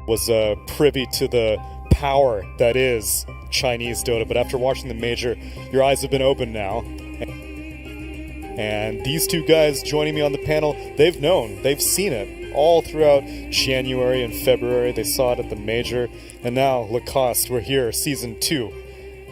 Was privy to the power that is Chinese Dota, but after watching the major, your eyes have been opened now. And these two guys joining me on the panel, they've known, they've seen it all throughout January and February. They saw it at the major, and now Lacoste, we're here, Season 2,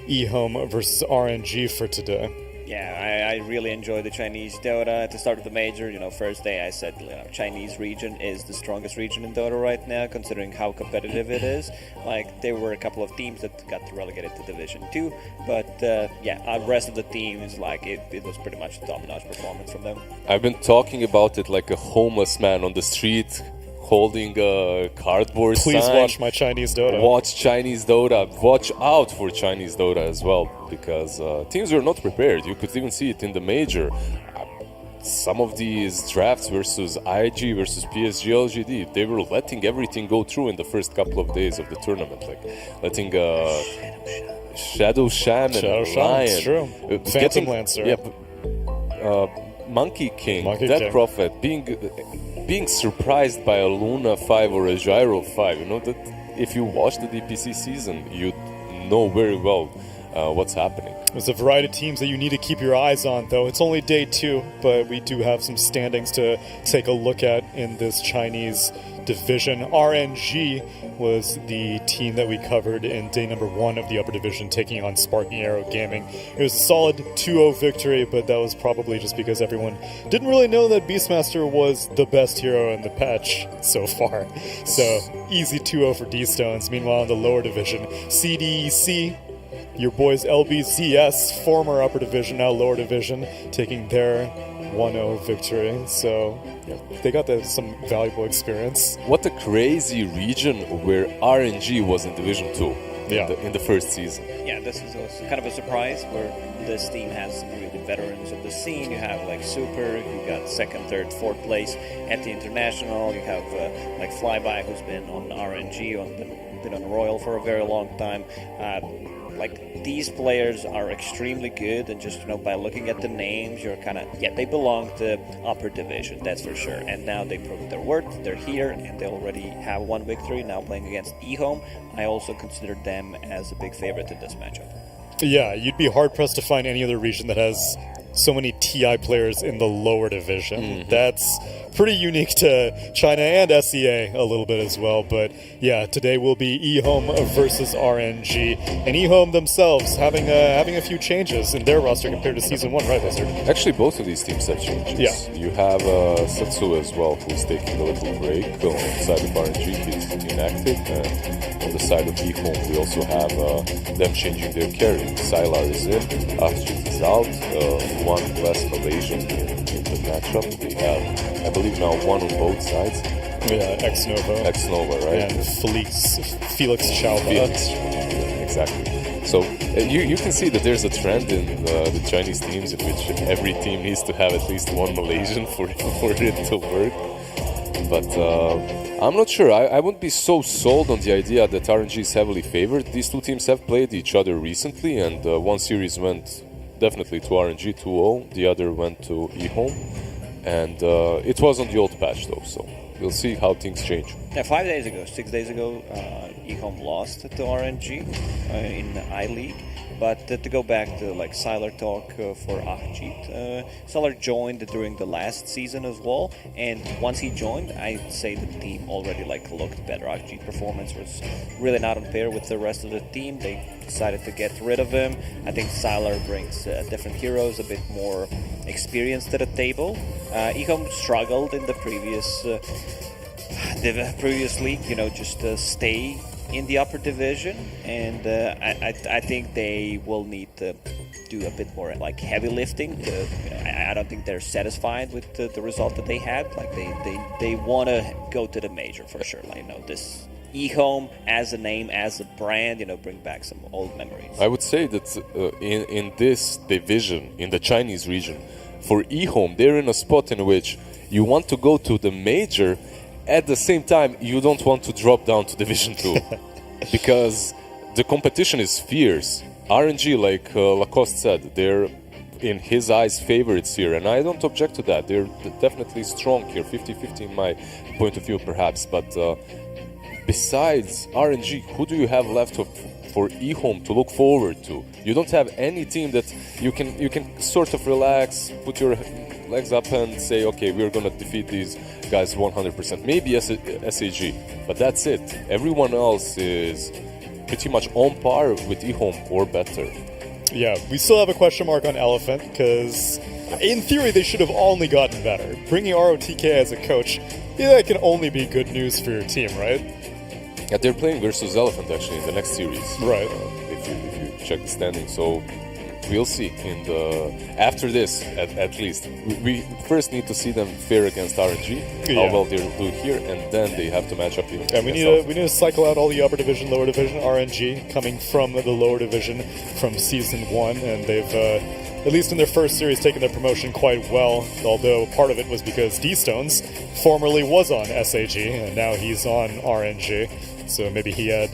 EHOME versus RNG for today. Yeah, I really enjoyed the Chinese Dota at the start of the major. You know, first day I said, Chinese region is the strongest region in Dota right now, considering how competitive it is. Like, there were a couple of teams that got relegated to Division 2, but the rest of the teams, like, it was pretty much a top-notch performance from them. I've been talking about it like a homeless man on the street, holding a cardboard Please sign. watch my Chinese Dota. Watch Chinese Dota. Watch out for Chinese Dota as well, because teams were not prepared. You could even see it in the major. Some of these drafts versus IG versus PSG LGD, they were letting everything go through in the first couple of days of the tournament, like letting Shadow Shaman, Lion, true. Phantom Lancer, Monkey King, Monkey Dead King. Prophet, being surprised by a Luna 5 or a Gyro 5. You know that if you watch the DPC season, you know very well what's happening. There's a variety of teams that you need to keep your eyes on, though. It's only day 2, but we do have some standings to take a look at in this Chinese division. RNG was the team that we covered in day number 1 of the upper division, taking on Sparking Arrow Gaming. It was a solid 2-0 victory, but that was probably just because everyone didn't really know that Beastmaster was the best hero in the patch so far. So, easy 2-0 for D-Stones. Meanwhile, in the lower division, CDEC, your boys LBCS, former upper division, now lower division, taking their 1-0 victory. So yeah, they got some valuable experience. What a crazy region where RNG was in Division 2 in the first season. Yeah, this is also kind of a surprise where this team has some really veterans of the scene. You have like Super, you got second, third, fourth place at the International. You have like Flyby, who's been on RNG, been on Royal for a very long time. Like, these players are extremely good, and just, by looking at the names, you're kind of, they belong to upper division, that's for sure. And now they proved their worth, they're here, and they already have 1 victory, now playing against EHOME. I also consider them as a big favorite in this matchup. Yeah, you'd be hard-pressed to find any other region that has so many TI players in the lower division. Mm-hmm. That's pretty unique to China and SEA a little bit as well. But yeah, today will be EHOME versus RNG, and EHOME themselves having a few changes in their roster compared to Season 1, right, Lizard? Actually, both of these teams have changes. Yeah. You have Satsu as well, who's taking a little break. On the side of RNG, he's inactive, and on the side of EHOME, we also have them changing their carry. Sylar is in, Archie is out, one less Malaysian in the matchup. We have, I believe, now one on both sides. Yeah, X-Nova, right? And Felix Chauba. Exactly. So you can see that there's a trend in the Chinese teams in which every team needs to have at least one Malaysian for it to work. But I'm not sure. I wouldn't be so sold on the idea that RNG is heavily favored. These two teams have played each other recently, and one series went definitely to RNG 2-0, the other went to EHOME, and it was on the old patch though, so we'll see how things change. Yeah, 6 days ago, EHOME lost to RNG in the I-League. But to go back to like Sylar talk for Ahjit, Sylar joined during the last season as well, and once he joined, I'd say the team already looked better. Ahjit's performance was really not on par with the rest of the team. They decided to get rid of him. I think Sylar brings different heroes, a bit more experience to the table. EHOME struggled in the previous league, just to stay in the upper division, and I think they will need to do a bit more heavy lifting. I don't think they're satisfied with the result that they had. They want to go to the major for sure. This EHOME as a name, as a brand, bring back some old memories. I would say that in this division, in the Chinese region, for EHOME, they're in a spot in which you want to go to the major. At the same time, you don't want to drop down to Division 2 because the competition is fierce. RNG, like Lacoste said, they're in his eyes favorites here, and I don't object to that. They're definitely strong here, 50-50 in my point of view perhaps, but besides RNG, who do you have left for EHOME to look forward to? You don't have any team that you can sort of relax, put your legs up and say, okay, we're gonna defeat these guys 100%. Maybe SAG, but that's it. Everyone else is pretty much on par with EHOME or better. Yeah, we still have a question mark on Elephant because in theory they should have only gotten better. Bringing ROTK as a coach, that can only be good news for your team, right? Yeah, they're playing versus Elephant actually in the next series. Right. If you check the standings, so we'll see. After this, at least, we first need to see them fare against RNG, how well they'll do here, and then they have to match up. And we need to cycle out all the upper division, lower division. RNG coming from the lower division from Season 1, and they've, at least in their first series, taken their promotion quite well, although part of it was because D-Stones formerly was on SAG, and now he's on RNG, so maybe he had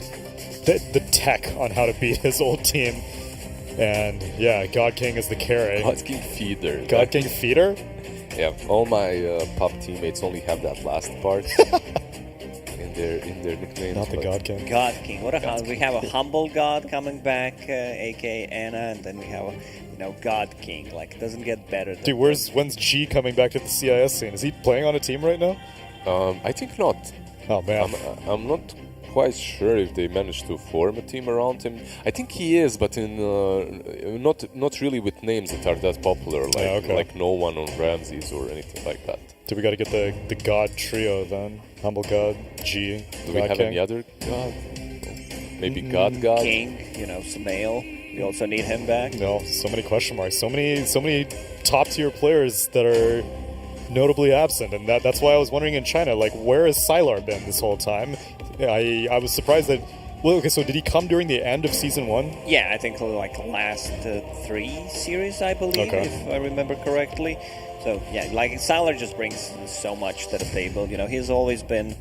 the tech on how to beat his old team. And yeah, God King is the carry. God King Feeder. God King Feeder? Yeah, all my pop teammates only have that last part in their nicknames. Not the God King. God King. We have a humble God coming back, aka Anna, and then we have God King. It doesn't get better. Dude, when's G coming back to the CIS scene? Is he playing on a team right now? I think not. Oh man. I'm not quite sure if they managed to form a team around him. I think he is, but in not really with names that are that popular, like no one on Ramses or anything like that. Do we got to get the God trio then? Humble God, G. Do we have King? any other God? Maybe God? King, Samael. We also need him back. No, so many question marks. So many top tier players that are notably absent, and that's why I was wondering in China, like, where has Sylar been this whole time? I was surprised that. Well, okay, so did he come during the end of season 1? Yeah, I think like last 3 series, I believe, if I remember correctly. So yeah, like Sylar just brings so much to the table. He's always been,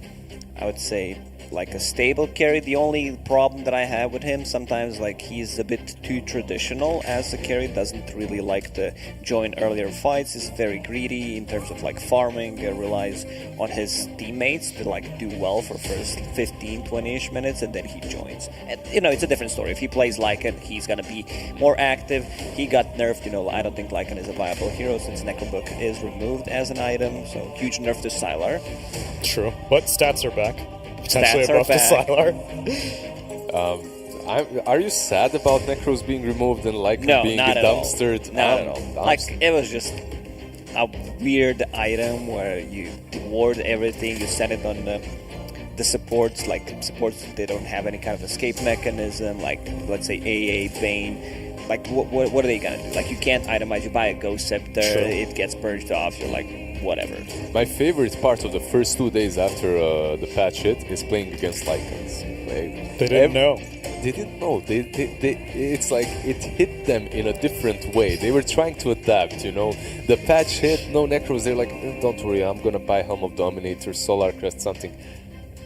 I would say, like a stable carry. The only problem that I have with him, sometimes like he's a bit too traditional as a carry, doesn't really like to join earlier fights, is very greedy in terms of like farming, relies on his teammates to like do well for first 15-20ish minutes and then he joins. And it's a different story. If he plays Lycan, he's gonna be more active. He got nerfed, I don't think Lycan is a viable hero since Necrobook is removed as an item, so huge nerf to Sylar. True, but stats are back. Potentially Stats a buff to Sylar. Are you sad about Necros being removed and like being dumpstered? Not at all. Like, it was just a weird item where you ward everything, you send it on the supports, they don't have any kind of escape mechanism, like, let's say AA, Bane. Like, what are they gonna do? Like, you can't itemize, you buy a Ghost Scepter, it gets purged off, you're like, whatever. My favorite part of the first 2 days after the patch hit is playing against Lycans. They didn't know. They didn't know. It's like it hit them in a different way. They were trying to adapt, The patch hit, no Necros, they're like, don't worry, I'm gonna buy Helm of Dominator, Solar Crest, something.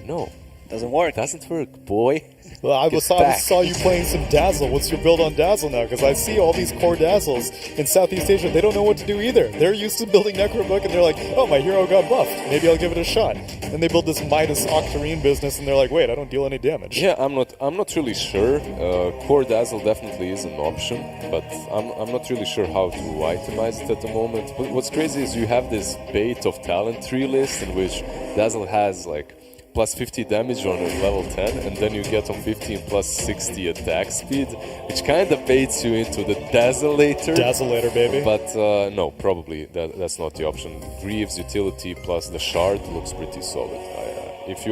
No. Doesn't work. Doesn't work, boy. Well, I saw you playing some Dazzle. What's your build on Dazzle now? Because I see all these core Dazzles in Southeast Asia. They don't know what to do either. They're used to building Necrobook, and they're like, oh, my hero got buffed. Maybe I'll give it a shot. And they build this Midas Octarine business, and they're like, wait, I don't deal any damage. Yeah, I'm not really sure. Core Dazzle definitely is an option, but I'm not really sure how to itemize it at the moment. But what's crazy is you have this bait of talent tree list in which Dazzle has like plus 50 damage on level 10, and then you get on 15 plus 60 attack speed, which kind of baits you into the Dazzleator. Dazzleator, baby. But no, probably that's not the option. Greaves utility plus the shard looks pretty solid. If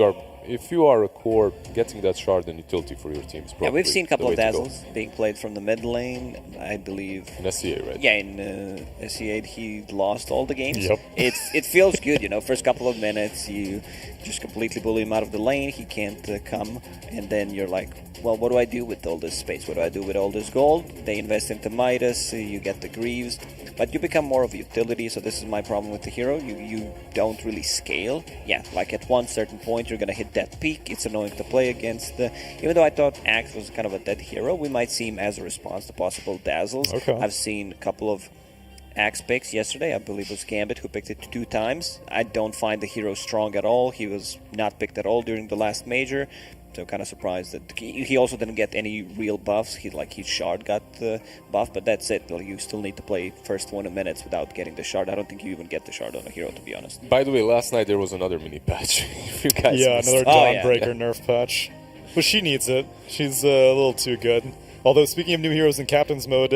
you are a core, getting that shard and utility for your team is probably we've seen a couple of the way to Dazzles being played from the mid lane, I believe. In SCA, right? Yeah, in SCA he lost all the games. Yep. It feels good, First couple of minutes, you just completely bully him out of the lane, he can't come, and then you're like, well, what do I do with all this space? What do I do with all this gold? They invest into Midas, you get the Greaves, but you become more of a utility, so this is my problem with the hero. You don't really scale. Yeah, like at one certain point, you're going to hit that peak. It's annoying to play against. Even though I thought Axe was kind of a dead hero, we might see him as a response to possible Dazzles. Okay. I've seen a couple of Axe picks yesterday. I believe it was Gambit who picked it 2 times. I don't find the hero strong at all. He was not picked at all during the last major. So kind of surprised that he also didn't get any real buffs. His shard got the buff, but that's it. You still need to play first 20 minutes without getting the shard. I don't think you even get the shard on a hero, to be honest. By the way, last night there was another mini patch. If you guys missed. Another Dawnbreaker nerf patch. Well, she needs it. She's a little too good. Although, speaking of new heroes in Captain's Mode,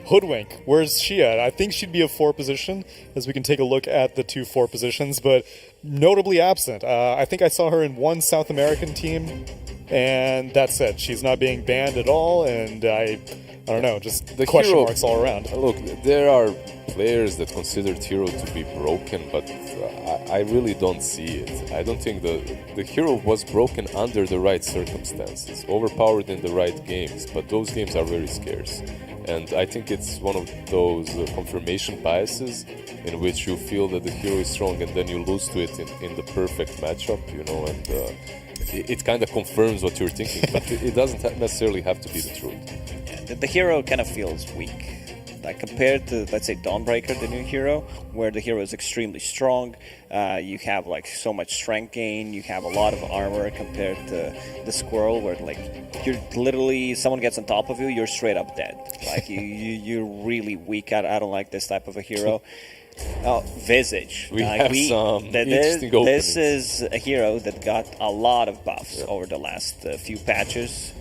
Hoodwink, where's she at? I think she'd be a 4 position, as we can take a look at the 2 4 positions, but notably absent. I think I saw her in one South American team, and that's it. She's not being banned at all, and I don't know, just the question marks all around. Look, there are players that consider hero to be broken, but I really don't see it. I don't think the hero was broken under the right circumstances, overpowered in the right games, but those games are very scarce. And I think it's one of those confirmation biases in which you feel that the hero is strong and then you lose to it in the perfect matchup, and it kind of confirms what you're thinking, but it doesn't necessarily have to be the truth. Yeah, the hero kind of feels weak. Like compared to, let's say, Dawnbreaker, the new hero, where the hero is extremely strong, you have like so much strength gain, you have a lot of armor compared to the Squirrel, where like you're literally, someone gets on top of you, you're straight up dead. Like you're really weak. I don't like this type of a hero. Visage. We have some interesting This openings. is a hero that got a lot of buffs over the last few patches.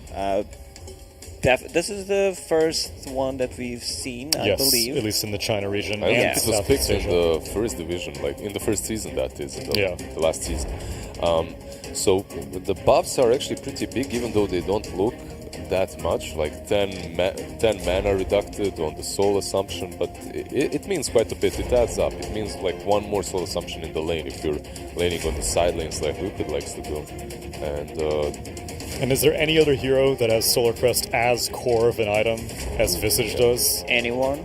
This is the first one that we've seen, I Yes, believe. at least in the China region. I and think it was Southeast picked in Asia. the first division, like in the first season, that is, in the, Yeah. the last season. So the buffs are actually pretty big, even though they don't look that much, like 10 mana reducted on the soul assumption, but it means quite a bit. It adds up. It means like one more soul assumption in the lane if you're laning on the side lanes like Wicked likes to do. And is there any other hero that has Solar Crest as core of an item as Visage does? Anyone?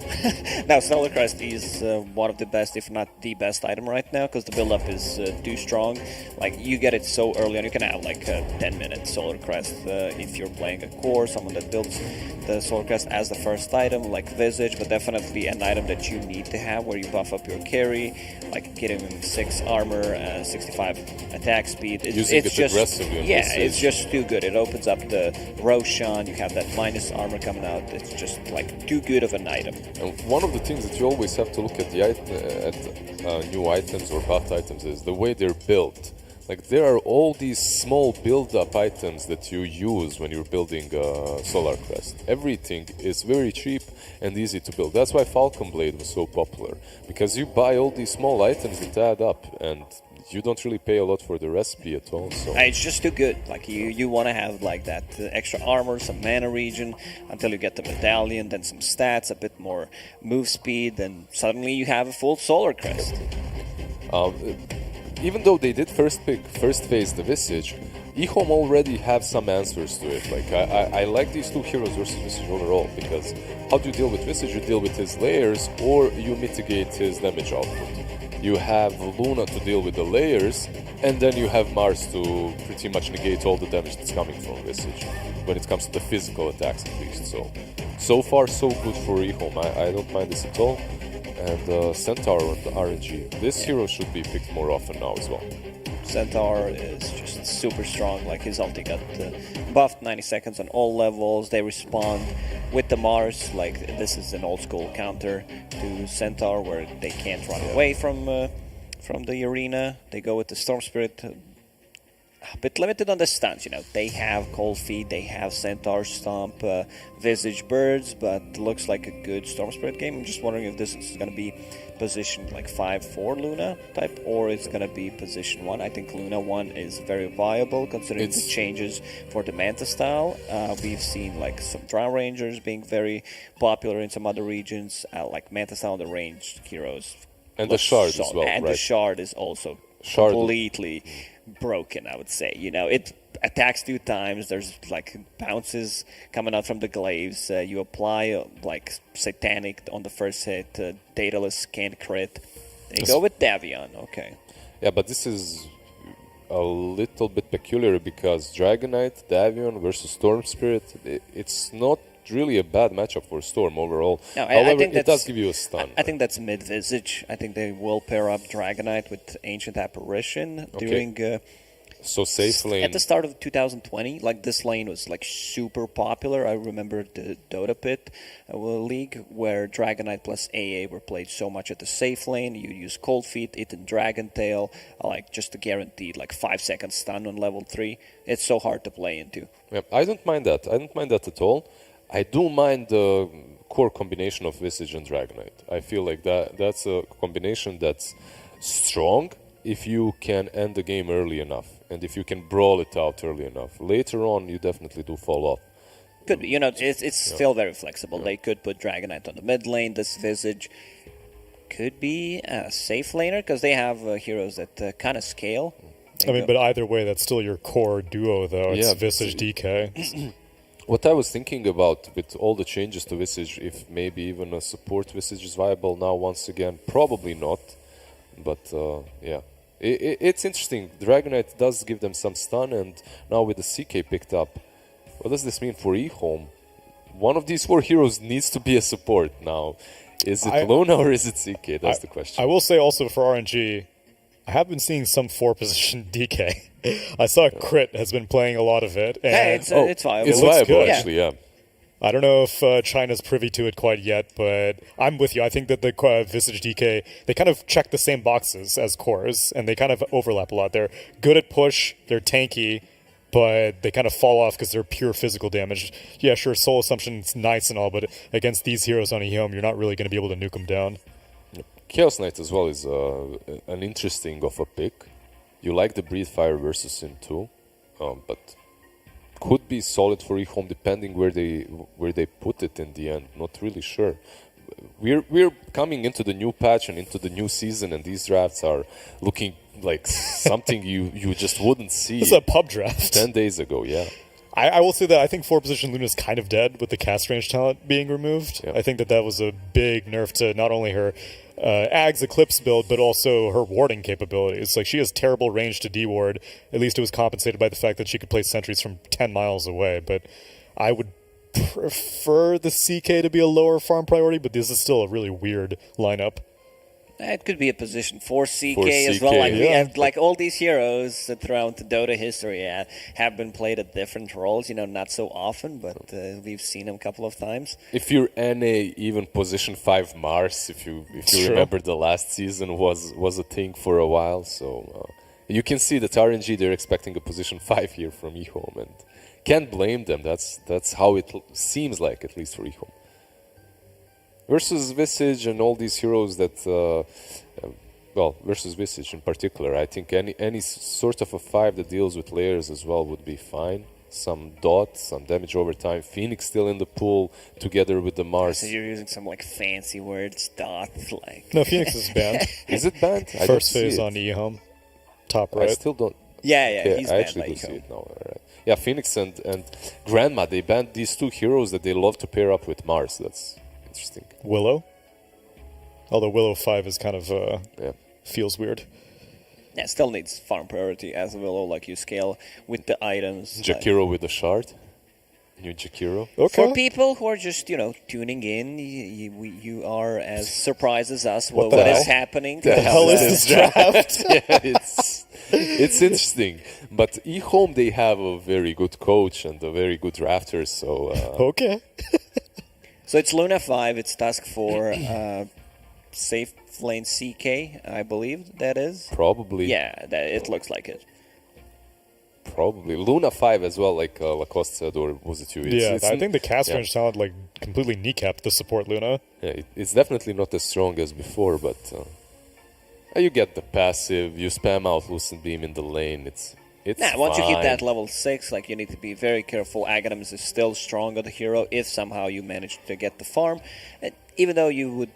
Now, Solar Crest is one of the best, if not the best item right now, because the build-up is too strong. Like, you get it so early on. You can have like a 10-minute Solar Crest if you're playing a core, someone that builds the Solar Crest as the first item, like Visage, but definitely an item that you need to have where you buff up your carry, like getting him 6 armor, 65 attack speed. Using it just aggressively on yeah, Visage. it's just too good. It opens up the Roshan, you have that minus armor coming out. It's just like too good of an item. And one of the things that you always have to look at new items or buffed items is the way they're built. Like there are all these small build-up items that you use when you're building Solar Crest. Everything is very cheap and easy to build. That's why Falcon Blade was so popular, because you buy all these small items that add up, and you don't really pay a lot for the recipe at all. So It's just too good. Like you want to have like that extra armor, some mana regen until you get the medallion, then some stats, a bit more move speed, then suddenly you have a full Solar Crest. even though they did first phase the Visage, EHOME already have some answers to it. Like I like these two heroes versus Visage overall, because how do you deal with Visage? You deal with his layers, or you mitigate his damage output. You have Luna to deal with the layers, and then you have Mars to pretty much negate all the damage that's coming from Visage, when it comes to the physical attacks at least. So far so good for EHOME. I don't mind this at all. And Centaur on the RNG. This hero should be picked more often now as well. Centaur is just super strong. Like his ulti got buffed 90 seconds on all levels. They respond with the Mars. Like this is an old school counter to Centaur where they can't run away from the arena. They go with the Storm Spirit. A bit limited on the stuns, They have Cold Feet, they have Centaur Stomp, Visage Birds, but looks like a good Storm Spirit game. I'm just wondering if this is going to be positioned like 5-4 Luna type, or it's going to be position 1. I think Luna 1 is very viable considering the changes for the Manta style. We've seen like some Drown Rangers being very popular in some other regions, like Manta style and the ranged heroes. And the Shard as well, and right? the Shard is also completely broken, I would say. It attacks 2 times. There's like bounces coming out from the glaives. You apply like Satanic on the first hit. Daedalus can't crit. They go with Davion. Okay. Yeah, but this is a little bit peculiar because Dragonite, Davion versus Storm Spirit, it's not really a bad matchup for Storm overall. No, However, I think it does give you a stun. I think that's mid-Visage. I think they will pair up Dragonite with Ancient Apparition during... So safe lane. At the start of 2020, like this lane was like super popular. I remember the Dota Pit league where Dragonite plus AA were played so much at the safe lane. You use Cold Feet, it and Dragon Tail, like just a guaranteed like 5-second stun on level 3. It's so hard to play into. Yeah, I don't mind that. I don't mind that at all. I do mind the core combination of Visage and Dragonite. I feel like that's a combination that's strong if you can end the game early enough, and if you can brawl it out early enough. Later on, you definitely do fall off. Could be, it's still very flexible. They could put Dragonite on the mid lane. This Visage could be a safe laner because they have heroes that kind of scale. But either way, that's still your core duo, though. It's Visage DK. What I was thinking about with all the changes to Visage, if maybe even a support Visage is viable now once again, probably not. But yeah, it's interesting. Dragonite does give them some stun, and now with the CK picked up, what does this mean for EHOME? One of these 4 heroes needs to be a support now. Is it Luna or is it CK? That's the question. I will say also for RNG, I have been seeing some 4-position DK. I saw Crit has been playing a lot of it. And it's viable. It's viable, good. actually, yeah. I don't know if China's privy to it quite yet, but I'm with you. I think that the Visage DK, they kind of check the same boxes as cores, and they kind of overlap a lot. They're good at push, they're tanky, but they kind of fall off because they're pure physical damage. Yeah, sure, Soul Assumption's nice and all, but against these heroes on EHOME, you're not really going to be able to nuke them down. Chaos Knight as well is an interesting of a pick. You like the Breathe Fire versus Sin too, but could be solid for EHOME depending where they put it in the end. Not really sure. We're coming into the new patch and into the new season, and these drafts are looking like something you just wouldn't see. It's a pub draft. 10 days ago, yeah. I will say that I think 4-position Luna's kind of dead with the cast range talent being removed. Yeah. I think that was a big nerf to not only her Ag's Eclipse build, but also her warding capabilities. Like, she has terrible range to D-ward. At least it was compensated by the fact that she could place sentries from 10 miles away. But I would prefer the CK to be a lower farm priority, but this is still a really weird lineup. It could be a position for CK, For as well. CK, Like, we yeah. have, like, all these heroes throughout the Dota history have been played at different roles. You know, not so often, but we've seen them a couple of times. If you're NA, even position 5 Mars, if you True. remember, the last season was a thing for a while. So you can see that RNG, they're expecting a position 5 here from EHOME, and can't blame them. That's how it seems like, at least for EHOME. Versus Visage and all these heroes that, versus Visage in particular, I think any sort of a 5 that deals with layers as well would be fine. Some dot, some damage over time. Phoenix still in the pool together with the Mars. So you're using some, like, fancy words, dot, like... No, Phoenix is banned. Is it banned? I don't First see phase it. on EHOME. Top I right. still don't. Yeah, Okay, he's I banned actually by do see EHOME. it now. All right. Yeah, Phoenix and Grandma, they banned these two heroes that they love to pair up with Mars. That's interesting. Willow. Although Willow 5 is kind of, Yeah. feels weird. Yeah, still needs farm priority as a Willow, like you scale with the items. like- Jakiro with the shard. New Jakiro. Okay. For people who are just, tuning in, you are as surprised as us What what the is hell? happening. The hell is this draft? Yeah, it's interesting. But EHOME, they have a very good coach and a very good drafter, so... Okay. So it's Luna 5, it's Task 4, Safe Lane CK, I believe that is. Probably. Yeah, it looks like it. Probably. Luna 5 as well, like Lacoste said, or was it you? I think the cast yeah. range talent like completely kneecapped the support Luna. Yeah, it's definitely not as strong as before, but you get the passive, you spam out Lucent Beam in the lane, it's Once you hit fine. that level 6, like, you need to be very careful. Aghanim's is still strong on the hero if somehow you manage to get the farm. Even though you would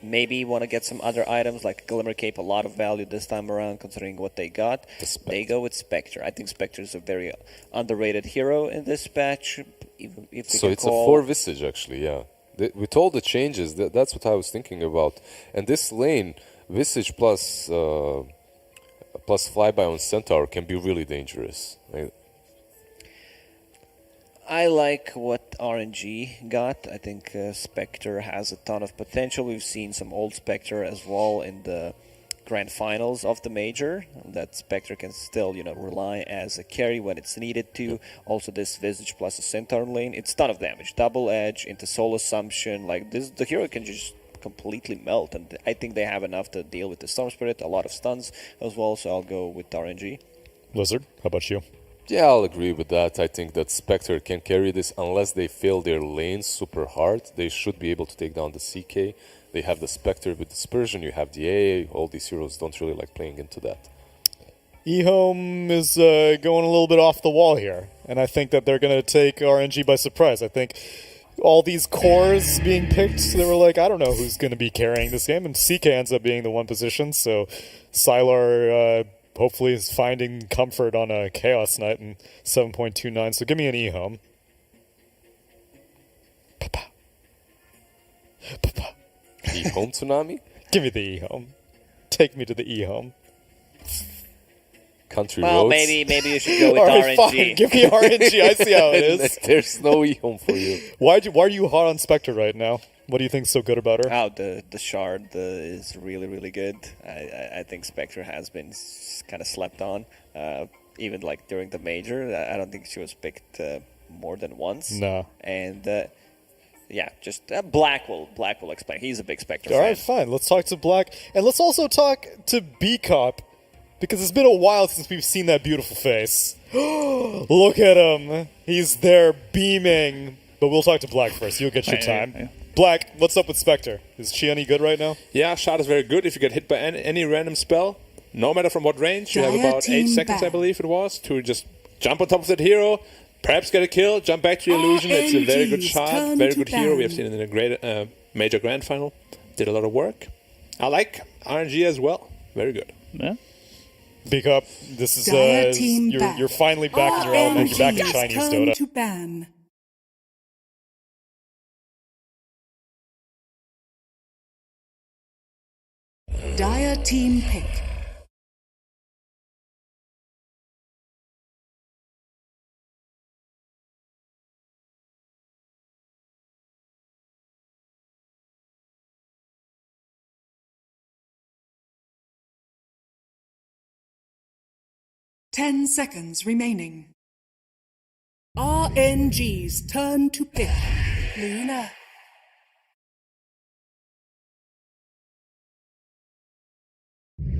maybe want to get some other items like Glimmer Cape, a lot of value this time around considering what they got. They go with Spectre. I think Spectre is a very underrated hero in this patch. Even if So it's a 4 Visage actually, yeah. With all the changes, that's what I was thinking about. And this lane, Visage plus Flyby on Centaur can be really dangerous. Right? I like what RNG got. I think Spectre has a ton of potential. We've seen some old Spectre as well in the grand finals of the major. That Spectre can still, rely as a carry when it's needed to. Also, this Visage plus a Centaur lane, it's ton of damage. Double edge into Soul Assumption. Like this, the hero can just completely melt, and I think they have enough to deal with the Storm Spirit. A lot of stuns as well, so I'll go with RNG. Lizard, how about you? Yeah, I'll agree with that. I think that Spectre can carry this unless they fill their lanes super hard. They should be able to take down the CK. They have the Spectre with Dispersion, you have the AA. All these heroes don't really like playing into that. EHOME is going a little bit off the wall here, and I think that they're going to take RNG by surprise. I think all these cores being picked, they were like, I don't know who's going to be carrying this game, and CK ends up being the one position, so Sylar hopefully is finding comfort on a Chaos Knight in 7.29, so give me an EHOME. Pa-pa. Pa-pa. EHOME Tsunami? Give me the EHOME. Take me to the EHOME. Country Well, roads. maybe you should go with All right, RNG. fine. Give me RNG. I see how it is. There's no EHOME for you. Why are you hot on Spectre right now? What do you think's so good about her? Oh, the shard is really, really good. I think Spectre has been kind of slept on, even like during the major. I don't think she was picked more than once. No. And yeah, just Black will explain. He's a big Spectre All fan. right, fine. Let's talk to Black, and let's also talk to B-Cop, because it's been a while since we've seen that beautiful face. Look at him. He's there beaming. But we'll talk to Black first. You'll get your time. Yeah. Black, what's up with Spectre? Is she any good right now? Yeah, shot is very good. If you get hit by any random spell, no matter from what range, you have Dire about 8 team seconds, I back. believe it was, to just jump on top of that hero, perhaps get a kill, jump back to the illusion. It's a very good RNG's shot, turn very to good hero. We have ban. seen it in a great major grand final. Did a lot of work. I like RNG as well. Very good. Yeah. B-Cop, this is Dire team back. you're finally back in your element. You're back in RNG's Chinese turn Dota. to ban. Dire team pick. Ten seconds remaining. RNG's turn to pick. Luna.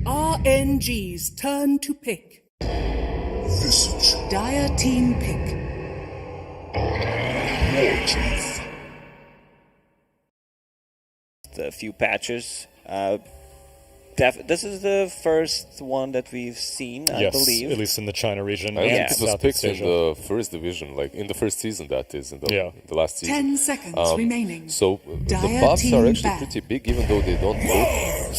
RNG's turn to pick. Dire team pick. A few patches. This is the first one that we've seen, I Yes, believe. at least in the China region. I Yeah. think it was Southeast picked in Asia. the first division, like in the first season, that is, in the last season. 10 seconds remaining. So the Dire buffs team are actually back. pretty big, even though they don't look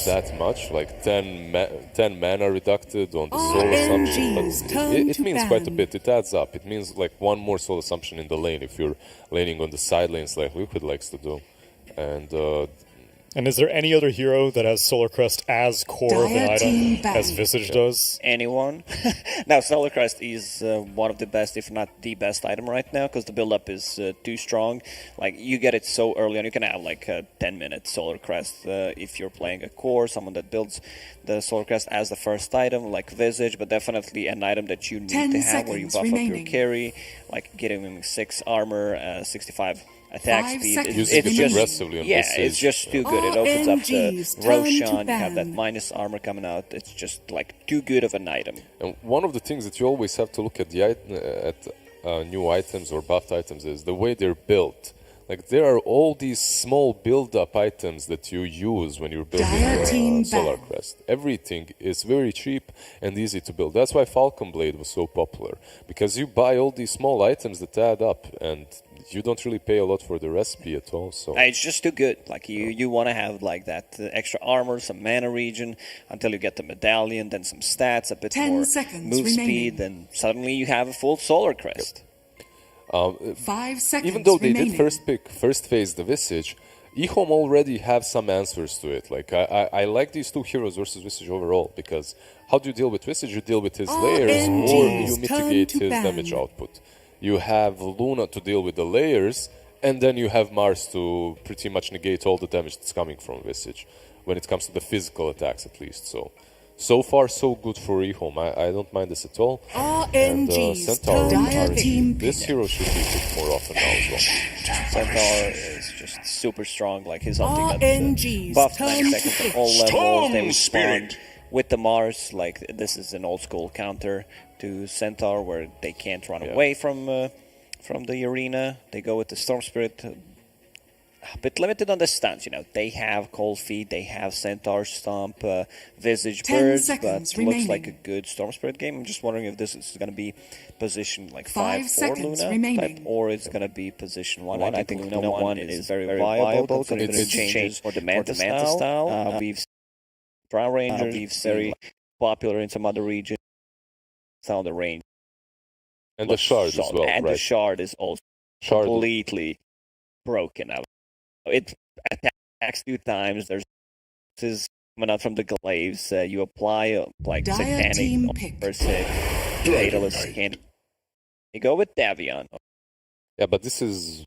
that much, like 10 mana reducted on the soul assumption, RNG's but turn it to means quite a ban. bit. It adds up. It means like one more soul assumption in the lane if you're laning on the side lanes like Liquid likes to do. And And is there any other hero that has Solar Crest as core of an Dire team item back. as Visage does? Anyone. Now, Solar Crest is one of the best, if not the best item right now, because the build-up is too strong. Like, you get it so early on. You can have, like, a 10-minute Solar Crest if you're playing a core, someone that builds the Solar Crest as the first item, like Visage, but definitely an item that you need 10 to have where you seconds buff up your remaining. carry, like getting him 6 armor, 65 attack 5 speed. seconds Using it remaining. aggressively on Yeah, Visage. it's just too good. It opens up the RNG's turn to Roshan, you have that ban. minus armor coming out. It's just like too good of an item. And one of the things that you always have to look at new items or buffed items is the way they're built. Like there are all these small build-up items that you use when you're building Dire team your Solar back. Crest. Everything is very cheap and easy to build. That's why Falcon Blade was so popular, because you buy all these small items that add up, and you don't really pay a lot for the recipe at all. So It's just too good. Like you want to have like that extra armor, some mana regen until you get the medallion, then some stats, a bit 10 more seconds move remaining. speed, then suddenly you have a full Solar Crest. 5 seconds even though they remaining. did first phase the Visage, EHOME already have some answers to it. Like I like these two heroes versus Visage overall, because how do you deal with Visage? You deal with his layers, or you RNG's turn mitigate to his ban. damage output. You have Luna to deal with the layers, and then you have Mars to pretty much negate all the damage that's coming from Visage, when it comes to the physical attacks at least. So far, so good for EHOME. I don't mind this at all. And RNG's Centaur, turn to RNG, team this pick. hero should be picked more often now as well. Centaur is just super strong. Like his ulti RNG's got buffed turn 90 to seconds pick. at all levels. They respond with the Mars. Like this is an old school counter to Centaur where they can't run away from the arena. They go with the Storm Spirit. A bit limited on the stuns, They have Cold Feet, they have Centaur Stomp, Visage 10 Birds, but seconds looks like a remaining. good Storm Spirit game. I'm just wondering if this is going to be positioned like 5 5-4 seconds Luna remaining. type, or it's going to be position 1. I think Luna 1 is very viable, viable considering considering it's it changes for for the the Manta style. We've seen Drow Ranger, we've we've seen very popular in some other regions. Sound the range. And the Shard as solid. well, And the right? Shard is also Shard, completely broken out. It attacks 2 times. There's this is coming out from the glaives. You apply like Dire satanic team on pick. first hit. Fatalist can't. You go with Davion. yeah, but this is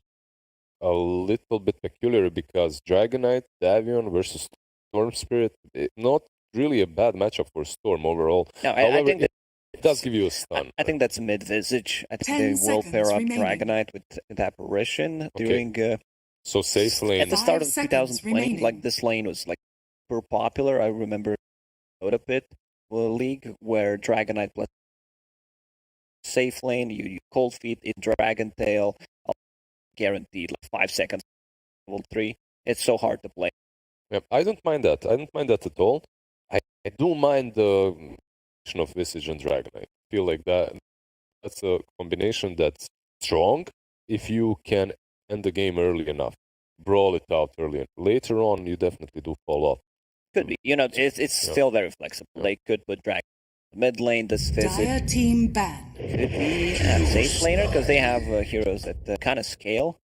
a little bit peculiar because Dragonite, Davion versus Storm Spirit, not really a bad matchup for Storm overall. No, I However, think that It does give you a stun. I think that's mid-visage. I think 10 they will seconds pair up remaining. Dragonite with Apparition during... So safe lane. At the start of 5 seconds 2020, remaining. like this lane was like super popular. I remember Dota Pit League where Dragonite plus safe lane, you cold feet in Dragon Tail, guaranteed like 5 seconds, level 3. It's so hard to play. Yep, I don't mind that. I don't mind that at all. I do mind the combination of Visage and Dragonite. I feel like that's a combination that's strong if you can end the game early enough. Brawl it out early enough. Later on, you definitely do fall off. Could be. It's still very flexible. They could put Dragon mid lane, this Dire Visage. team ban. Could it be a safe laner? Because they have heroes that kind of scale.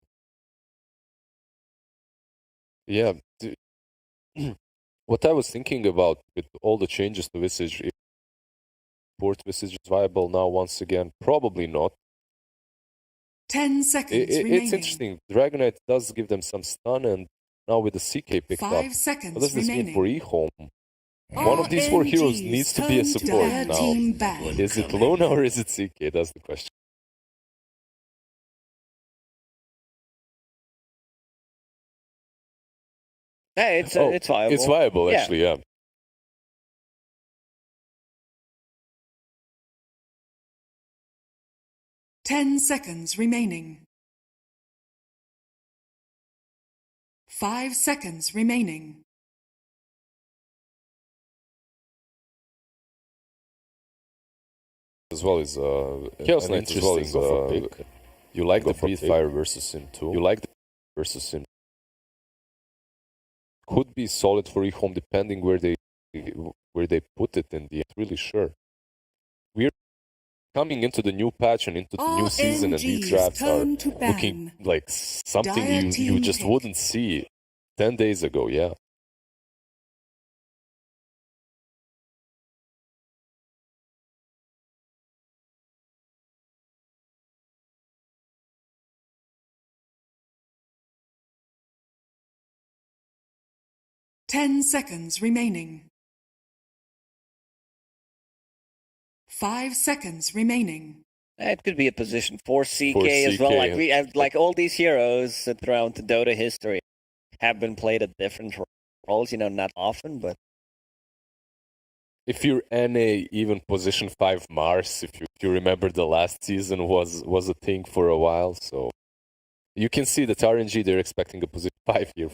Yeah. What I was thinking about with all the changes to Visage, if port Visage is viable now once again, probably not. 10 seconds remaining. It's interesting. Dragonite does give them some stun, and now with the CK picked 5 up, seconds what does this mean remaining. for EHOME? One of these four heroes RNG's needs to be a turn to support dire now. team ban. Is it Luna or is it CK? That's the question. Hey, it's viable. It's viable, Yeah. actually, yeah. Ten seconds remaining. 5 seconds remaining. As well as Chaos an Knight as well interesting is a pick. You like Go the for Breathe pick. Fire versus Sin 2. You like the versus Sin. Could be solid for EHOME depending where they put it in the end. Really sure. We're coming into the new patch and into the new season, and these RNG's drafts are turn to looking ban. like something Dire you team just pick. wouldn't see 10 days ago. Yeah. Ten seconds remaining. 5 seconds remaining. It could be a position for CK, For as well. CK. Like we have, like all these heroes throughout the Dota history have been played at different roles. Not often, but If you're NA, even position 5 Mars, if you remember, the last season was a thing for a while. So you can see that RNG, they're expecting a position 5 here.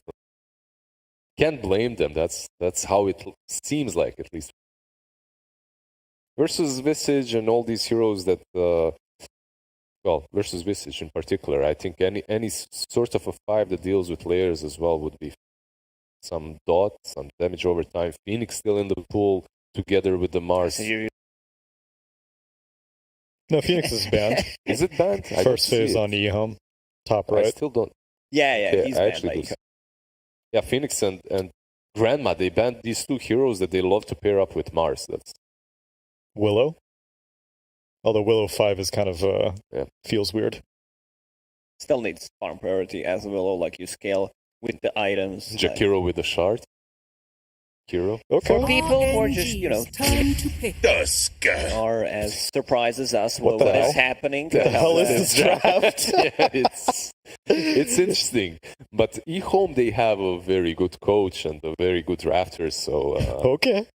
Can't blame them. That's how it seems like, at least. Versus Visage and all these heroes that, versus Visage in particular, I think any sort of a 5 that deals with layers as well would be some dot, some damage over time. Phoenix still in the pool together with the Mars. so you No, Phoenix is banned. Is it banned? I don't First phase see it. on EHOME, top I right. still don't. yeah, Yeah, he's I banned actually by do. Yeah, Phoenix and Grandma, they banned these two heroes that they love to pair up with Mars. That's Willow. Although Willow 5 is kind of, feels weird. Still needs farm priority as a Willow, like you scale with the items. Jakiro with the shard. Kiro. Okay. For people who are just, RNG's turn to pick. are as surprised as us What with the what hell? is happening. The hell is this draft? Yeah, it's interesting. But EHOME, they have a very good coach and a very good drafter. So Okay.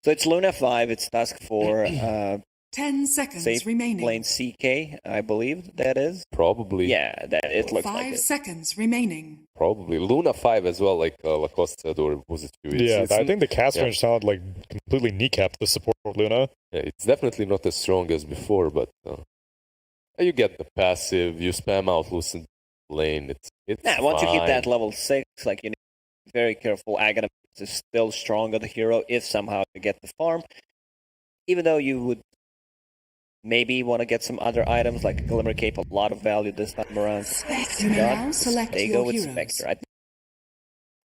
So it's Luna 5, it's Task 4, 10 seconds safe remaining. lane CK, I believe that is. probably, Yeah, that it looks 5 like it. seconds remaining. probably Luna 5 as well, like Lacoste said, or was it you? Yeah, I think the cast yeah. range sounded like completely kneecapped the support of Luna. Yeah, it's definitely not as strong as before, but you get the passive, you spam out Lucent lane. It's Yeah, once you hit fine. that level 6, like you need to be very careful. Aghanim is still stronger the hero if somehow you get the farm. Even though you would maybe want to get some other items like a Glimmer Cape, a lot of value this time around. You may now Got- select They your go with heroes. Spectre. I think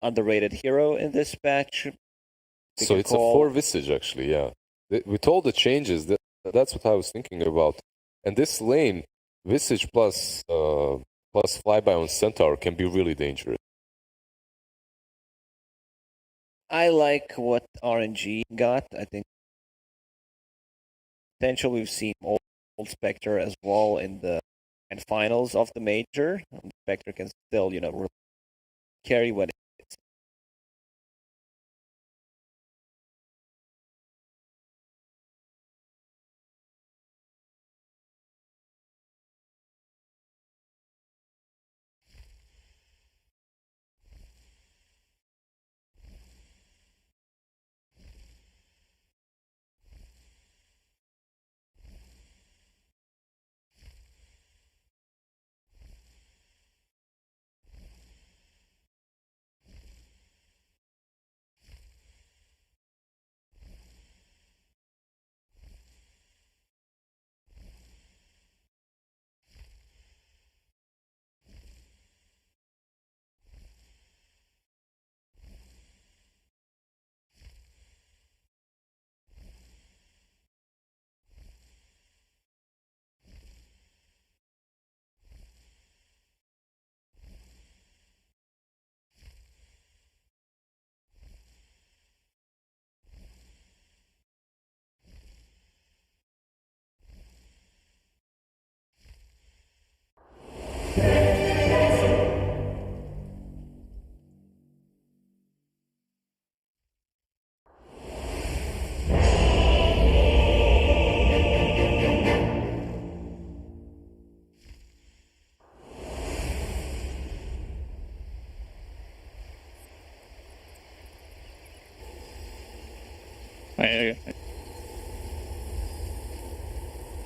underrated hero in this patch. So it's a 4 Visage, actually, yeah. With all the changes, that's what I was thinking about. And this lane, Visage plus Flyby on Centaur can be really dangerous. I like what RNG got. I think potential. We've seen old Spectre as well in the grand finals of the major. Spectre can still, carry when it's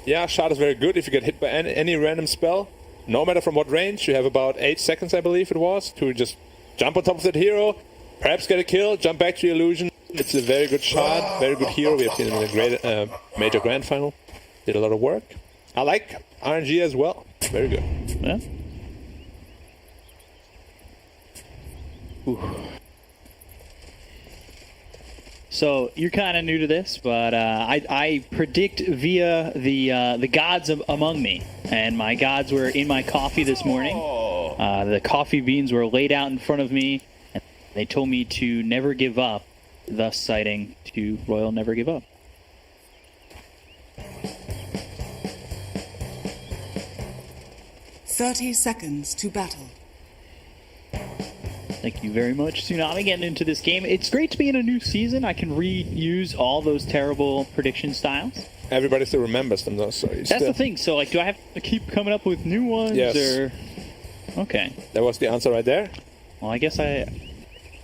Yeah, shot is very good if you get hit by any random spell. No matter from what range, you have about 8 seconds, I believe it was, to just jump on top of that hero, perhaps get a kill, jump back to the illusion. It's a very good shot, very good hero. We have seen it in the great major grand final. Did a lot of work. I like RNG as well. Very good. Yeah. Ooh. So you're kind of new to this, but I predict via the gods among me, and my gods were in my coffee this morning. The coffee beans were laid out in front of me, and they told me to never give up, thus citing to Royal Never Give Up. "30 seconds to battle." Thank you very much, Tsunami, getting into this game. It's great to be in a new season. I can reuse all those terrible prediction styles. Everybody still remembers them, though. So That's the thing. So, do I have to keep coming up with new ones? Yes. Or... Okay. That was the answer right there. Well, I guess I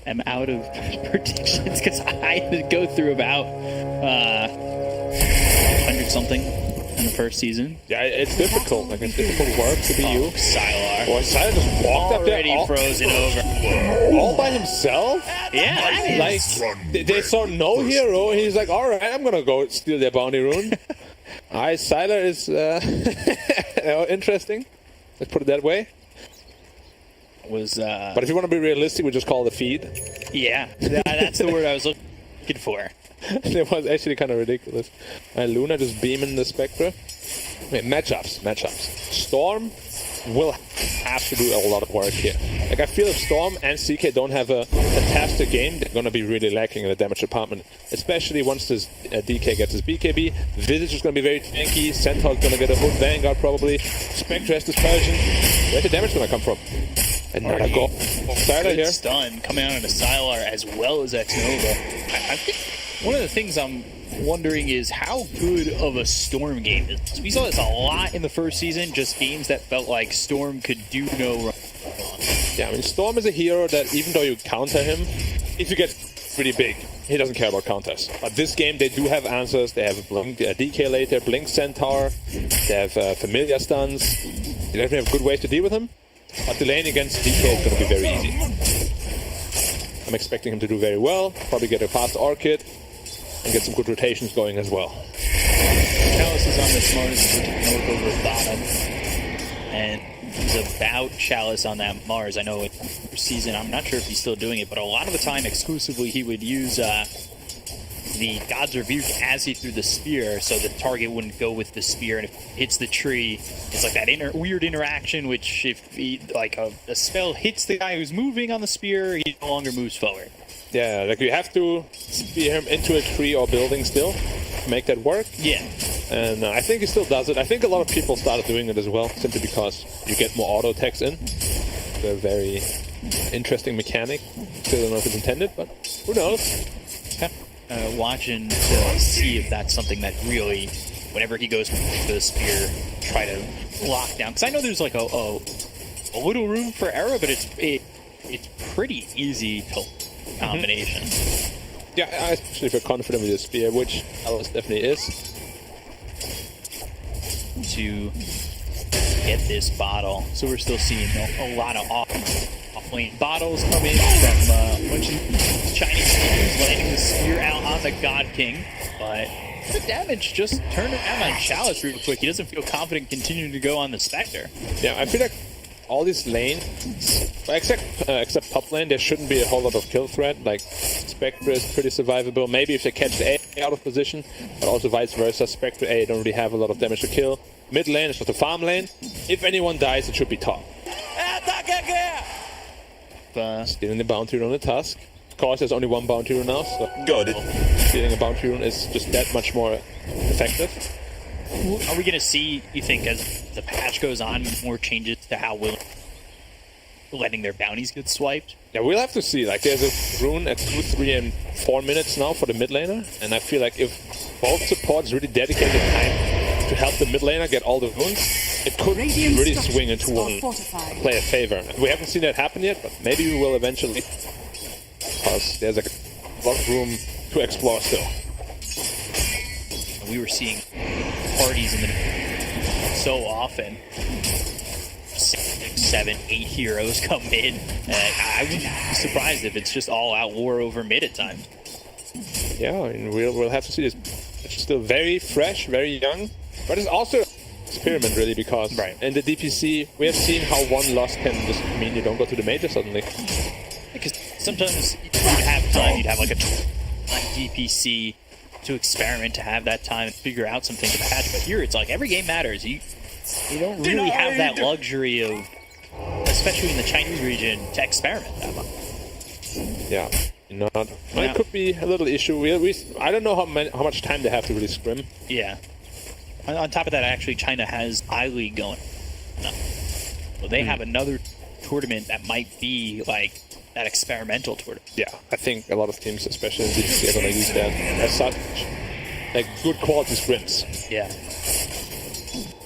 am out of predictions because I had to go through about 100-something in the first season. Yeah, it's difficult. Like, it's difficult work to be you. Sylar. Boy, Sylar just walked up there. Already frozen over. All by himself? Yeah, that is... Like, they saw no hero, and he's like, alright, I'm gonna go steal their bounty rune. Sylar is interesting. Let's put it that way. But if you want to be realistic, we just call it a feed. Yeah, that's the word I was looking for. It was actually kind of ridiculous. Luna just beaming the Spectre. Wait, matchups. Storm will have to do a lot of work here. Like, I feel if Storm and CK don't have a fantastic game, they're going to be really lacking in the damage department. Especially once this DK gets his BKB. Visage is going to be very tanky. Centaur's going to get a hood Vanguard probably. Spectre has dispersion. Where's the damage going to come from? Another goal. Sylar here. Stun coming out into Sylar as well as X-Nova. I think one of the things I'm wondering is how good of a Storm game is this. We saw this a lot in the first season, just games that felt like Storm could do no wrong. Yeah, I mean, Storm is a hero that even though you counter him, if you get pretty big, he doesn't care about counters. But this game, they do have answers. They have Blink, DK later, Blink Centaur, they have Familiar stuns. They definitely have good ways to deal with him. But the lane against DK is going to be very easy. I'm expecting him to do very well, probably get a fast Orchid, and get some good rotations going as well. Chalice is on the smartest north over bottom, and he's about Chalice on that Mars. I know in the season, I'm not sure if he's still doing it, but a lot of the time exclusively he would use the God's Rebuke as he threw the spear, so the target wouldn't go with the spear, and if it hits the tree, it's like that weird interaction, which if he, like a spell hits the guy who's moving on the spear, he no longer moves forward. Yeah, like you have to spear him into a tree or building still to make that work. Yeah. And I think he still does it. I think a lot of people started doing it as well, simply because you get more auto attacks in. They're a very interesting mechanic. Still don't know if it's intended, but who knows? Watching to see if that's something that really, whenever he goes for the spear, try to lock down. Because I know there's like a little room for error, but it's pretty easy to combination. Yeah, I especially feel confident with the spear, which Alice definitely is. To get this bottle. So we're still seeing a lot of off-lane bottles come in from a bunch of Chinese teams landing the spear out on the God King. But the damage just turned around on Chalice real quick. He doesn't feel confident continuing to go on the Spectre. Yeah, I feel like all these lanes, except top lane, there shouldn't be a whole lot of kill threat. Like, Spectre is pretty survivable. Maybe if they catch the A out of position, but also vice versa. Spectre A don't really have a lot of damage to kill. Mid lane is just a farm lane. If anyone dies, it should be top. Stealing the bounty rune on the Tusk. Of course, there's only one bounty rune now, so Got it. stealing a bounty rune is just that much more effective. Are we going to see, you think, as the patch goes on, more changes to how we're letting their bounties get swiped? Yeah, we'll have to see. Like, there's a rune at 2, 3, and 4 minutes now for the mid laner, and I feel like if both supports really dedicated time to help the mid laner get all the runes, it could Radiant really structures swing into are one fortified. player favor. We haven't seen that happen yet, but maybe we will eventually, because there's like a lot of room to explore still. We were seeing parties in the so often. 6, 7, 8 heroes come in. I wouldn't be surprised if it's just all out war over mid at times. Yeah, and we'll have to see this. It's still very fresh, very young, but it's also an experiment really, because in the DPC we have seen how one loss can just mean you don't go to the major suddenly. Because sometimes you'd have time, you'd have like a DPC to experiment, to have that time and figure out something to patch. But here it's like every game matters. You don't really have that luxury of, especially in the Chinese region, to experiment that much. Yeah, it could be a little issue. I don't know how much time they have to really scrim. Yeah. On top of that, actually, China has I-League going. Well, they have another tournament that might be like that experimental tournament. Yeah, I think a lot of teams, especially in DPC, are going to use that as such. Like good quality scrims. Yeah.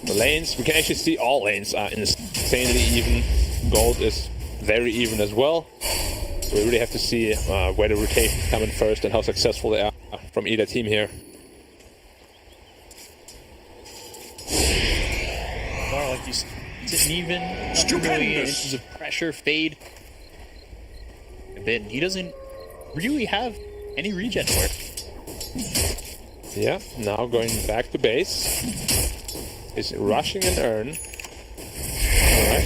The lanes, we can actually see all lanes are insanely even. Gold is very even as well. So we really have to see where the rotations come in first and how successful they are from either team here. Well, like you said, it's an even. Nothing really in terms of pressure, fade. A bit. He doesn't really have any regen work. Yeah, now going back to base. Is rushing an urn. Alright.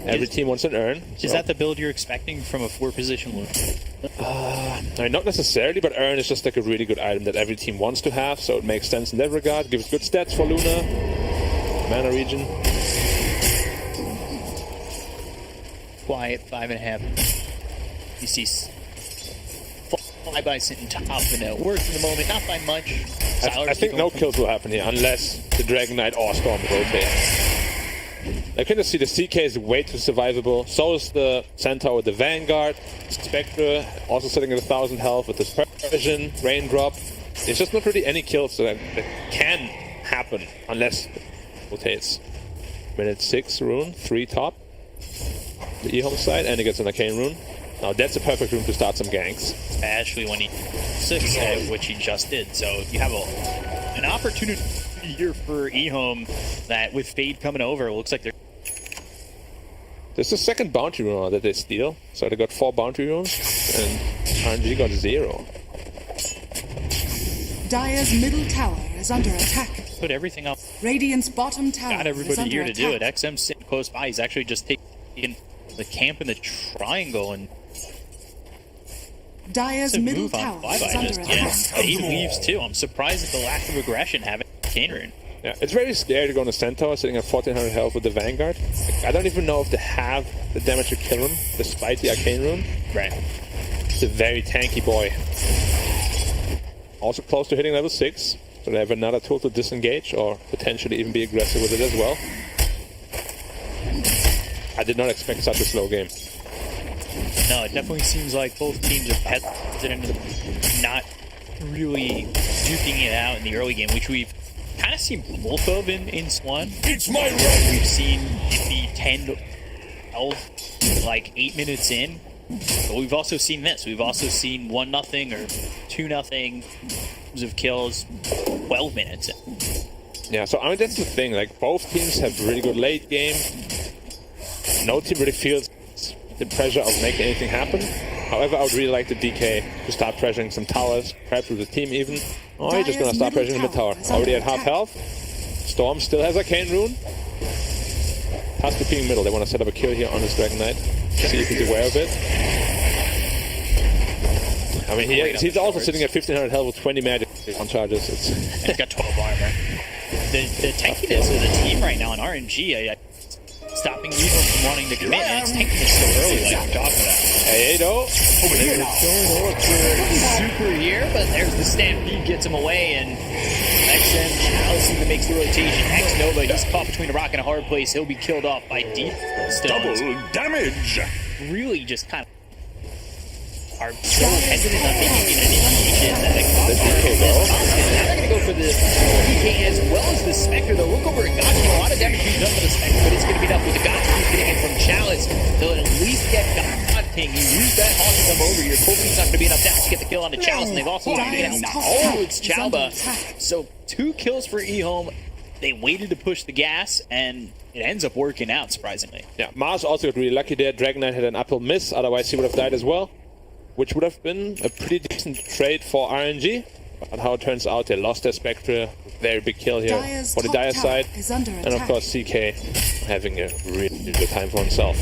Every team wants an urn. Is that the build you're expecting from a 4-position loop? Not necessarily, but urn is just like a really good item that every team wants to have, so it makes sense in that regard. Gives good stats for Luna. Mana regen. Quiet, 5.5. You see Flyby sitting top of the works in the moment, not by much. I think no kills will happen here unless the Dragon Knight or Storm rotate. I can just see the CK is way too survivable. So is the Centaur with the Vanguard. Spectre also sitting at 1,000 health with this Persian, Raindrop. There's just not really any kills that can happen unless it rotates. Minute 6 rune, 3 top. The EHOME side, and he gets an Arcane rune. Now that's a perfect room to start some ganks. Especially when he 6, which he just did. So you have an opportunity here for EHOME that with Fade coming over, it looks like they're... There's the second bounty rune that they steal. So they got 4 bounty runes, and RNG got 0. Dire's middle tower is under attack. Put everything up. Radiant's bottom tower Got is everybody under here to attack. do it. XM's sitting close by. He's actually just taking the camp in the triangle and Dire's to middle move on tower Flyby. is under Just attack. he leaves too. I'm surprised at the lack of aggression having Arcane rune. Yeah, it's very scary to go on the Centaur sitting at 1400 health with the Vanguard. I don't even know if they have the damage to kill him, despite the Arcane rune. Right. It's a very tanky boy. Also close to hitting level 6. So So they have another tool to disengage or potentially even be aggressive with it as well. I did not expect such a slow game. No, it definitely seems like both teams are hesitant, not really duking it out in the early game, which we've kind of seen both of in Swan. It's my right. We've seen it be 10, 12, like 8 minutes in. But we've also seen this. We've also seen 1-0 or 2-0 of kills 12 minutes in. Yeah, so I mean that's the thing. Like both teams have really good late game. No team really feels the pressure of making anything happen. However, I would really like the DK to start pressuring some towers, perhaps with the team even. Oh, he's just gonna start pressuring the mid-tower. Already at half health. Storm still has Arcane Rune. Has to ping middle. They want to set up a kill here on his Dragon Knight. See if he's aware of it. I mean, he's also sitting at 1500 health with 20 magic on charges. And he's got 12 armor. The tankiness of the team right now on RNG, stopping EHOME from wanting to commit, and it's tanking this so early, like you're talking about. Hey, though. Over here, going over for Super here, but there's the Stampede, gets him away, and XM Chalice even makes the rotation. X Nova, he's caught between a rock and a hard place. He'll be killed off by Deep Stones. Double damage. Really just kind of are so hesitant on making an initiation that now they're going to go for the DK as well as the Spectre. They'll look over at Gotcha. A lot of damage being done for the Spectre, but it's going to be enough with the Gotcha who's getting it from Chalice. They'll at least get God King. He used that Hawk to come over here. Hopefully it's not going to be enough damage to get the kill on the Chalice, and they've also taken out it's Chalba. So 2 kills for EHOME. They waited to push the gas, and it ends up working out, surprisingly. Yeah, Mars also got really lucky there. Dragon Knight had an uphill miss, otherwise he would have died as well. Which would have been a pretty decent trade for RNG. But how it turns out, they lost their Spectre. Very big kill here for the Dire side. And of course, CK having a really good time for himself.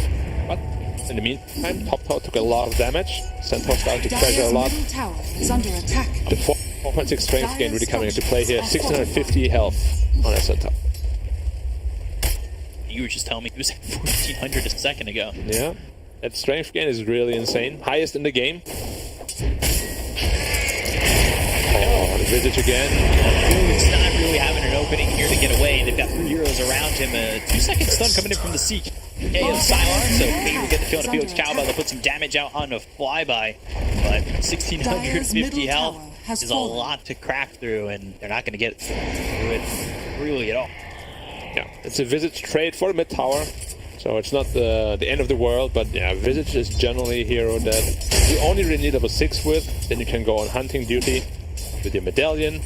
But in the meantime, top tower took a lot of damage. Centaur starting to pressure a lot. The 4.6 strength gain really coming into play here. 650 health on that Centaur. You were just telling me he was at 1400 a second ago. Yeah. That strength gain is really insane. Highest in the game. Oh, the Visage again. It's not really having an opening here to get away. They've got 3 heroes around him. A 2-second stun coming in from the CK of Sylar. So maybe we'll get the kill on Felix Chalba. They'll put some damage out on a flyby. But 1650 health is a lot to crack through, and they're not going to get through it really at all. Yeah, it's a Visage trade for the mid tower. So it's not the end of the world, but yeah, Visage is generally a hero that you only really need level 6 with. Then you can go on hunting duty with your medallion.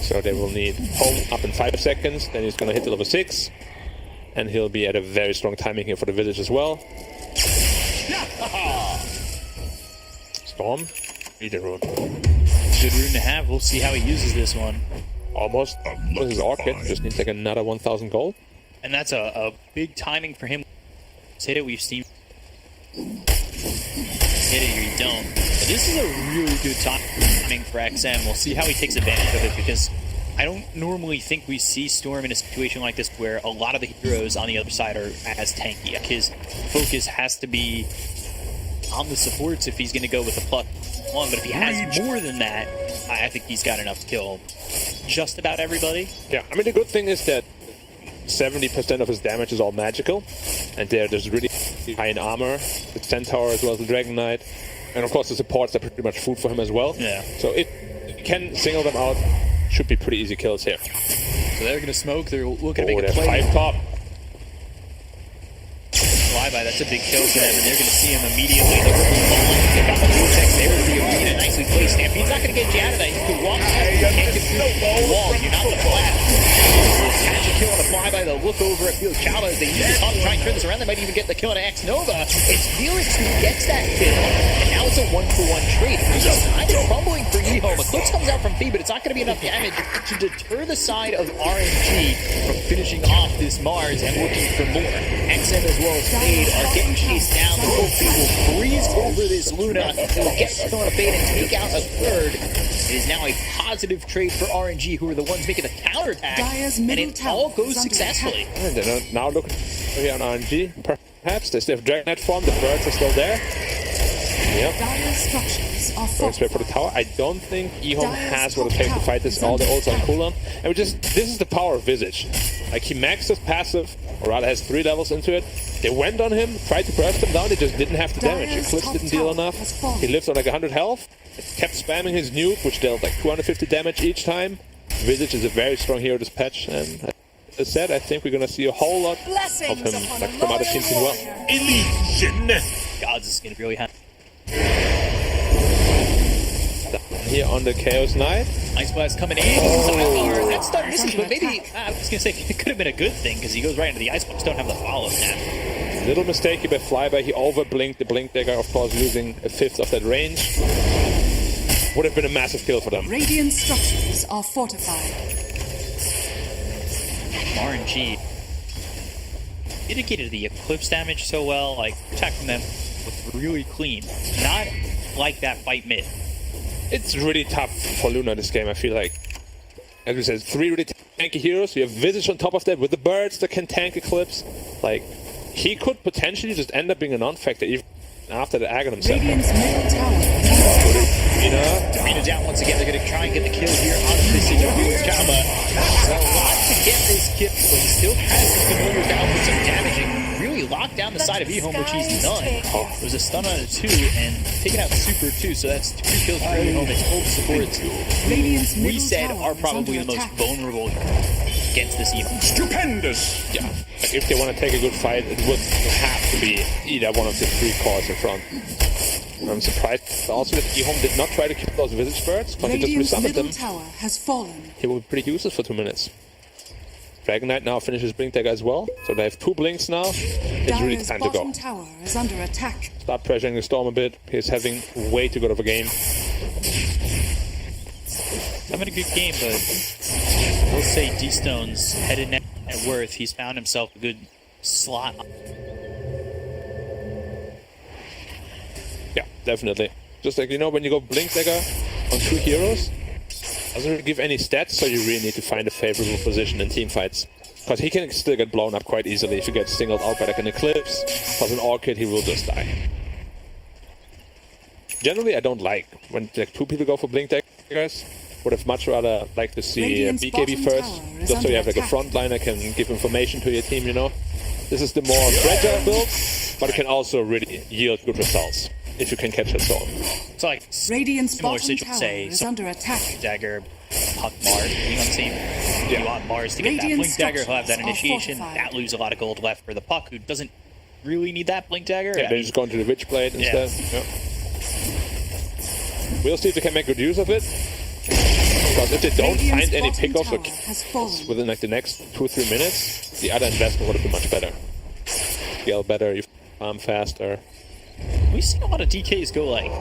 So they will need home up in 5 seconds. Then he's going to hit the level 6. And he'll be at a very strong timing here for the Visage as well. Storm, read the rune. Good rune to have. We'll see how he uses this one. Almost. This is Orchid. Just needs like another 1,000 gold. And that's a big timing for him. Say that we've seen hit it or you don't. But this is a really good timing for XM. We'll see how he takes advantage of it, because I don't normally think we see Storm in a situation like this where a lot of the heroes on the other side are as tanky. His focus has to be on the supports if he's going to go with a +1. But if he has more than that, I think he's got enough to kill just about everybody. Yeah, I mean, the good thing is that 70% of his damage is all magical, and they're just really high in armor. The Centaur as well as the Dragon Knight, and of course the supports are pretty much food for him as well. Yeah. So if you can single them out, should be pretty easy kills here. So they're going to smoke. They're looking to make a they're play. 5 top. Flyby, that's a big kill for them, and they're going to see him immediately. They've got the vortex there to the arena, nicely placed. Stampede's not going to get you out of that. You can walk, you can't get through the wall. You're not the flat. Catch a kill on a Flyby. They'll look over at Felix Chalba as they use the top to try and turn this around. They might even get the kill on X Nova. It's Felix who gets that kill, and now it's a 1-for-1 trade. It's just kind of crumbling for EHOME. Eclipse comes out from Fee, but it's not going to be enough damage to deter the side of RNG from finishing off this Mars and looking for more. XM as well as Fade are getting chased down. The whole Fade will breeze over this Luna. They will get the kill on a Fade and take out a third. It is now a positive trade for RNG, who are the ones making the counterattack, and it all goes successfully. And they're now looking here on RNG. Perhaps they still have Dragon Knight form. The birds are still there. Yep. Dire structures are First wave for the tower. I don't think EHOME has what it takes to fight this. All the ults on cooldown. And this is the power of Visage. Like, he maxed his passive, or rather has 3 levels into it. They went on him, tried to burst him down, they just didn't have the damage. Eclipse didn't deal enough. He lived on like 100 health. Kept spamming his nuke, which dealt like 250 damage each time. Visage is a very strong hero this patch, and as said, I think we're gonna see a whole lot of him like, from other teams as well. Illusion. Gods is going to really happen. Here on the Chaos Knight. Ice Blast coming in. Sidebar. That stun misses, but maybe, I was going to say, it could have been a good thing because he goes right into the Ice Blast. Don't have the follow now. Little mistake here by Flyby. He over-blinked the Blink Dagger, of course, losing a fifth of that range. Would have been a massive kill for them. Radiant structures are fortified. RNG mitigated the Eclipse damage so well, like protecting them with really clean. Not like that fight mid. It's really tough for Luna this game, I feel like. As we said, 3 really tanky heroes. You have Visage on top of that with the birds that can tank Eclipse. Like, he could potentially just end up being a non-factor even after the Aghanim set. Radiant's middle tower. Arena down once again. They're going to try and get the kill here on the Visage of Jabba. That's a lot to get this kill, but he still has his familiar down with some damaging. Really locked down the side of EHOME, which he's done. There's a stun on a 2 and taking out Super 2, so that's 2 kills for EHOME. It's full support. Radiant's We middle said tower are probably is the under most attack. vulnerable against this EHOME. Stupendous. Yeah. Like, if they want to take a good fight, it would have to be either one of the 3 cores in front. I'm surprised also that EHOME did not try to kill those Visage birds, but he just Radiant's resummoned middle them. tower has fallen. He will be pretty useless for 2 minutes. Dragon Knight now finishes Blink Dagger as well, so they have 2 blinks now. It's really Dire's time to go. bottom tower is under attack. Start pressuring the Storm a bit. He's having way too good of a game. Having a good game, but we'll say D-Stone's headed net worth. He's found himself a good slot. Yeah, definitely. Just like, when you go Blink Dagger on 2 heroes, doesn't really give any stats, so you really need to find a favorable position in team fights. Because he can still get blown up quite easily if you get singled out by like an Eclipse. Because an Orchid, he will just die. Generally, I don't like when like 2 people go for Blink Daggers. Would have much rather like to see Radiant's BKB bottom first, tower is just so you have under like a attack. frontline that can give information to your team, This is the more fragile build, but it can also really yield good results if you can catch a storm. It's like Radiant's similar bottom situation, tower say, is under attack. Dagger, Puck, Mars. You know what I'm saying? Yeah. You want Mars to get that Radiant Blink Dagger, he'll have that structures are initiation. fortified. That leaves a lot of gold left for the Puck, who doesn't really need that Blink Dagger. Yeah, I they mean, just go into the Witchblade Yeah. instead. Yeah. We'll see if they can make good use of it. Because if they don't Radiant's find any bottom pickoffs or tower has fallen. within like the next 2-3 minutes, the other investment would have been much better. Scale better, you farm faster. we've seen a lot of DKs go like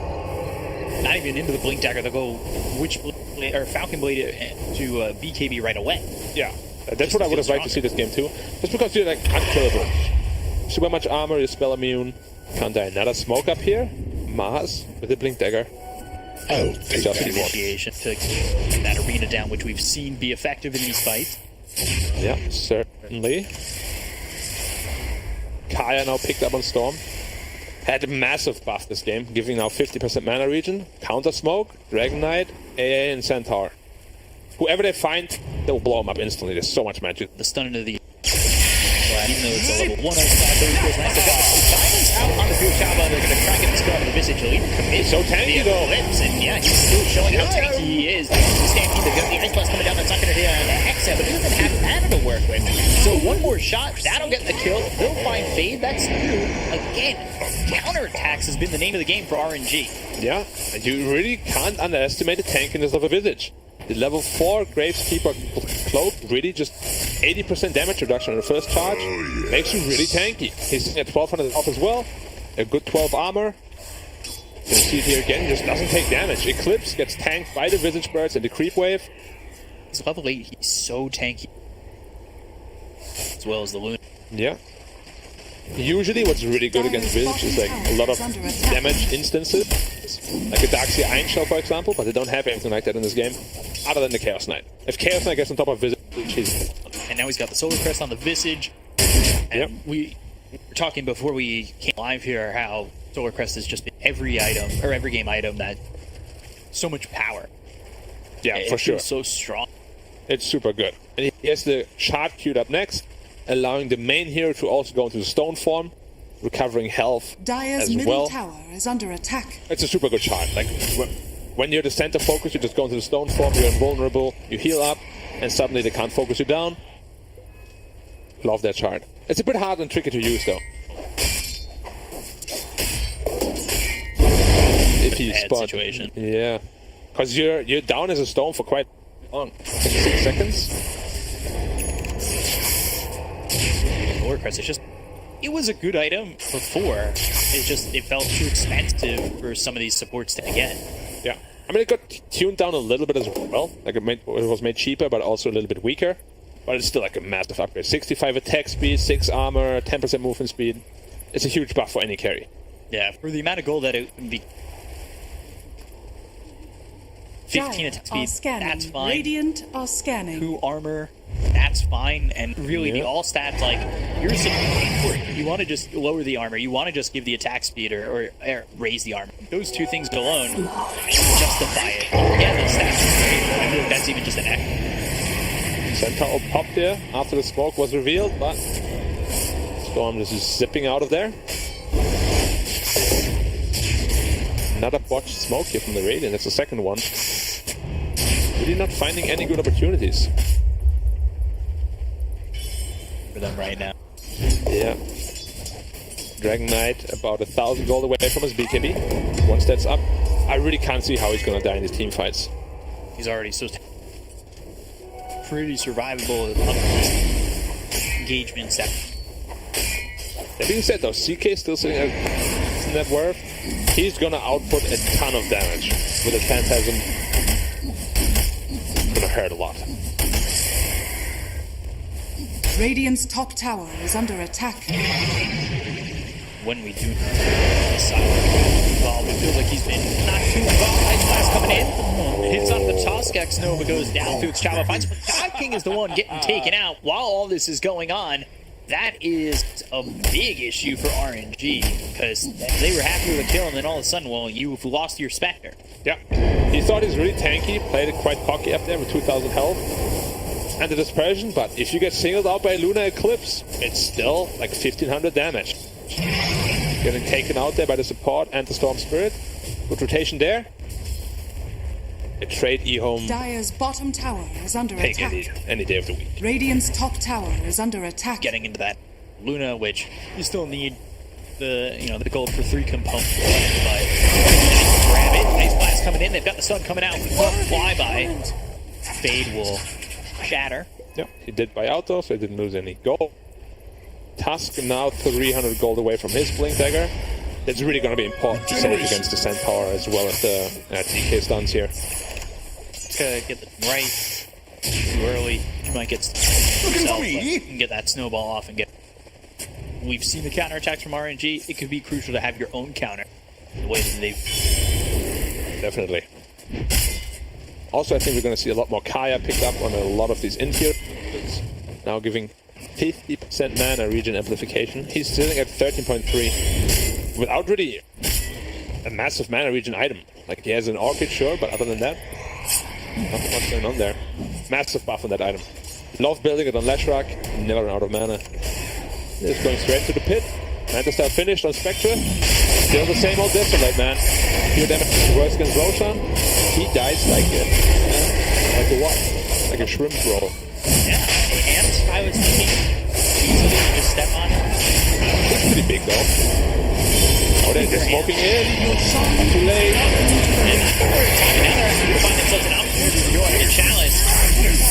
not even into the Blink Dagger. They'll go or Falcon Blade to BKB right away. Yeah, that's what I would have liked to see this game too. Just because you're like unkillable. Super much armor, you're spell immune. Can't die. Another smoke up here. Mars with the Blink Dagger. Oh, Just what you want. Initiation to get that arena down, which we've seen be effective in these fights. Yeah, certainly. Kaya now picked up on Storm. Had a massive buff this game, giving now 50% mana regen, counter smoke, Dragon Knight, AA, and Centaur. Whoever they find, they'll blow them up instantly. There's so much magic. The stun into the. Well, even though it's a level 105, those goes nice. They've got Diamonds out on the field. Chaba, they're going to try and get this guy on the Visage. He'll even commit. He's so tanky, the though. Eclipse, and yeah, he's still showing how tanky he is. He's tanky. They've got the Ice Blast coming down. That's not going to hit Hexa, but he doesn't have mana to work with. So one more shot, that'll get the kill. They'll find Fade. That's through. Again, counterattacks has been the name of the game for RNG. Yeah, you really can't underestimate the tankiness of a Visage. The level 4 Graveskeeper Cloak, really just 80% damage reduction on the first charge, makes you really tanky. He's sitting at 1200 health as well, a good 12 armor. You can see it here again, just doesn't take damage. Eclipse gets tanked by the Visage Birds and the Creep Wave. He's level 8. He's so tanky. As well as the Luna. Yeah. Usually what's really good against Visage is like a lot of damage instances, like a Darkseer Einshell for example, but they don't have anything like that in this game, other than the Chaos Knight. If Chaos Knight gets on top of Visage, he's... And now he's got the Solar Crest on the Visage. And Yep. we were talking before we came live here how Solar Crest has just been every item, or every game item that so much power. Yeah, It for sure. feels so strong. It's super good. And he has the shard queued up next, allowing the main hero to also go into the stone form, recovering health Dire's as middle well. tower is under attack. It's a super good shard. Like when you're the center focus, you just go into the stone form, you're invulnerable, you heal up, and suddenly they can't focus you down. Love that shard. It's a bit hard and tricky to use though. If you Bad spot, situation. yeah, because you're down as a stone for quite long, 6 seconds. Warcrest, it was a good item before. It felt too expensive for some of these supports to get. Yeah, I mean it got tuned down a little bit as well. Like it was made cheaper, but also a little bit weaker. But it's still like a massive upgrade. 65 attack speed, 6 armor, 10% movement speed. It's a huge buff for any carry. Yeah, for the amount of gold that it would be. 15 Dire attack are speed, scanning. that's fine. Radiant are scanning. 2 armor, that's fine. And really, the Yeah. all stats, like, you're support. You want to just lower the armor. You want to just give the attack speed or raise the armor. Those 2 things alone justify it. Yeah, those stats are great. I feel like that's even just an X. Centaur popped there after the smoke was revealed, but Storm just is zipping out of there. Another botched smoke here from the Radiant. That's the second one. Really not finding any good opportunities. For them right now. Yeah. Dragon Knight about 1,000 gold away from his BKB. Once that's up, I really can't see how he's gonna die in these team fights. He's already so pretty survivable engagements. That being said though, CK still sitting at net worth. He's gonna output a ton of damage with a Phantasm. Gonna hurt a lot. Radiant's top tower is under attack. When we do involved, it feels like he's been not too involved. Nice blast coming in. Hits on the Toskex. Nova goes down through its Chava fights, but Dive King is the one getting taken out while all this is going on. That is a big issue for RNG because they were happy with a kill, and then all of a sudden, well, you've lost your Spectre. Yeah. He thought he's really tanky, played it quite cocky up there with 2,000 health. And the dispersion, but if you get singled out by Luna Eclipse, it's still like 1,500 damage. Getting taken out there by the support and the Storm Spirit. Good rotation there. A trade EHOME Dire's bottom tower is under pick attack. any day of the week. Radiant's top tower is under attack. Getting into that Luna, which you still need the gold for 3 components, but grab it. Nice blast coming in. They've got the sun coming out. Flyby. Fade will shatter. Yeah, he did buy out though, so he didn't lose any gold. Tusk now 300 gold away from his Blink Dagger. It's really going to be important to save against the Centaur as well as the DK stuns here. Get the right too early. You might get himself, but you can get that snowball off and get. We've seen the counterattacks from RNG. It could be crucial to have your own counter. The way that they've. Definitely. Also, I think we're going to see a lot more Kaya picked up on a lot of these infield. Now giving 50% mana regen amplification. He's sitting at 13.3 without really a massive mana regen item. Like he has an Orchid, sure, but other than that, nothing much going on there. Massive buff on that item. Love building it on Leshrac, never run out of mana. It's going straight to the pit. Manta Star finished on Spectre. Still the same old Desolate, man. Pure damage worse against Roshan. He dies like a what? Like a shrimp roll. Yeah, and I was thinking easily just step on it. It's pretty big though. Oh, they're smoking in. Too late. And now they're find themselves an opportunity to go after the Chalice.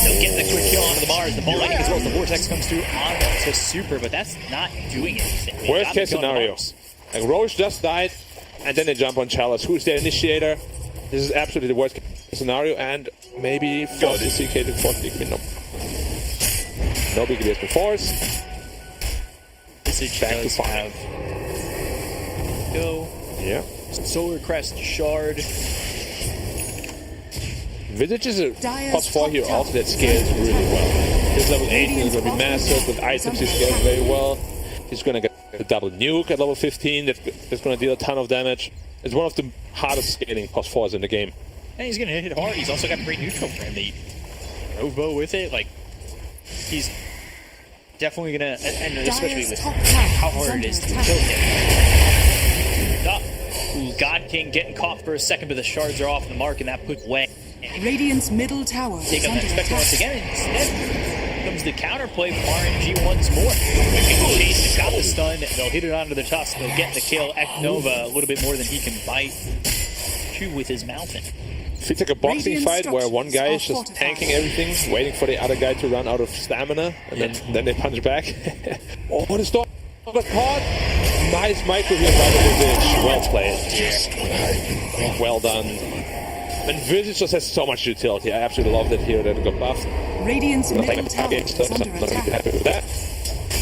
They'll get the quick kill onto the bars. The ball lightning as well as the Vortex comes through on to Super, but that's not doing anything. They Worst got the case kill on the scenario. bars. Like Roche just died, and then they jump on Chalice. Who's their initiator? This is absolutely the worst case scenario, and maybe force the CK to force the no. No big deals before. Visage Back to does fire. have go. Yeah. Solar Crest Shard. Visage is a Dire's plus 4 top here tower also that scales really well. His level 8 is going to be massive. With items he scales very well. He's going to get a double nuke at level 15 that's going to deal a ton of damage. It's one of the hardest scaling plus 4s in the game. And he's gonna hit hard. He's also got great neutral frame. The Robo with it, like he's definitely gonna, and especially Dire's with top tower how is hard under it is to attack. kill him. God King getting caught for a second, but the shards are off the mark, and that puts Wang. Radiant's middle tower Take is up under that Spectre once attack. again, and instead comes the counterplay from RNG once more. Chase has got the stun, they'll hit it onto the tusk, they'll get the kill. Eknova a little bit more than he can bite. Chew with his mountain. If it's like a boxing Radiant fight where one guy is structures just are tanking fortified. everything, waiting for the other guy to run out of stamina, and then they punch back. Oh, the storm got caught! Nice micro here by the Visage. Well played. Well done. And Visage just has so much utility. I absolutely love that here that it got buffed. Radiant's I'm middle tower not is under gonna be attack. happy with that.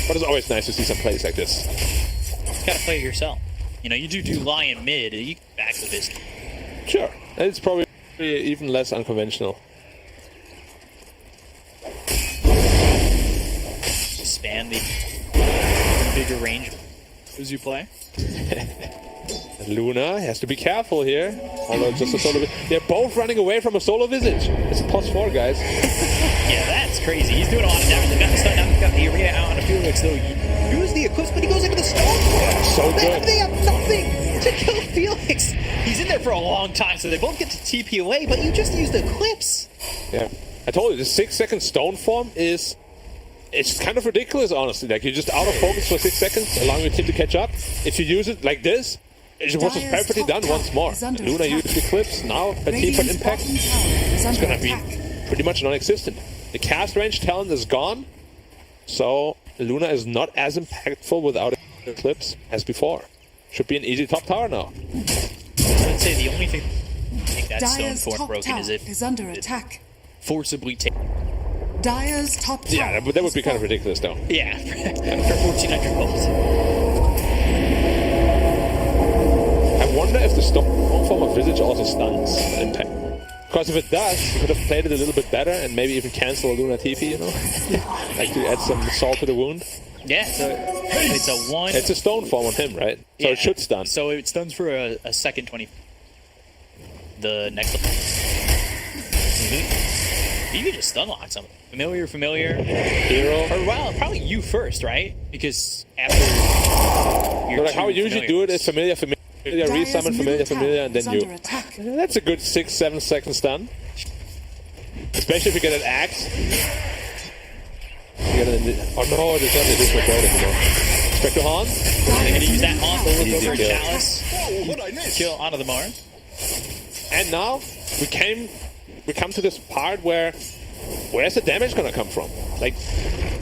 But it's always nice to see some plays like this. You gotta play it yourself. You know, you do Lion mid, you can back the business. Sure. And it's probably even less unconventional. Span the bigger range as you play. Luna has to be careful here. Although it's just a solo. They're both running away from a solo Visage. It's a +4, guys. Yeah, that's crazy. He's doing a lot of damage. They've got the stun now. They've got the arena out on a Felix, though. Use the Eclipse, but he goes into the stone. So good. They have nothing to kill Felix. He's in there for a long time, so they both get to TP away, but you just use the Eclipse. Yeah. I told you, the 6-second stone form is... It's kind of ridiculous, honestly. Like, you're just out of focus for 6 seconds, allowing your team to catch up. If you use it like this, it was just Dire's perfectly top done once tower more. is under Luna attack. used the Eclipse. Now, her team for Radiant's impact bottom tower is is under going to be attack. pretty much non-existent. The cast range talent is gone, so Luna is not as impactful without Eclipse as before. Should be an easy top tower now. I'd say the only thing to make that stone Dire's form top broken tower is if is under attack. forcibly take. Dire's top tower. Yeah, but that would be kind of is ridiculous, though. Yeah, for 1,400 gold. I wonder if the stone form of Visage also stuns impact. Because if it does, you could have played it a little bit better and maybe even cancel a Luna TP, you know? Like to add some salt to the wound. Yeah, so it's a 1. It's a stone form on him, right? So Yeah. it should stun. So it stuns for a second 20. The next level. You can just stun lock something. Familiar. Hero. Or well, probably you first, right? Because after your Like how we usually do it is familiar, Dire's resummon, middle familiar, tower and then is you. under attack. That's a good 6-7 second stun. Especially if you get an axe. You get oh no, there's not an additional credit anymore. Spectre Haunt. They're gonna use that haunt to look Easy over kill. Chalice. Kill onto the Mar. And now we come to this part where where's the damage gonna come from? Like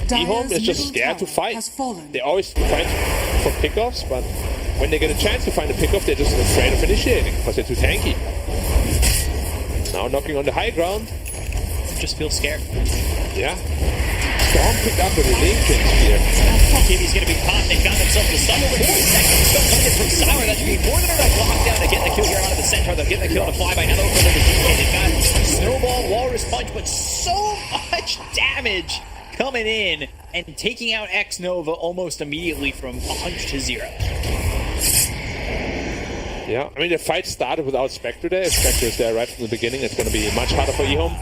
EHOME Dire's is just middle scared to tower fight. has fallen. They always fight for pickoffs, but when they get a chance to find a pickoff, they're just afraid of initiating because they're too tanky. Now knocking on the high ground. Just feel scared. Yeah. Storm picked up with a link here. KB's gonna be caught. They've got themselves the stun over 40 seconds. Still coming from Sour. That should be more than enough lockdown to get the kill here out of the center. They'll get the kill to fly by now over the DK. They've got Snowball, Walrus Punch, but so much damage coming in and taking out X Nova almost immediately from 100 to 0. Yeah, I mean, the fight started without Spectre there. If Spectre is there right from the beginning, it's going to be much harder for EHOME.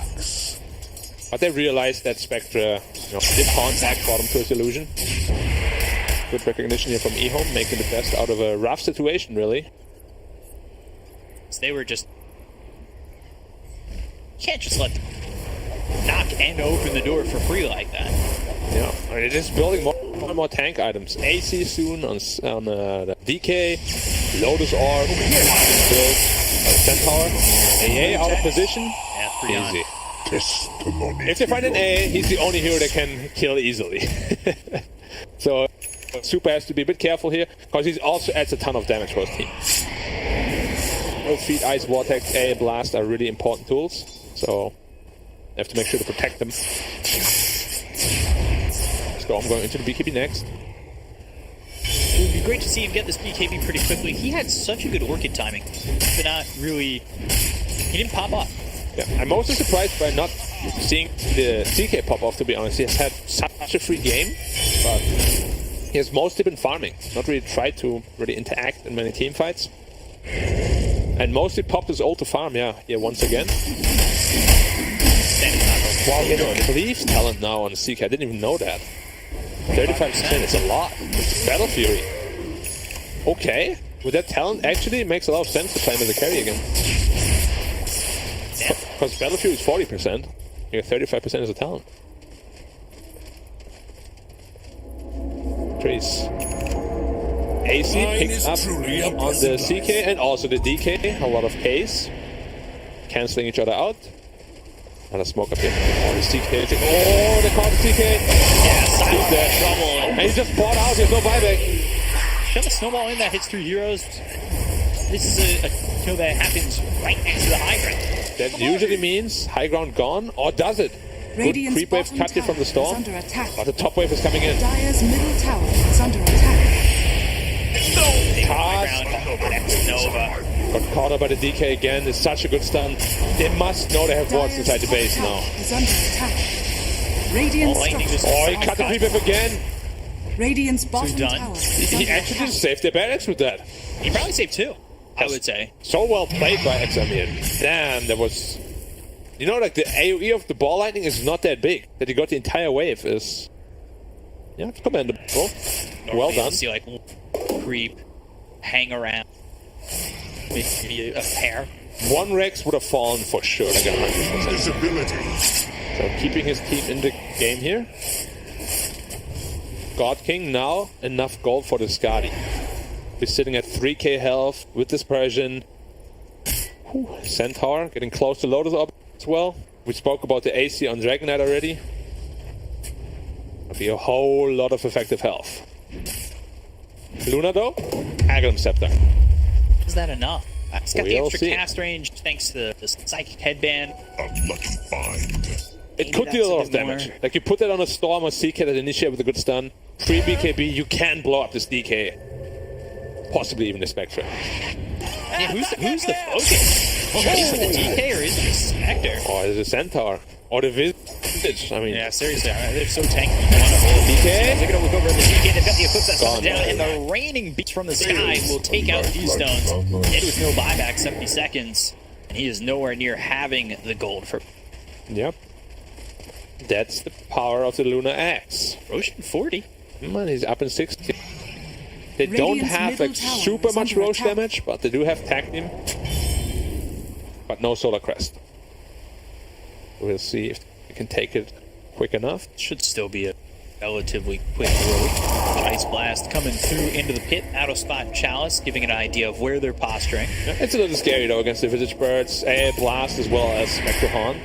But they realized that Spectre did contact bottom to his illusion. Good recognition here from EHOME, making the best out of a rough situation, really. So they were just... You can't just let them knock and open the door for free like that. Yeah, I mean, it is building more and more tank items. AC soon on the DK, Lotus Orb, build Centaur, AA out of position. Yeah, pretty on. Easy. Testimony. If they find an A, he's the only hero that can kill easily. So Super has to be a bit careful here, because he also adds a ton of damage for his team. Both Feet, Ice, Vortex, A, Blast are really important tools, so they have to make sure to protect them. Storm going into the BKB next. It would be great to see him get this BKB pretty quickly. He had such a good Orchid timing, but not really... He didn't pop up. Yeah, I'm mostly surprised by not seeing the CK pop off, to be honest. He has had such a free game, but he has mostly been farming. Not really tried to really interact in many team fights. And mostly popped his ult to farm, yeah, once again. Wow, getting Cleave talent now on CK. I didn't even know that. 35%, it's a lot. It's Battle Fury. Okay. With that talent, actually, it makes a lot of sense to play him as a carry again. Because Battle Fury is 40%. You get 35% as a talent. Trees. AC picks up on the CK and also the DK. A lot of Ks. Cancelling each other out. And a smoke up here. Oh, the CK. Oh, they caught the CK. Yeah, Silent in trouble. And he just bought out. There's no buyback. Shove a snowball in that hits 3 heroes. This is a kill that happens right next to the high ground. That usually means high ground gone, or does it? Good creep wave cut you from the storm, under attack. but the top wave is coming in. Dire's middle tower is under attack. High ground. That's Nova. Got caught up by the DK again. It's such a good stun. They must know they have wards Dire's inside the top base tower now. is under attack. Radiant Lightning just- Oh, he cut the creep wave again. Radiant's bottom done. tower is He under actually attack. just saved their barracks with that. He probably saved 2, I would say. So well played by Examir. Damn, that was... You know, like the AoE of the ball lightning is not that big. That he got the entire wave is... Yeah, it's commendable. Well Normally done. you'll see like creep, hang around, maybe a pair. One Rex would have fallen for sure, like 100%. Visibility. So keeping his team in the game here. God King now enough gold for the Skadi. He's sitting at 3k health with dispersion. Whew. Centaur getting close to Lotus up as well. We spoke about the AC on Dragon Knight already. There'll be a whole lot of effective health. Luna though, Aghanim Scepter. Is that enough? It's got the We'll extra see. cast range thanks to the psychic headband. A lucky find. It could that's deal a lot a of bit more. damage. Like you put that on a Storm or CK that initiate with a good stun. 3 BKB, you can blow up this DK. Possibly even the Spectre. Yeah, who's the focus? Is it the DK or is it the Spectre? Or is it Centaur? Or the Visage? I mean, Yeah, seriously, they're so tanky. Wonderful. DK? They're gonna look over at the DK. They've got the Eclipse that's Gone. down, and the raining beats from the sky will take out these stones. Dead with no buyback, 70 seconds, and he is nowhere near having the gold for Yep. That's the power of the Luna Axe. Roshan 40. Man, he's up in 60. They don't Radiant's have middle like tower super is much under Roche attack. damage, but they do have Tactim. But no Solar Crest. We'll see if they can take it quick enough. Should still be a relatively quick road. Ice Blast coming through into the pit, out of spot Chalice, giving an idea of where they're posturing. It's a little scary though against the Visage Birds, Blast as well as Spectre Horn.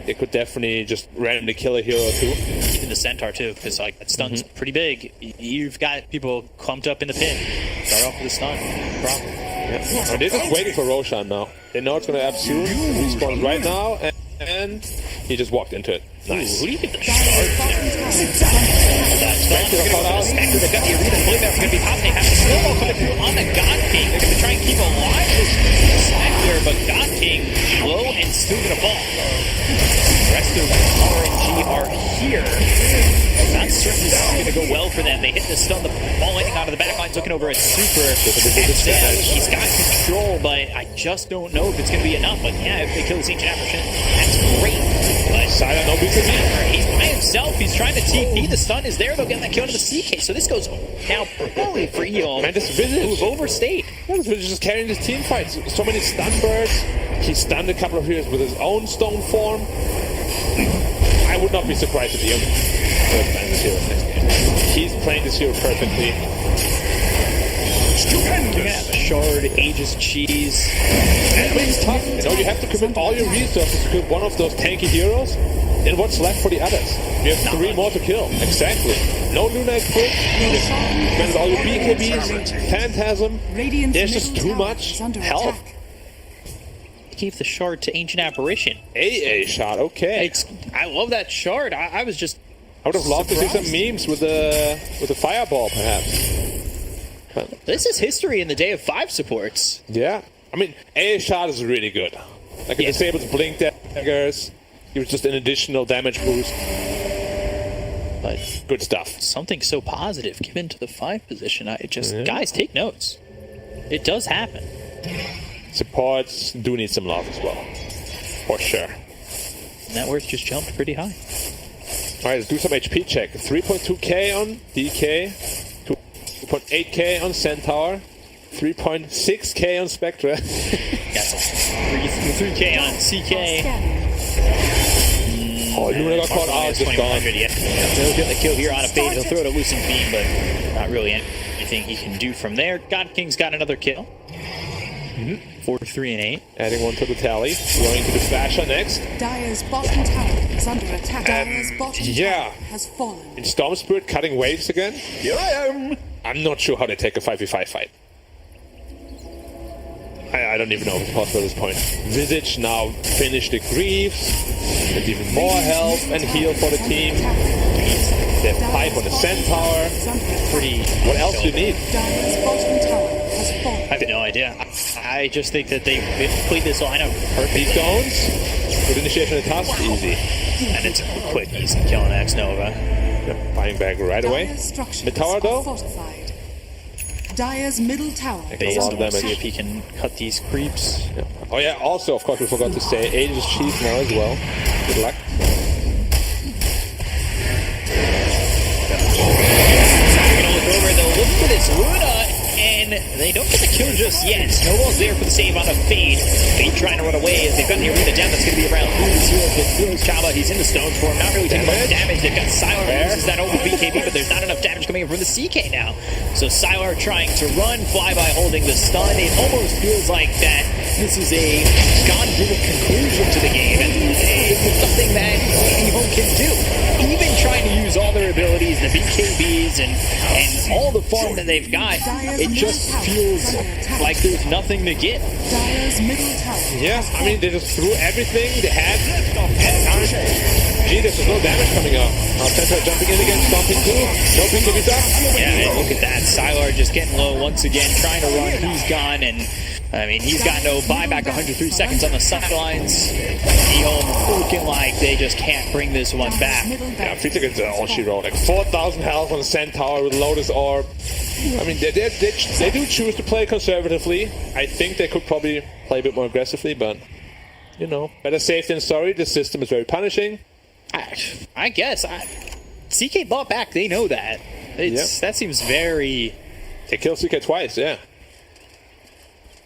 They could definitely just randomly kill a hero or two. Even the Centaur too, because like that stun's pretty big. You've got people clumped up in the pit. Start off with a stun. No problem. And they're just waiting for Roshan now. They know it's going to up soon. Respawns right now, and he just walked into it. Nice. Who do you get the Dire's start bottom there? tower is under attack. Spectre, they've got the arena. I believe that's going to be popping. They have the snowball coming through on the God King. They're going to try and keep alive this Spectre, but God King low and still going to fall. The rest of RNG are here. Not certain this is going to go well for them. They hit the stun, the ball landing out of the back lines, looking over at Super. And he's got control, but I just don't know if it's going to be enough. But yeah, if they kill this ancient apparition, that's great. But Silent, no BKB. he's by himself. He's trying to TP. The stun is there. They'll get that kill to the CK. So this goes now poorly for EHOME, Man, this Visage. who've overstayed. Yeah, this Visage is just carrying this team fights. So many stun birds. He stunned a couple of heroes with his own stone form. I would not be surprised if he playing this hero next game. He's playing this hero perfectly. Yeah, the shard, Aegis cheese. And I mean, it's tough. You know, you have to commit all your resources to kill one of those tanky heroes. Then what's left for the others? You have 3 more to kill. Exactly. No Luna equipped. Spend all your BKBs, Phantasm. Radiant's There's just middle too tower much is under help. attack. Gave the shard to Ancient Apparition. AA shot, okay. I love that shard. I was just I would have loved to see some memes with the fireball, perhaps. This is history in the day of 5 supports. Yeah. I mean, AA shot is really good. Like, it disables blink daggers. It was just an additional damage boost. But Good stuff. something so positive given to the 5 position. Guys, take notes. It does happen. Supports do need some love as well. For sure. Net worth just jumped pretty high. Alright, let's do some HP check. 3.2k on DK, 2.8k on Centaur, 3.6k on Spectra. Got 3k on CK. Oh, Luna got caught out, just gone. Yeah. He'll get the kill here on a fade. He'll throw it a Lucent Beam, but not really anything he can do from there. God King's got another kill. 4, 3, and 8. Adding one to the tally. Going to the Slasher next. Dire's bottom tower is under attack. Dire's bottom tower has fallen. In Storm Spirit cutting waves again. Here I am. I'm not sure how they take a 5v5 fight. I don't even know if it's possible at this point. Visage now finish the Greaves. And even more health and heal for the team. They have pipe on the Centaur. What else do you need? Dire's bottom tower has fallen. I have no idea. I just think that they played this lineup perfectly. These stones. Good initiation of the task. Easy. And it's a quick, easy kill on X Nova. Yep, buying back right away. Dire's structures The tower are though? fortified. Dire's middle tower A is lot under of damage. See if he can cut these creeps. Yeah. Oh yeah, also, of course, we forgot to say, Age is cheap now as well. Good luck. They're gonna look over, they'll look for this Luna, and they don't get the kill just yet. Snowball's there for the save on the Fade. Fade trying to run away as they've got the arena down. That's gonna be around 3-0. Chaba, he's in the stones form, not really taking much damage. They've got Sylar who uses that over BKB, but there's not enough damage coming in from the CK now. So Sylar trying to run, Flyby holding the stun. It almost feels like that this is a God-given conclusion to the game, and it's something that EHOME can do. Even trying to use all their abilities, the BKBs, and all the farm that they've got, it just feels like there's nothing to get. Dire's middle tower. Yeah, I mean, they just threw everything they had. And gee, there's no damage coming up. Centaur jumping in again, stomping too. No BKBs up. Yeah, and look at that. Sylar just getting low once again, trying to run. He's gone, and I mean, he's got no buyback, 103 seconds on the sidelines. EHOME looking like they just can't bring this one back. Yeah, I feel like it's all she wrote. Like 4,000 health on the Centaur with Lotus Orb. I mean, they do choose to play conservatively. I think they could probably play a bit more aggressively, but, you know, better safe than sorry. The system is very punishing. I guess. CK bought back, they know that. That seems very... They killed CK twice, yeah.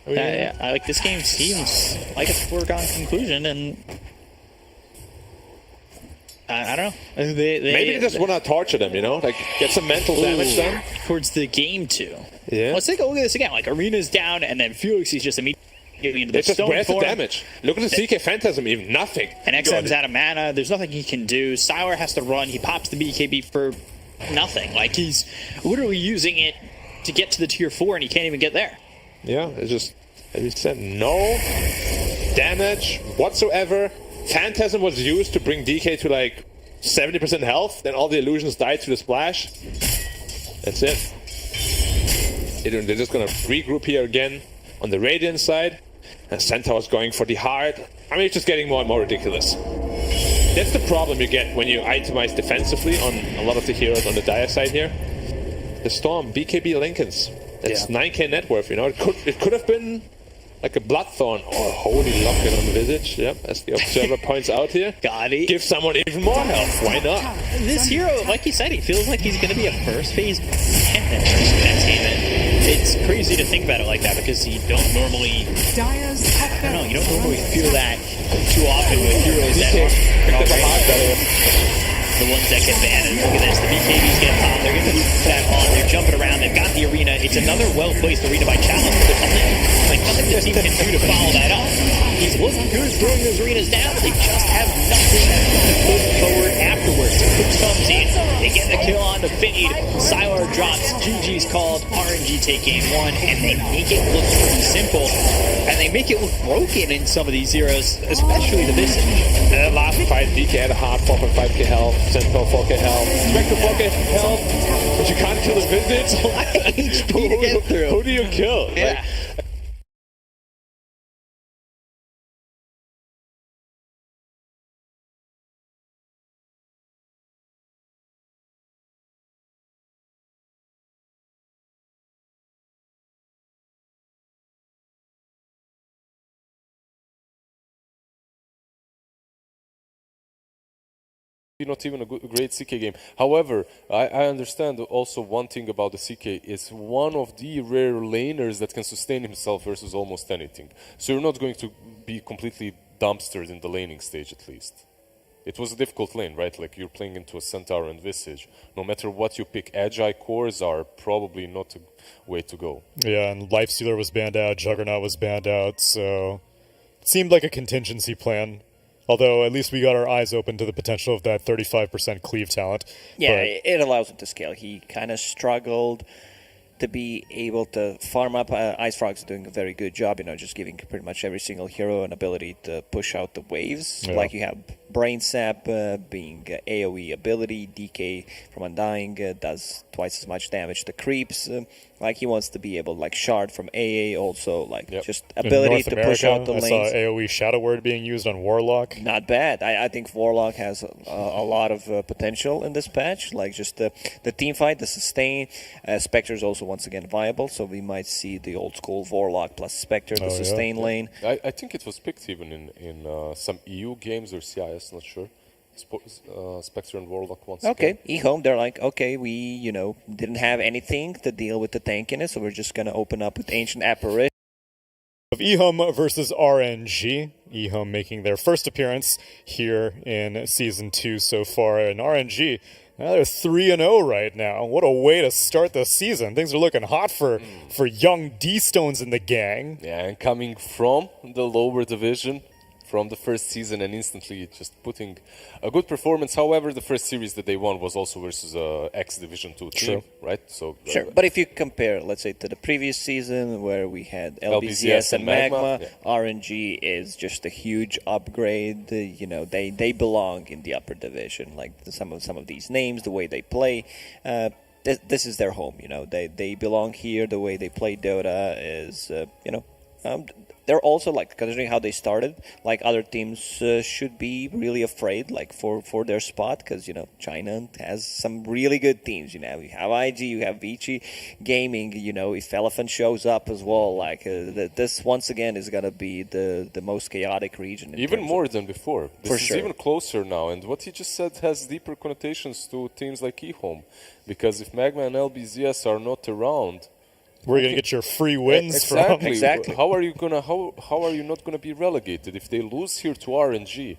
I mean, I like this game seems like it's a foregone conclusion, and I don't know. Maybe they just want to torture them, you know, like get some mental damage done towards the game too. Yeah. Let's take a look at this again. Like Arena's down, and then Felix is just immediately into the it's just stone where's the form. damage? Look at the CK Phantasm, even nothing. And XM's out of mana. There's nothing he can do. Sylar has to run. He pops the BKB for nothing. Like he's literally using it to get to the tier 4, and he can't even get there. Yeah, it's just, as you said, no damage whatsoever. Phantasm was used to bring DK to like 70% health, then all the illusions died to the splash. That's it. They're just gonna regroup here again on the Radiant side. And Centaur's going for the heart. I mean, it's just getting more and more ridiculous. That's the problem you get when you itemize defensively on a lot of the heroes on the Dire side here. The Storm, BKB Lincolns. That's 9k net worth, you know. It could have been like a Bloodthorn or Holy Locket on the Visage. Yep, as the observer points out here. Got it. Give someone even more health. Why not? This hero, like you said, he feels like he's going to be a first phase contender in that team. And it's crazy to think about it like that because you don't normally, Dire's top I don't know, barracks you don't are normally under feel attack. that too often with heroes that are the ones that get banned. And look at this, the BKBs get popped. They're going to move that on. They're jumping around. They've got the arena. It's another well-placed arena by Chalice. But there's nothing the team can do to follow that up. He's looking good, throwing those arenas down. They just have nothing to put forward afterwards. Push comes in. They get the kill on the Fade. Sylar drops. GG's called. RNG take game 1. And they make it look pretty simple. And they make it look broken in some of these heroes, especially the Visage. And last fight, DK had a hard 4.5k health. Centaur 4k health. Spectre 4k health. But you can't kill the Visage. Who do you kill? Yeah. Like, not even a great CK game. However, I understand also one thing about the CK is one of the rare laners that can sustain himself versus almost anything. So you're not going to be completely dumpstered in the laning stage at least. It was a difficult lane, right? Like you're playing into a Centaur and Visage. No matter what you pick, Agi cores are probably not a way to go. Yeah, and Lifestealer was banned out, Juggernaut was banned out, so it seemed like a contingency plan. Although at least we got our eyes open to the potential of that 35% cleave talent. Yeah, But it allows him to scale. He kind of struggled to be able to farm up. Ice Frog's doing a very good job, just giving pretty much every single hero an ability to push out the waves. Yeah. Like you have Brain Sap being AoE ability, DK from Undying does twice as much damage to creeps. Like he wants to be able to shard from AA also, just in ability North to America, push out the I lanes. saw AoE Shadow Word being used on Warlock. Not bad. I think Warlock has a lot of potential in this patch. Like just the team fight, the sustain. Spectre's also once again viable, so we might see the old school Warlock plus Spectre, the sustain lane. I think it was picked even in some EU games or CIS, not sure. Spectre and Warlock once Okay, again. EHOME, they're like, okay, we, didn't have anything to deal with the tankiness, so we're just going to open up with Ancient Apparition. Of EHOME versus RNG. EHOME making their first appearance here in Season 2 so far. And RNG, now they're 3-0 right now. What a way to start the season. Things are looking hot for young D-Stones in the gang. Yeah, and coming from the lower division, from the first season, and instantly just putting a good performance. However, the first series that they won was also versus a X Division 2 team, right? So Sure, but if you compare, let's say, to the previous season where we had LBZS and Magma, RNG is just a huge upgrade. They belong in the upper division. Like some of these names, the way they play, this is their home. They belong here. The way they play Dota is, they're also, considering how they started, other teams should be really afraid, for their spot, because, China has some really good teams. You have IG, you have Vici Gaming, if Elephant shows up as well, this, once again, is going to be the most chaotic region. Even more than before. This is sure. even closer now, and what he just said has deeper connotations to teams like EHOME, because if Magma and LBZS are not around, Where are you going to get your free wins exactly. from? Exactly. How are you not gonna be relegated if they lose here to RNG?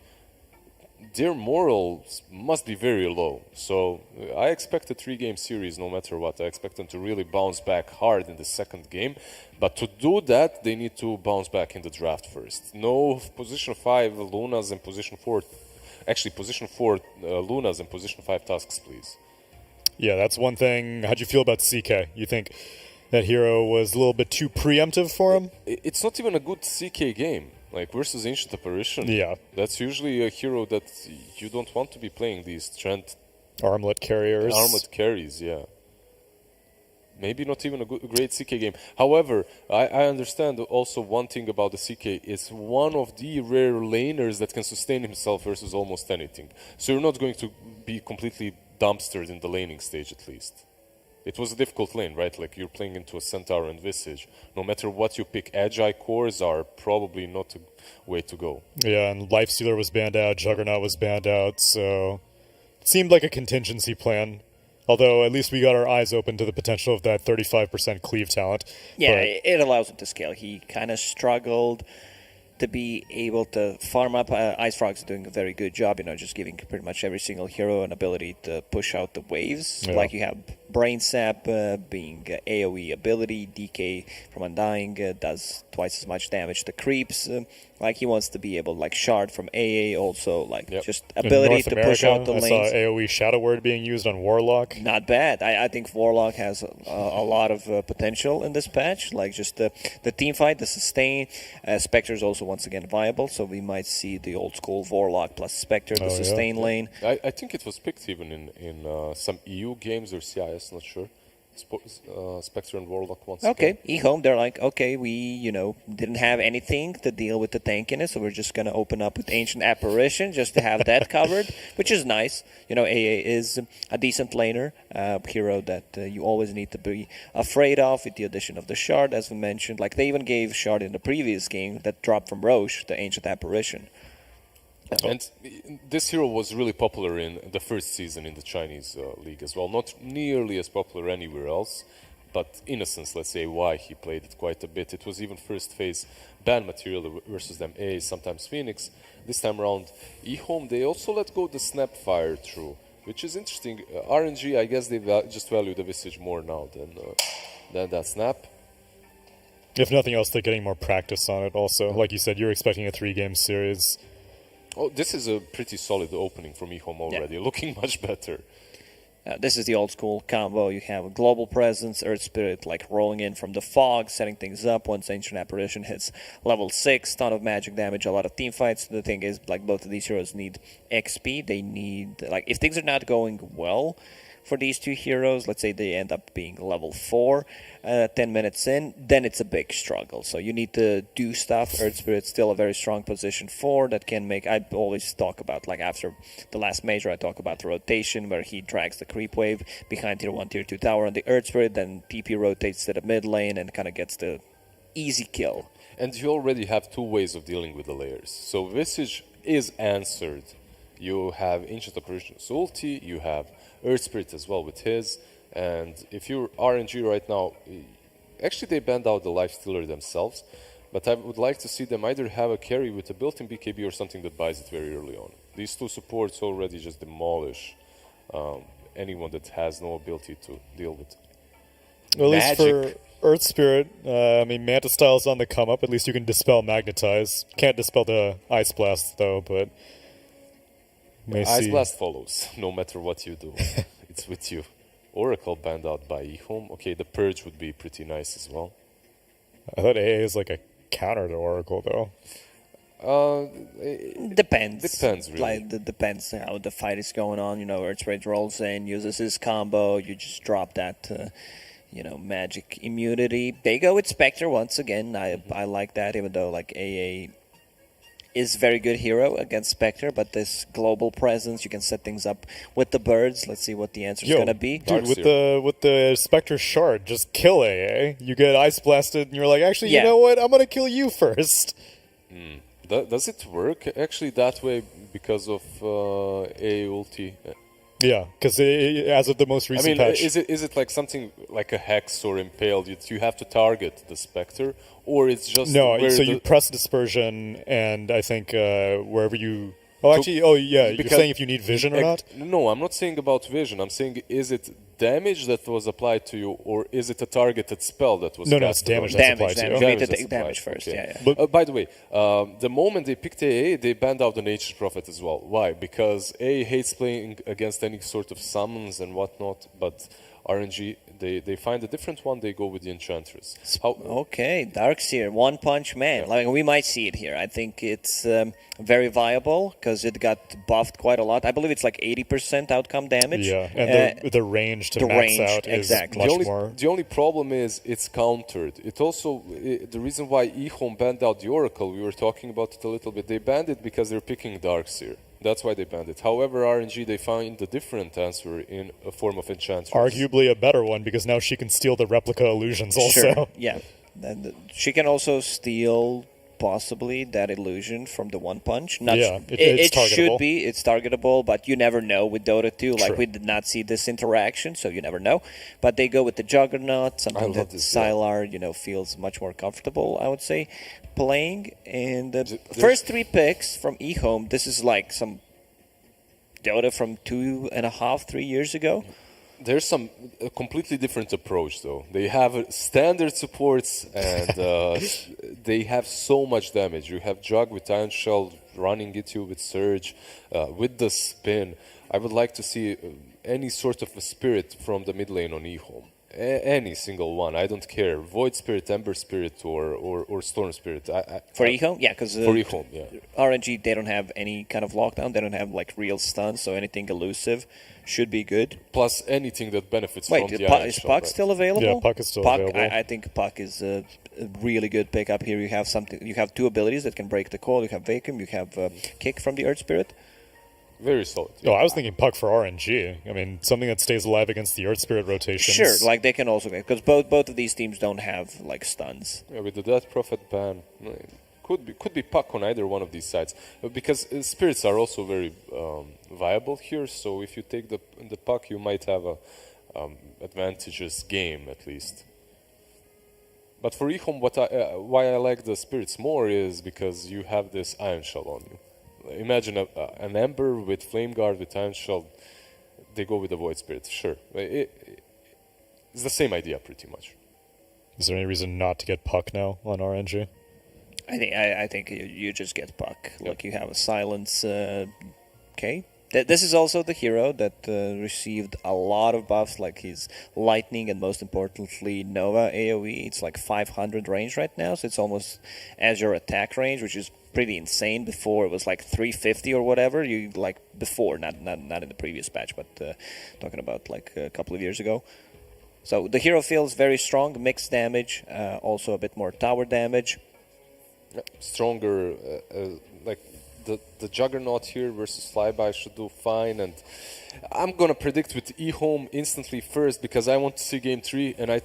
Their morals must be very low. So I expect a 3-game series no matter what. I expect them to really bounce back hard in the second game. But to do that, they need to bounce back in the draft first. No position 5 Lunas and position 4. Actually, position 4 Lunas and position 5 Tusks, please. Yeah, that's one thing. How'd you feel about CK? You think that hero was a little bit too preemptive for him? It's not even a good CK game. Versus Ancient Apparition. Yeah. That's usually a hero that you don't want to be playing these Trent Armlet carriers. armored carries, yeah. Maybe not even a great CK game. However, I understand also one thing about the CK is one of the rare laners that can sustain himself versus almost anything. So you're not going to be completely dumpstered in the laning stage at least. It was a difficult lane, right? You're playing into a Centaur and Visage. No matter what you pick, Agi cores are probably not a way to go. Yeah, and Lifestealer was banned out, Juggernaut was banned out, so it seemed like a contingency plan. Although at least we got our eyes open to the potential of that 35% cleave talent. Yeah, But it allows him to scale. He kind of struggled to be able to farm up. Ice Frog's doing a very good job, just giving pretty much every single hero an ability to push out the waves. Yeah. Like you have Brain Sap being AoE ability, DK from Undying does twice as much damage to creeps. Like he wants to be able to shard from AA also, just in ability North to America, push out the I lanes. saw AoE Shadow Word being used on Warlock. Not bad. I think Warlock has a lot of potential in this patch. Just the team fight, the sustain. Spectre's also once again viable, so we might see the old school Warlock plus Spectre, the sustain lane. I think it was picked even in some EU games or CIS, not sure. Spectre and Warlock once Okay, again. EHOME, they're like, okay, we, didn't have anything to deal with the tankiness, so we're just going to open up with Ancient Apparition just to have that covered, which is nice. AA is a decent laner, hero that you always need to be afraid of with the addition of the Shard, as we mentioned. They even gave Shard in the previous game that dropped from Roche, the Ancient Apparition. And this hero was really popular in the first season in the Chinese league as well. Not nearly as popular anywhere else, but Innocence, let's say, why he played it quite a bit. It was even first phase ban material versus them A, sometimes Phoenix. This time around, EHOME, they also let go the Snapfire through, which is interesting. RNG, I guess they just value the Visage more now than that Snap. If nothing else, they're getting more practice on it also. Like you said, you're expecting a 3-game series. Oh, this is a pretty solid opening from EHOME already, looking much better. This is the old school combo. You have a global presence, Earth Spirit like rolling in from the fog, setting things up. Once Ancient Apparition hits level 6, ton of magic damage, a lot of team fights. The thing is, like, both of these heroes need XP. They need, like, if things are not going well for these two heroes, let's say they end up being level 4, 10 minutes in, then it's a big struggle. So you need to do stuff. Earth Spirit's still a very strong position 4 that can make, I always talk about, like after the last major, I talk about the rotation where he drags the creep wave behind tier 1, tier 2 tower on the Earth Spirit, then TP rotates to the mid lane and kind of gets the easy kill. And you already have two ways of dealing with the layers. So Visage is answered. You have Ancient Apparition's ulti, you have Earth Spirit as well with his, and if you're RNG right now, actually they banned out the Life Stealer themselves, but I would like to see them either have a carry with a built-in BKB or something that buys it very early on. These two supports already just demolish anyone that has no ability to deal with Well, at least magic. for Earth Spirit, I mean, Manta Style's on the come up. At least you can dispel Magnetize. Can't dispel the Ice Blast, though, but... Ice Blast follows, no matter what you do. It's with you. Oracle banned out by EHOME. Okay, the Purge would be pretty nice as well. I thought AA is like a counter to Oracle, though. Depends. Depends, really. Like, depends how the fight is going on. You know, Earth Spirit rolls in, uses his combo, you just drop that, magic immunity. They go with Spectre once again. I like that, even though, like, AA is very good hero against Spectre, but this global presence, you can set things up with the birds. Let's see what the answer is going to be. Dude, with the Spectre Shard, just kill AA. You get Ice Blasted, and you're like, actually, you know what? I'm going to kill you first. Does it work actually that way because of A ulti? Yeah, because as of the most recent patch... is it like something like a Hex or Impaled? You have to target the Spectre, or it's just... No, so you press Dispersion, and I think wherever you... you're saying if you need Vision or not? No, I'm not saying about Vision. I'm saying, is it damage that was applied to you, or is it a targeted spell that was No, it's damage that's applied to you. You need to take damage first, By the way, the moment they picked AA, they banned out the Nature's Prophet as well. Why? Because AA hates playing against any sort of summons and whatnot, but RNG, they find a different one, they go with the Enchantress. Okay, Darkseer, One Punch Man. Like, we might see it here. I think it's very viable because it got buffed quite a lot. I believe it's like 80% outcome damage. Yeah, and the range to max out is much more. The only problem is it's countered. It also, the reason why EHOME banned out the Oracle, we were talking about it a little bit, they banned it because they're picking Darkseer. That's why they banned it. However, RNG, they find a different answer in a form of Enchantress. Arguably a better one, because now she can steal the replica illusions also. Sure, yeah. And she can also steal, possibly, that illusion from the One Punch. It's targetable. It's targetable, but you never know with Dota 2. Like, we did not see this interaction, so you never know. But they go with the Juggernaut, something that Sylar, feels much more comfortable, I would say, playing. And the first 3 picks from EHOME, this is like some Dota from 2.5, 3 years ago. There's a completely different approach, though. They have standard supports, and they have so much damage. You have Jug with Iron Shell running at you with Surge, with the spin. I would like to see any sort of a spirit from the mid lane on EHOME. Any single one, I don't care. Void Spirit, Ember Spirit, or Storm Spirit. For EHOME? Yeah, because for EHOME, yeah. RNG, they don't have any kind of lockdown. They don't have like real stuns, so anything elusive should be good. Plus anything that benefits from the is Puck still available? Yeah, Puck is still available. I think Puck is a really good pickup here. You have 2 abilities that can break the coil. You have Vacuum, you have Kick from the Earth Spirit. Very solid. Yeah. I was thinking Puck for RNG. I mean, something that stays alive against the Earth Spirit rotations. Sure, like they can also, because both of these teams don't have like stuns. Yeah, with the Death Prophet ban, could be Puck on either one of these sides, because spirits are also very viable here. So if you take the Puck, you might have a advantageous game at least. But for EHOME, why I like the spirits more is because you have this Iron Shell on you. Imagine an Ember with Flame Guard with Iron Shell. They go with the Void Spirit, sure. It's the same idea pretty much. Is there any reason not to get Puck now on RNG? I think you just get Puck. Like you have a silence. Okay. This is also the hero that received a lot of buffs, like his Lightning and most importantly Nova AoE. It's like 500 range right now, so it's almost as your attack range, which is pretty insane. Before it was like 350 or whatever. You like before, not in the previous patch, but talking about like a couple of years ago. So the hero feels very strong, mixed damage, also a bit more tower damage. Stronger, like the Juggernaut here versus Flyby should do fine, and I'm gonna predict with EHOME instantly first because I want to see Game 3, and I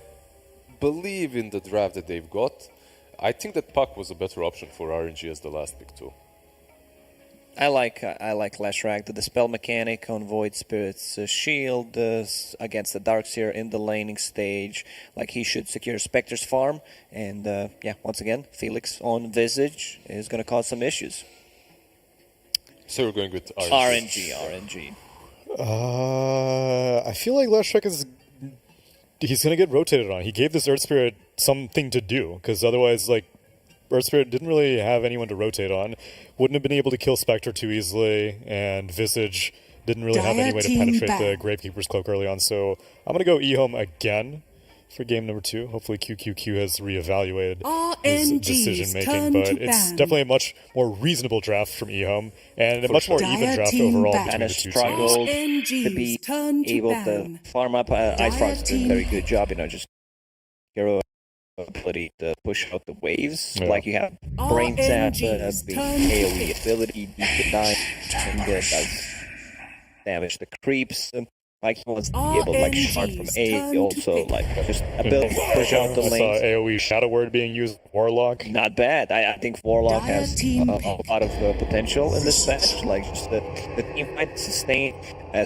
believe in the draft that they've got. I think that Puck was a better option for RNG as the last pick too. I like Leshrac, the Dispel mechanic on Void Spirit's shield against the Darkseer in the laning stage. Like he should secure Spectre's farm, and once again, Felix on Visage is going to cause some issues. So we're going with RNG. RNG. I feel like Leshrac he's going to get rotated on. He gave this Earth Spirit something to do, because otherwise, like, Earth Spirit didn't really have anyone to rotate on. Wouldn't have been able to kill Spectre too easily, and Visage didn't really have any way to penetrate the Gravekeeper's Cloak early on. So I'm going to go EHOME again for game number 2. Hopefully QQQ has reevaluated his decision-making, but it's definitely a much more reasonable draft from EHOME, and a much more even draft overall between the two struggled teams. to be able to farm up. Ice Frog's doing a very good job, just hero ability to push out the waves. Yeah. Like you have Brain Zap, the AoE ability, deep dive, and does damage the creeps. Like he wants to be able to like shard from A, also like just ability to push out the lanes. AoE Shadow Word being used Warlock. Not bad. I think Warlock has a lot of potential in this match. Like just the team might sustain.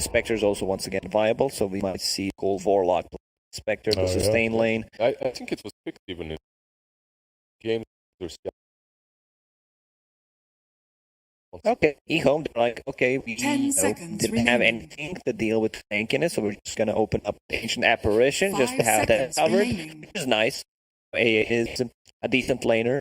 Spectre's also once again viable, so we might see Gold Warlock Spectre the sustain lane. I think it was picked even in games. Okay, EHOME, like, okay, we didn't have anything to deal with tankiness, so we're just going to open up Ancient Apparition just to have that covered, which is nice. A is a decent laner,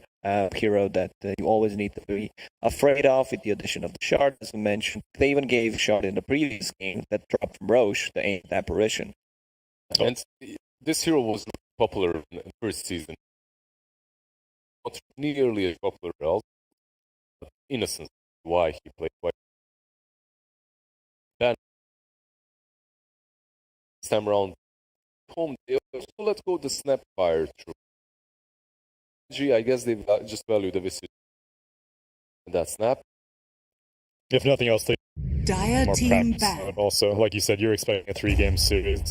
hero that you always need to be afraid of with the addition of the Shard, as I mentioned. They even gave Shard in the previous game that dropped from Roche, the Ancient Apparition. And this hero was popular in the first season. Not nearly as popular as Innocence. Why he played quite then this time around home. So let's go the Snapfire through. I guess they just value the visit and that snap. If nothing else, they Dire more team practice. back. And also, like you said, you're expecting a 3-game series.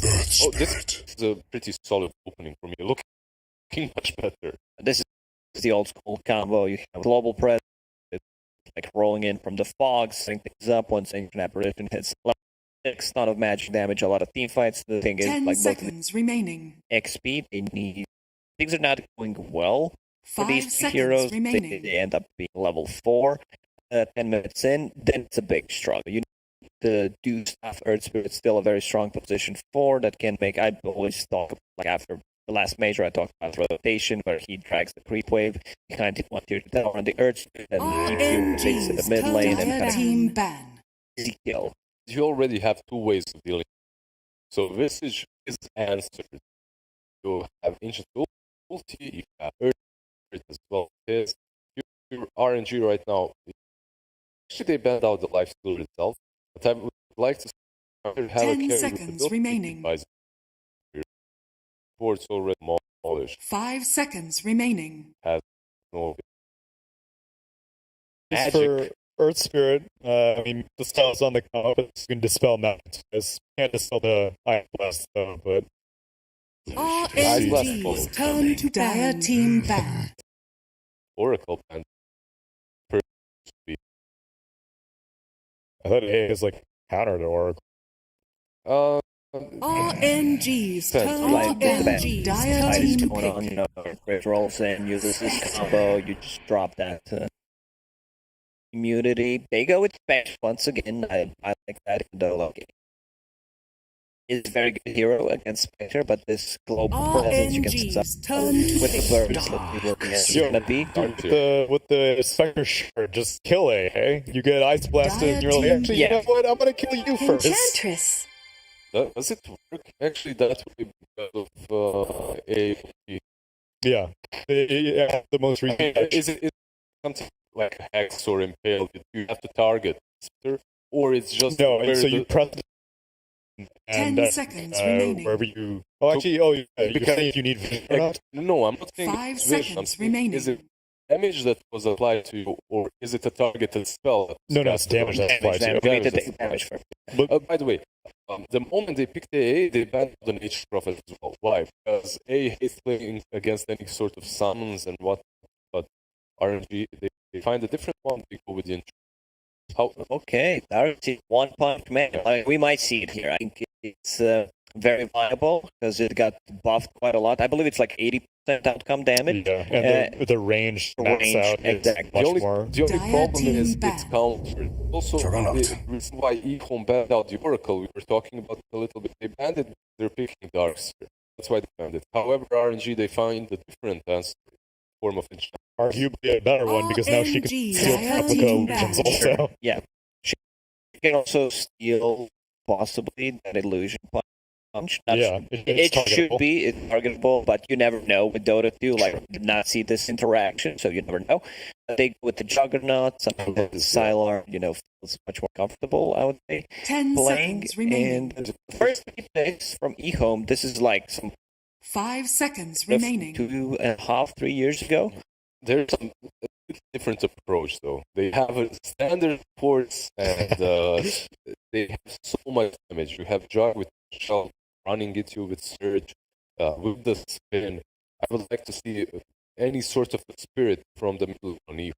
Oh, this is a pretty solid opening for me. Looking much better. This is the old school combo. You have global press. Like rolling in from the fog, setting things up once Ancient Apparition hits 6 ton of magic damage, a lot of team fights. The thing is, 10 like seconds remaining. XP, they need. Things are not going well for 5 these two seconds heroes. remaining. They end up being level 4. 10 minutes in, then it's a big struggle. You need to do stuff. Earth Spirit's still a very strong position 4 that can make. I always talk like after the last major, I talked about rotation, where he drags the creep wave behind him 1 tier tower on the Earth, and he takes in the mid lane and kind of easy kill. You already have 2 ways of dealing. So Visage is answered. You have Ancient Ulti, you have Earth as well. Your RNG right now, actually they banned out the life steal itself, but I would like to have a carry 10 seconds remaining. Towards already demolished. 5 seconds remaining. Has no Just for Earth Spirit, I mean, the style's on the compass. You can dispel mountains. Can't dispel the Iron Blast, though, but... RNG's turn to Dire team back. Oracle band. I thought A is like counter to Oracle. Uh, RNG's Like, turn Like to the ban. Dire fight is team going on, pick. you know, Chris rolls in, uses his combo, you just drop that immunity. They go with Spectre once again. I like that, even though like is a very good hero against Spectre, but this global presence you can set up RNG's turn to with the pick. birds that we working as is gonna be. With the Spectre shirt, just kill A, hey? You get ice blasted and you're like, Dire actually, team- you know what? I'm gonna kill you first. Enchantress. does it work actually that way because of a? Yeah. The most I mean, recent. is it something like hex or impale that you have to target, or it's just No, where so the, you press and 10 seconds remaining. wherever you. Oh, actually, oh, you're saying if you need vision or not? No, I'm not saying 5 it's vision. I'm seconds saying, remaining. is it damage that was applied to you, or is it a targeted spell? That was No, it's casted damage on that's you? applied to you. We need to Damage take that's damage first. By the way, the moment they picked AA, they banned the Nature Prophet as well. Why? Because A hates playing against any sort of summons and what, but RNG, they find a different one, they go with the intro. How, Okay, Darcy, 1 point command. We might see it here. I think it's very viable because it got buffed quite a lot. I believe it's like 80% outcome damage. Yeah, and the range max range, out is exactly. much the only, more. the only Dire problem team is ban. it's countered. Also, Juggernaut. the reason why EHOME banned out the Oracle, we were talking about it a little bit, they banned it, they're picking Darksphere. That's why they banned it. However, RNG, they find a different answer form of enchantment. Arguably a better one because now she can RNG, steal Dire replica team illusions ban. also. Yeah. She can also steal possibly that illusion punch. Not Yeah, sure. it's It should targetable. be it's targetable, but you never know with Dota 2. Like, did not see this interaction, so you never know. They go with the Juggernaut, something that the Sylar, you know, feels much more comfortable, I would say, 10 playing. seconds remaining. And the first 3 picks from EHOME, this is like some 5 seconds remaining. 2.5, 3 years ago. There's a different approach, though. They have a standard force, and they have so much damage. You have Jug with Shell running at you with Surge, with the spin. I would like to see any sort of spirit from the middle on you.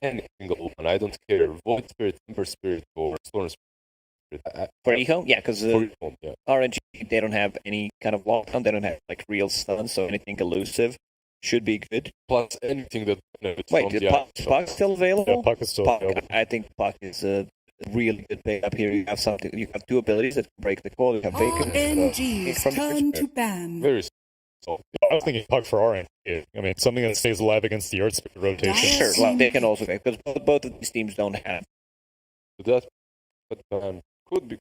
Any single one. I don't care. Void Spirit, Ember Spirit, or Storm Spirit. For EHOME, yeah, because For EHOME, yeah. RNG, they don't have any kind of lockdown. They don't have like real stun, so anything elusive should be good. Plus anything that benefits Wait, from is the Puck, item shop. Puck still available? Yeah, Puck is still Puck, available. I think Puck is a really good pickup here. You have something. You have 2 abilities that can break the core. You have Bacon. RNG's from turn to ban. Very so. I was thinking Puck for RNG. I mean, something that stays alive against the Earth Spirit rotation. Sure, well, they can also because both of these teams don't have. That but could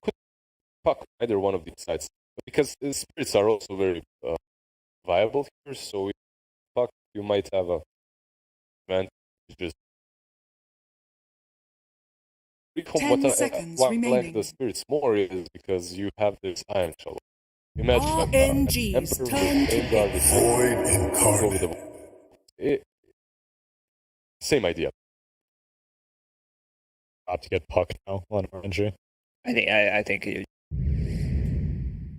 Puck either one of these sides because the spirits are also very viable here. So with Puck, you might have a advantage. Just 10 seconds why I like remaining. the spirits more is because you have this Iron Shovel. Imagine RNG's Emperor turn with to Vanguard with Void go with incarnate. same idea. Not to get Puck now on RNG. I think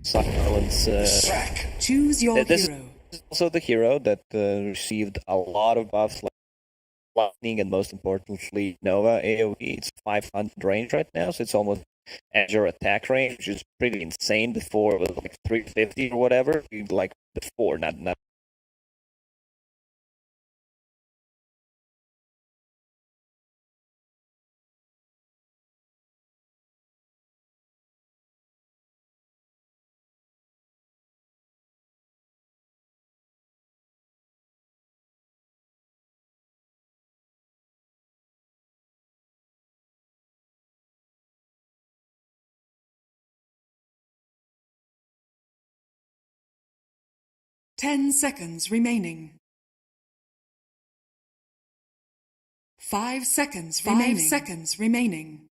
Silence. Sack. Choose your This hero. is also the hero that received a lot of buffs, like Lightning and most importantly Nova AoE. It's 500 range right now, so it's almost Azure attack range, which is pretty insane. Before it was like 350 or whatever. Like before, not Ten seconds remaining. 5 seconds remaining. 5 seconds remaining.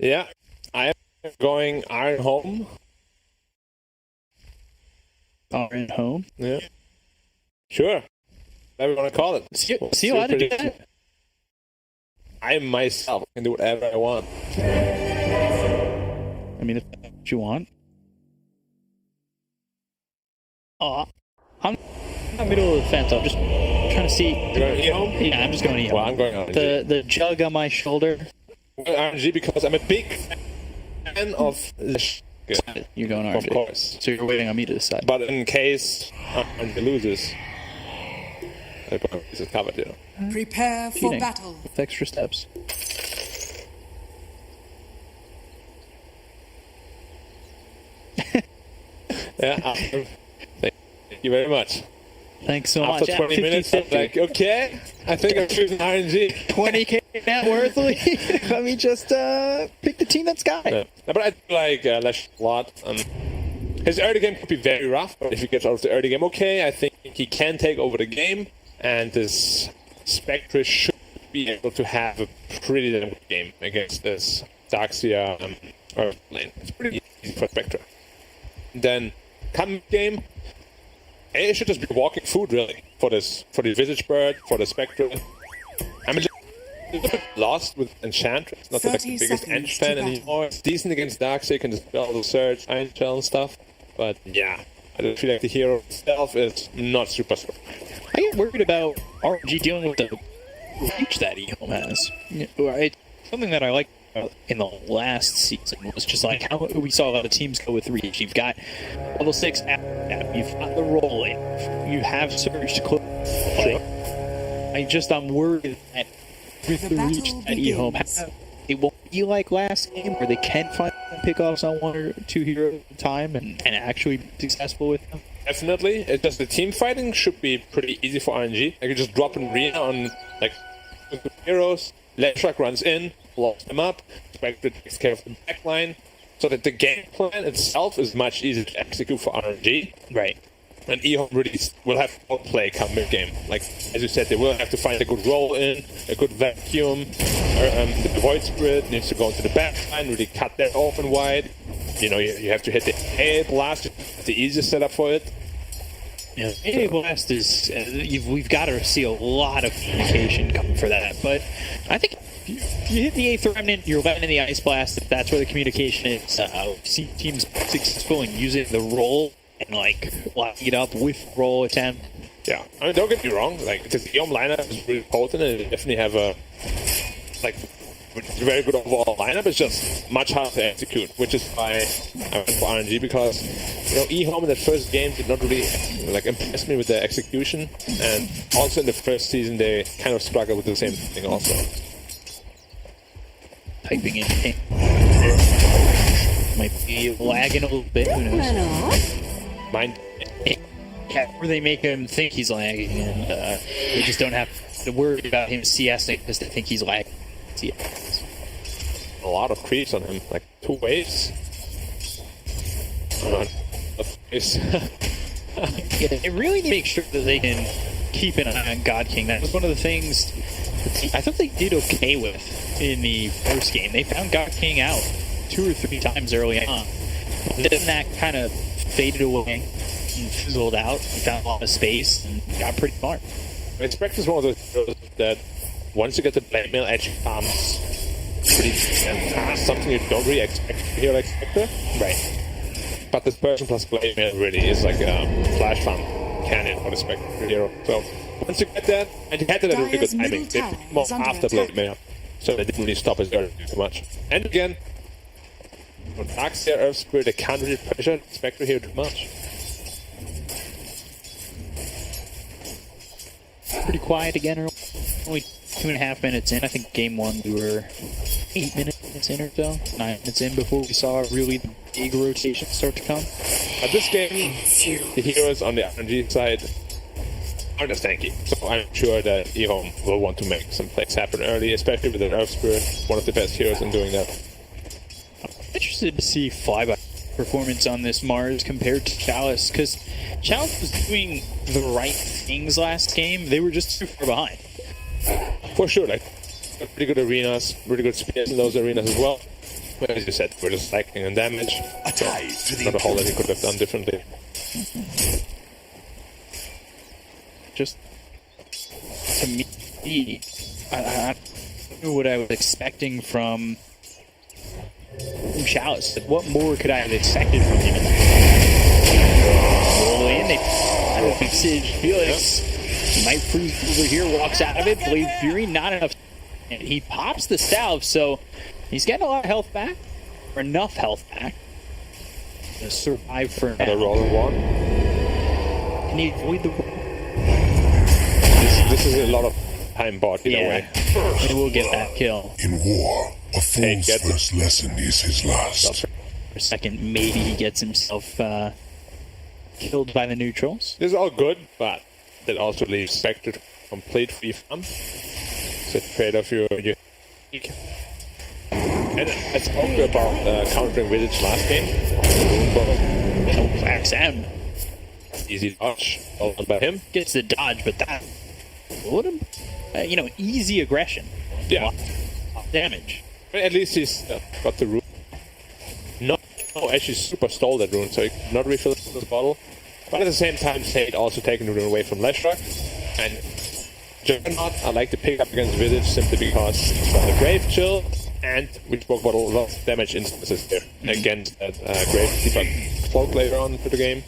Yeah, I am going Iron Home. Iron Home. Yeah. Sure. Whatever you want to call it. See you allowed to do that? I myself can do whatever I want. I mean, if that's what you want. I'm in the middle of the fence. I'm just trying to see. You're going EHOME? Yeah, I'm just going EHOME. Well, I'm going RNG. The jug on my shoulder. RNG because I'm a big fan of the You're going RNG. Of course. So you're waiting on me to decide. But in case RNG loses, it's covered, you know. Prepare for Cheating. battle. With extra steps. Yeah. Thank you very much. Thanks so After much. 20 minutes, I'm like, okay, I think I'm choosing RNG. 20k net worth. Let me just pick the team that's got it. Yeah. But I do like Lash a lot. His early game could be very rough, but if he gets out of the early game okay, I think he can take over the game, and this Spectre should be able to have a pretty damn good game against this Darkseer Earth lane. It's pretty easy for Spectre. Then, come game, it should just be walking food, really, for the Visage Bird, for the Spectre. I'm just a little bit lost with Enchantress, not the, like, the 30 biggest seconds Ench fan to battle. anymore. It's decent against Darkseer, can dispel the Surge, Iron Shell and stuff, but yeah, I don't feel like the hero itself is not super strong. I get worried about RNG dealing with the reach that EHOME has. Something that I like in the last season was just like how we saw a lot of teams go with reach. You've got level 6 app, you've got the roll in, you have surge to close. I'm worried that with the reach battle that EHOME begins. has, it won't be like last game where they can find pickoffs on one or two heroes at a time and actually be successful with them. Definitely, it's just the team fighting should be pretty easy for RNG. I could just drop an arena on like heroes, Letruck runs in, blocks them up, Spectre takes care of the backline, so that the game plan itself is much easier to execute for RNG. Right. And EHOME really will have to play come mid-game. Like, as you said, they will have to find a good roll in, a good vacuum. The Void Spirit needs to go into the backline, really cut that open wide. You know, you have to hit the AA Blast, the easiest setup for it. Yeah, AA Blast is... we've got to see a lot of communication coming for that, but I think if you hit the 8th Remnant, you're letting in the Ice Blast, if that's where the communication is. See teams successful in using the roll and, like, locking it up with roll attempt. Yeah, I mean, don't get me wrong, like, the EHOME lineup is really potent, and they definitely have a, like, very good overall lineup. It's just much harder to execute, which is why I went for RNG, because, you know, EHOME in that first game did not really, like, impress me with their execution, and also in the first season they kind of struggled with the same thing also. Typing in. Might be lagging a little bit, who knows? Mine. Yeah, or they make him think he's lagging, and they just don't have to worry about him CSing because they think he's lagging. A lot of creeps on him, like 2 waves. Yeah, they really need to make sure that they can keep an eye on God King. That was one of the things I thought they did okay with in the first game. They found God King out 2 or 3 times early on. But then that kind of faded away and fizzled out. He found a lot of space and got pretty smart. Spectre is one of those heroes that once you get the blade mail edge comes pretty fast, something you don't really expect to hear like Spectre. Right. But this person plus blade mail really is like a flash farm cannon for the Spectre hero. So once you get that, and you had that at a really good Dire's timing, middle they tower more is under after attack. blade mail. So they didn't really stop his early too much. And again, with Darkseer Earth Spirit, they can't really pressure Spectre here too much. Pretty quiet again. Only 2.5 minutes in. I think game 1 we were 8 minutes in or so. 9 minutes in before we saw really the big rotation start to come. At this game, the heroes on the RNG side aren't as tanky. So I'm sure that EHOME will want to make some plays happen early, especially with the Earth Spirit, one of the best heroes in doing that. I'm interested to see Flyby performance on this Mars compared to Chalice, because Chalice was doing the right things last game. They were just too far behind. For sure, like pretty good arenas, really good spears in those arenas as well. Well, as you said, we're just lacking in damage. A tie to the Not a whole lot he could have done differently. Just to me, I don't know what I was expecting from Chalice. Like, what more could I have expected from him? Roll in, I don't think Felix might freeze over here, walks out of it. Blade Fury, not enough. And he pops the salve, so he's getting a lot of health back, or enough health back to survive for The now. roller one. Can he avoid the? This is a lot of time bought either way. He will get that kill. In war, a fool's get it. first lesson is his last. For a second, maybe he gets himself killed by the neutrals. This is all good, but that also leaves Spectre to complete free farm. So trade off your and I spoke to you about countering Village last game. XM Easy dodge. All about him. gets the dodge, but that would him, easy aggression. Yeah. Lot of damage. But at least he's got the rune. Actually super stole that rune, so he could not refill his bottle. But at the same time, Sade also taking the rune away from Leshrac. And Juggernaut, I like to pick up against Village simply because it's got the Grave Chill, and we spoke about a lot of damage instances there against that Grave Keeper Cloak later on to the game.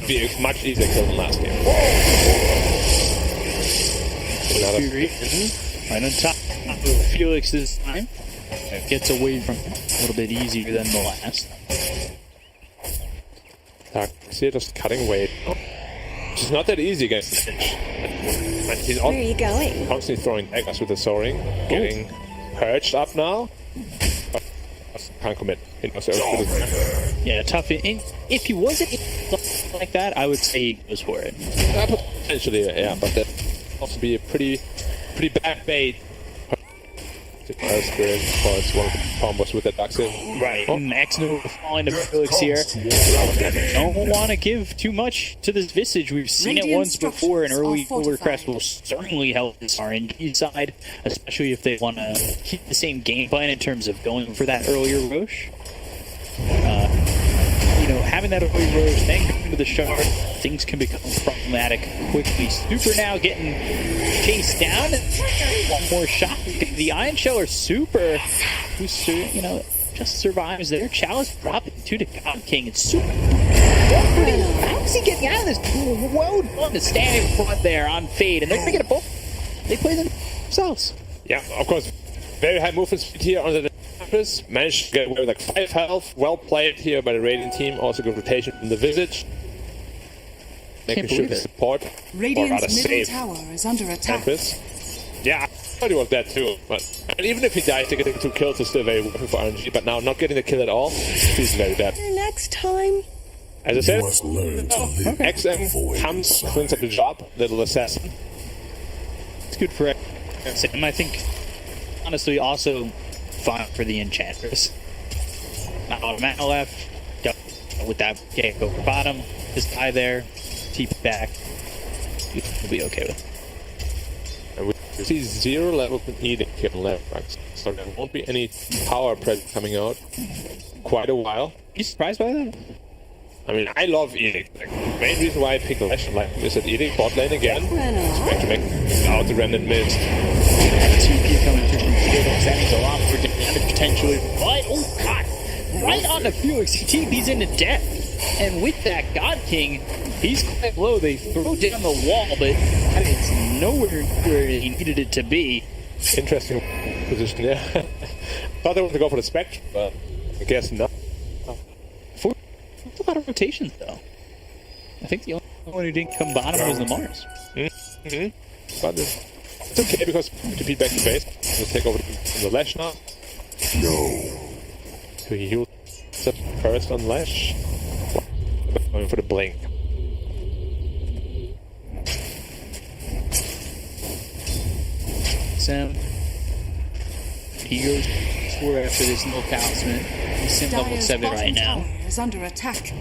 Be a much easier kill than last game. Another Fury right on top of Felix this time. Gets away from him a little bit easier than the last. Darkseer just cutting weight. It's not that easy against the Finch. And he's Where are you going? constantly throwing daggers with the soaring, getting purged up now. But can't commit. He knows everything. Yeah, tough. If he wasn't like that, I would say he goes for it. Potentially, yeah, but that would also be a pretty bad bait. Spirit, of course, one of the combos with the Darkseer. Right. X-No falling to Felix here. Don't want to give too much to this Visage. We've seen it Radiant once before. An early structures are Overcrest will fortified. certainly help this RNG side, especially if they want to keep the same game plan in terms of going for that earlier Roche. Having that early Roche, then going to the Shard, things can become problematic quickly. Super now getting chased down. One more shot. The Iron Sheller Super, who just survives there. Chalice dropping to the God King. It's Super. How is he getting out of this? Well done to stand in front there on Fade, and they're going to get a ball. They play themselves. Yeah, of course, very high movement speed here on the campus. Managed to get away with like 5 health. Well played here by the Radiant team. Also good rotation from the Visage. Making sure believe to it. support, or Radiant's rather middle save tower is under attack. campus. Yeah, I thought he was dead too. But even if he dies, to getting 2 kills is still very working for RNG. But now not getting the kill at all feels very bad. Next time. As I You said, must learn to live in the XM void. comes, cleans up the job. Little assassin. It's good for XM. I think, honestly, also fine for the Enchantress. Not a lot of mana left. Go with that kick over bottom. Just die there. Keep it back. We'll be okay with it. And we see 0 level eating here on left, right? So there won't be any power pressure coming out quite a while. You surprised by that? I mean, I love eating. Like, the main reason why I picked Lash is that eating bot lane again. Expect to make out the remnant mist. 2P coming through from Felix. That means a lot for damage potentially. But, oh god! Right on the Felix. He TP's into death. And with that God King, he's quite low. They throw down the wall, but it's nowhere where he needed it to be. Interesting position, yeah. Thought they wanted to go for the Spectre, but I guess not. A lot of rotations, though. I think the only one who didn't come bottom was the Mars. But it's okay because to beat back to base, just take over the Lash now. No. So he heals first on Lash. Going for the blink. Sam. He goes for after this no talisman. He's sim level Dire's 7 right bottom now. tower is under attack.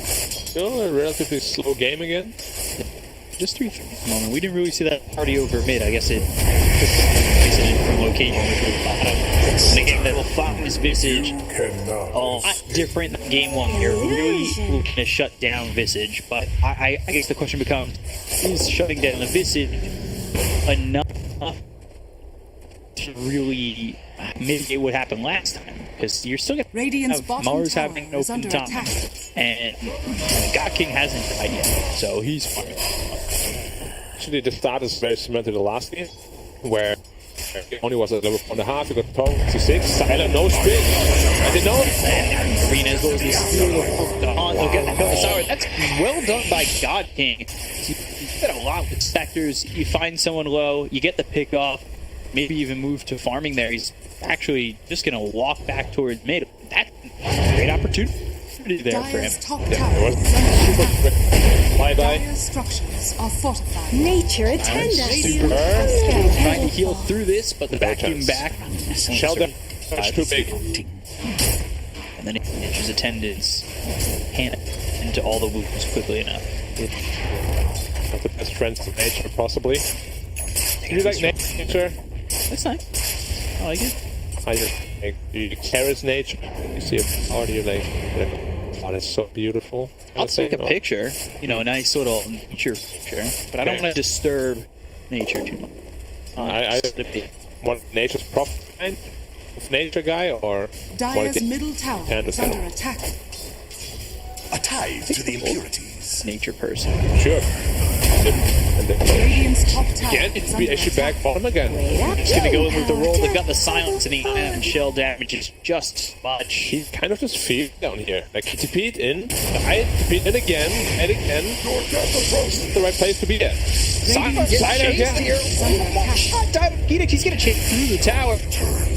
Still a relatively slow game again. Just 3 at the moment. We didn't really see that party over mid. I guess it took precedent from location, which was bottom. And again, they will find this Visage Cannot. a lot different than game one here. Really looking to shut down Visage, but I guess the question becomes, is shutting down the Visage enough to really mitigate what happened last time? Because you're still going to Radiant's have bottom Mars tower having an is open under time, attack. and God King hasn't died yet, so he's fine. Actually, the start is very similar to the last game, where it only was at level 4.5, you got thrown to 6, silent, no spin. I didn't know. And Arena as well as the steal the haunt, they'll get that bonus hour. That's well done by God King. You get a lot with sectors. You find someone low, you get the pick off, maybe even move to farming there. He's actually just going to walk back towards mid. That's a great opportunity there for him. Dire's top It tower was is under super attack. quick. Bye-bye. Dire's structures are fortified. Nature attendants. Trying to heal through this, but the vacuum chance. back. Shelter. That's too big. And then Nature's attendants hand into all the wounds quickly enough. Not the best friends to nature, possibly. Do you like nature? That's nice. I like it. I just like, do you cherish nature? You see it, or do you like, oh, that's so beautiful? I'll take a picture, you know, a nice little nature picture, but I don't Okay. want to disturb nature too much. I want nature's profit kind of nature guy, or Dire's want middle tower and is under attack. A tithe to the impurities. Nature person. Sure. And then, Radiant's top tower again, is it's under issue attack. back bottom again. Just gonna go in with the roll. They've got the silence and the ion shell damage is just much. He kind of just feels down here. Like he TP'd in, died, TP'd in again, and again. This is the right place to be at. Silent again. Is under attack. Phoenix, he's gonna chase through the tower.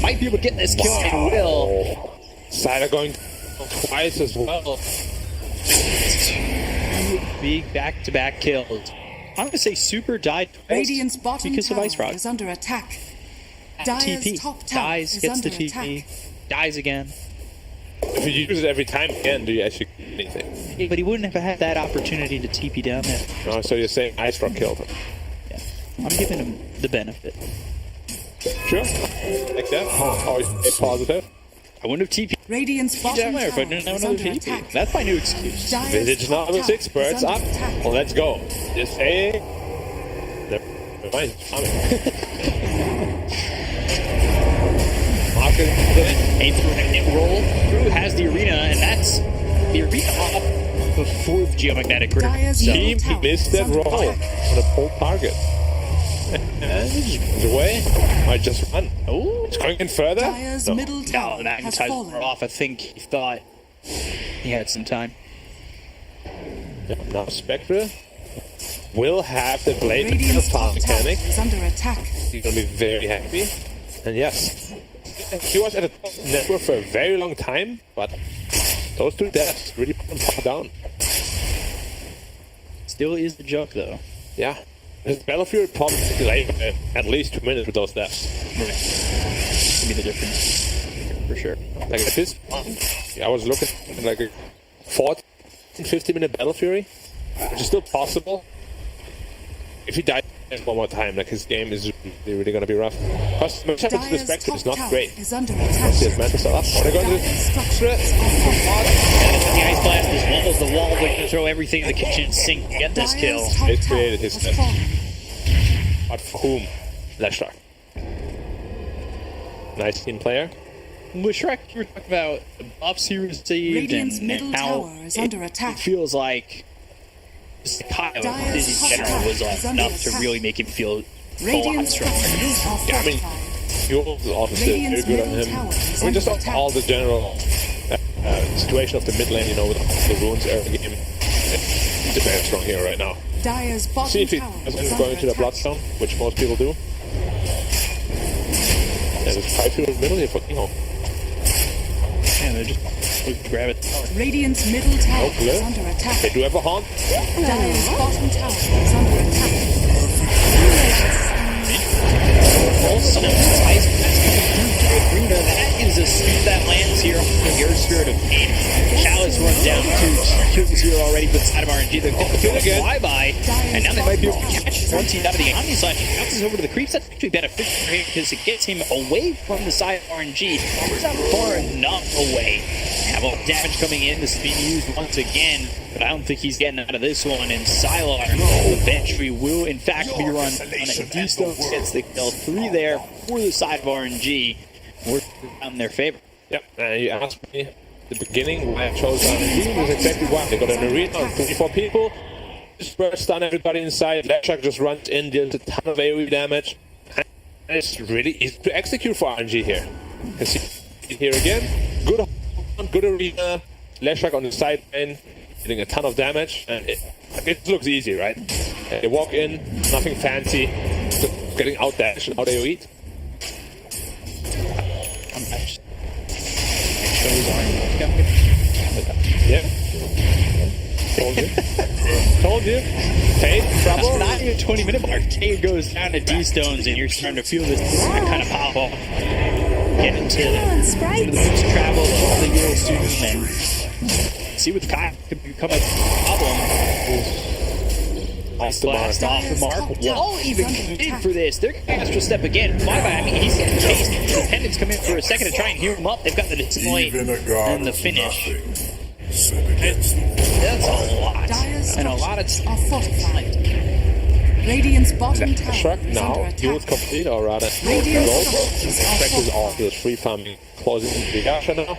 Might be able to get this kill and will. Oh, Siler going twice as well. Big back-to-back kills. I'm gonna say Super died twice Radiant's bottom because of tower Ice Rock. is under attack. Dire's TP. top tower Dies, is gets the under TP. attack. Dies again. If you use it every time again, do you actually get anything? Yeah, but he wouldn't have had that opportunity to TP down there. Oh, so you're saying Ice Rock killed him? Yeah. I'm giving him the benefit. Sure. Like that? Always stay positive. I wouldn't have TP Radiant's down bottom there if I tower didn't have is another under TP. attack. That's my new excuse. Dire's Visage top level tower 6, is birds under up. attack. Well, let's go. Just say. Never mind. Market. Aim through and roll through has the arena, and that's the arena off before the geomagnetic grip. Dire's So, Team tower missed is that under roll attack. on a pull target. And he just runs away. I just run. oh, It's going in further. Dire's No. middle no, tower the has magnetizer fallen. off. I think he thought he had some time. Yeah, now Spectre will have the blade Radiant's power top tower mechanic. is under attack. He's gonna be very happy. And yes, he was at the top network for a very long time, but those two deaths really put him far down. Still is the joke though. Yeah. His Battlefield probably delayed at least 2 minutes with those deaths. Could be the difference for sure. Like at this point, I was looking at like a 40, 50-minute Battle Fury, which is still possible. If he dies one more time, like his game is really gonna be rough. Because the matchup with the Dire's Spectre top is not tower great. is under He has attack. Mantis up. They're going to Dire's structures are fortified. The ice blast as well as the wall. They're going to throw everything in the kitchen sink to get this kill. Dire's top It tower created his has death. fallen. But for whom? Leshlar. Nice team player. With Shrek, you were talking about the buffs he received Radiant's and middle how tower is under attack. It feels like just the Kyle Dire's in top general tower was is under enough to attack. really make him feel a lot Radiant's stronger. structures are Yeah, I mean, fortified. Yours is also still very Radiant's good on middle him. tower is I mean, just under attack. all the general situation of the mid lane, you know, with the runes early game. He's a very strong hero right now. Dire's bottom See if he tower doesn't is go under into the attack. Bloodstone, which most people do. There's a 5-2 in the middle here for Kingo. Yeah, they're just grab it. Radiant's middle tower clear. is under attack. They do have a haunt. Dire's bottom tower is under attack. Also, ice blast coming through the arena. That is a sweep that lands here on the Air Spirit of Pain. Chalice run down 2 kills here already with side of RNG. They're going to kill again. flyby, and now they might be able to catch once he's out of the Omni Slash, he bounces over to the creeps. That's actually beneficial for him because it gets him away from the side of RNG. He's not far enough away. Have all the damage coming in. This is being used once again, but I don't think he's getting out of this one. And Sylar eventually will, in fact, be run on a D-Stone. Gets the kill 3 there for the side of RNG. We're in their favor. Yep, you asked me at the beginning why I chose RNG. Was exactly why. They got an arena of 34 people. Just burst on everybody inside. Leshak just runs in, deals a ton of AoE damage. And it's really easy to execute for RNG here. You can see it here again. Good arena. Leshak on the side lane, hitting a ton of damage. And it looks easy, right? They walk in, nothing fancy. Just getting out dash, out AoE. Yeah. Told you. Fade, trouble. Not even 20-minute mark. Cade goes down to D-Stones, and you're starting to feel this kind of pop off. Get into the boots travel, all the Euro students, and see what could become a problem. Blast off the mark. Wall even committed for this. They're going to extra step again. I mean, he's getting chased. The Dependents come in for a second to try and heal him up. They've got the display and the finish. That's a lot. And a lot of are fortified. Radiant's bottom tower Shrek is under now, attack. heals complete, or rather, Radiant's gold. structures are Expect all fortified. his free farming closing into the Yasha now.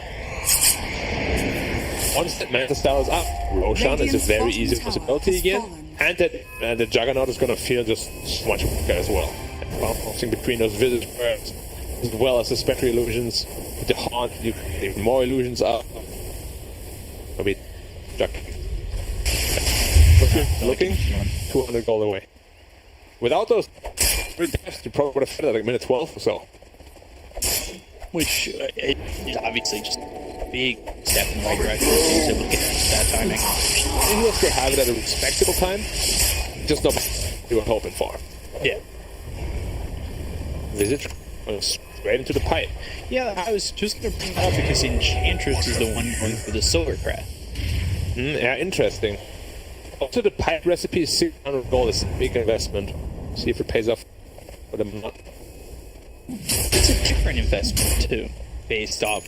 Once that Manta Style is up, Roshan is a very easy possibility again. And that the Juggernaut is going to feel just so much weaker as well. Bouncing between those Visage birds, as well as the Spectre illusions. With the Haunt, you can leave more illusions up. Maybe Jug. Looking 200 gold away. Without those deaths, you probably would have fed at like minute 12 or so. which is obviously just a big step in the right direction. He was able to get that timing. He was to have it at a respectable time, just not what you were hoping for. Yeah. Visage went straight into the pipe. Yeah, I was just going to bring that up because Enchantress is the one going for the Silver Craft. Yeah, interesting. Also, the pipe recipe is 600 gold. It's a big investment. See if it pays off for them or not. It's a different investment, too, based off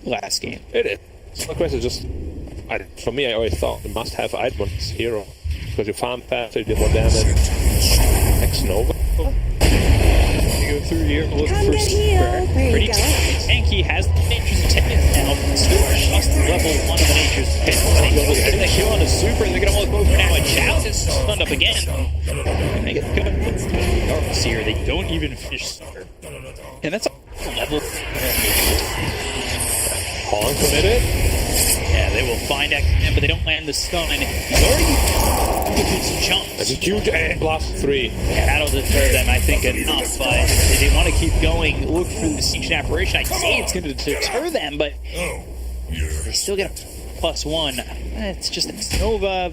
last game. It is. So the question is just, for me, I always thought the must-have item on this hero. Because you farm faster, you do more damage. X-Nova. You go through here, look Come for get healed. There you pretty go. tanky, has the Nature's Attendant now, still just level 1 of the Nature's Attendant. He goes to the kill on the Super, they're going to look over now, and Chalice is stunned up again. And they get good Darkness here, they don't even finish Super. And that's a level. Horn committed. Yeah, they will find XM, but they don't land the stun. He's already his jumps. That's a huge blast 3. Yeah, that'll deter them, I think, enough. But if they want to keep going, look for the Siege Apparition. I'd say it's going to deter them, but they still get a +1. It's just Nova.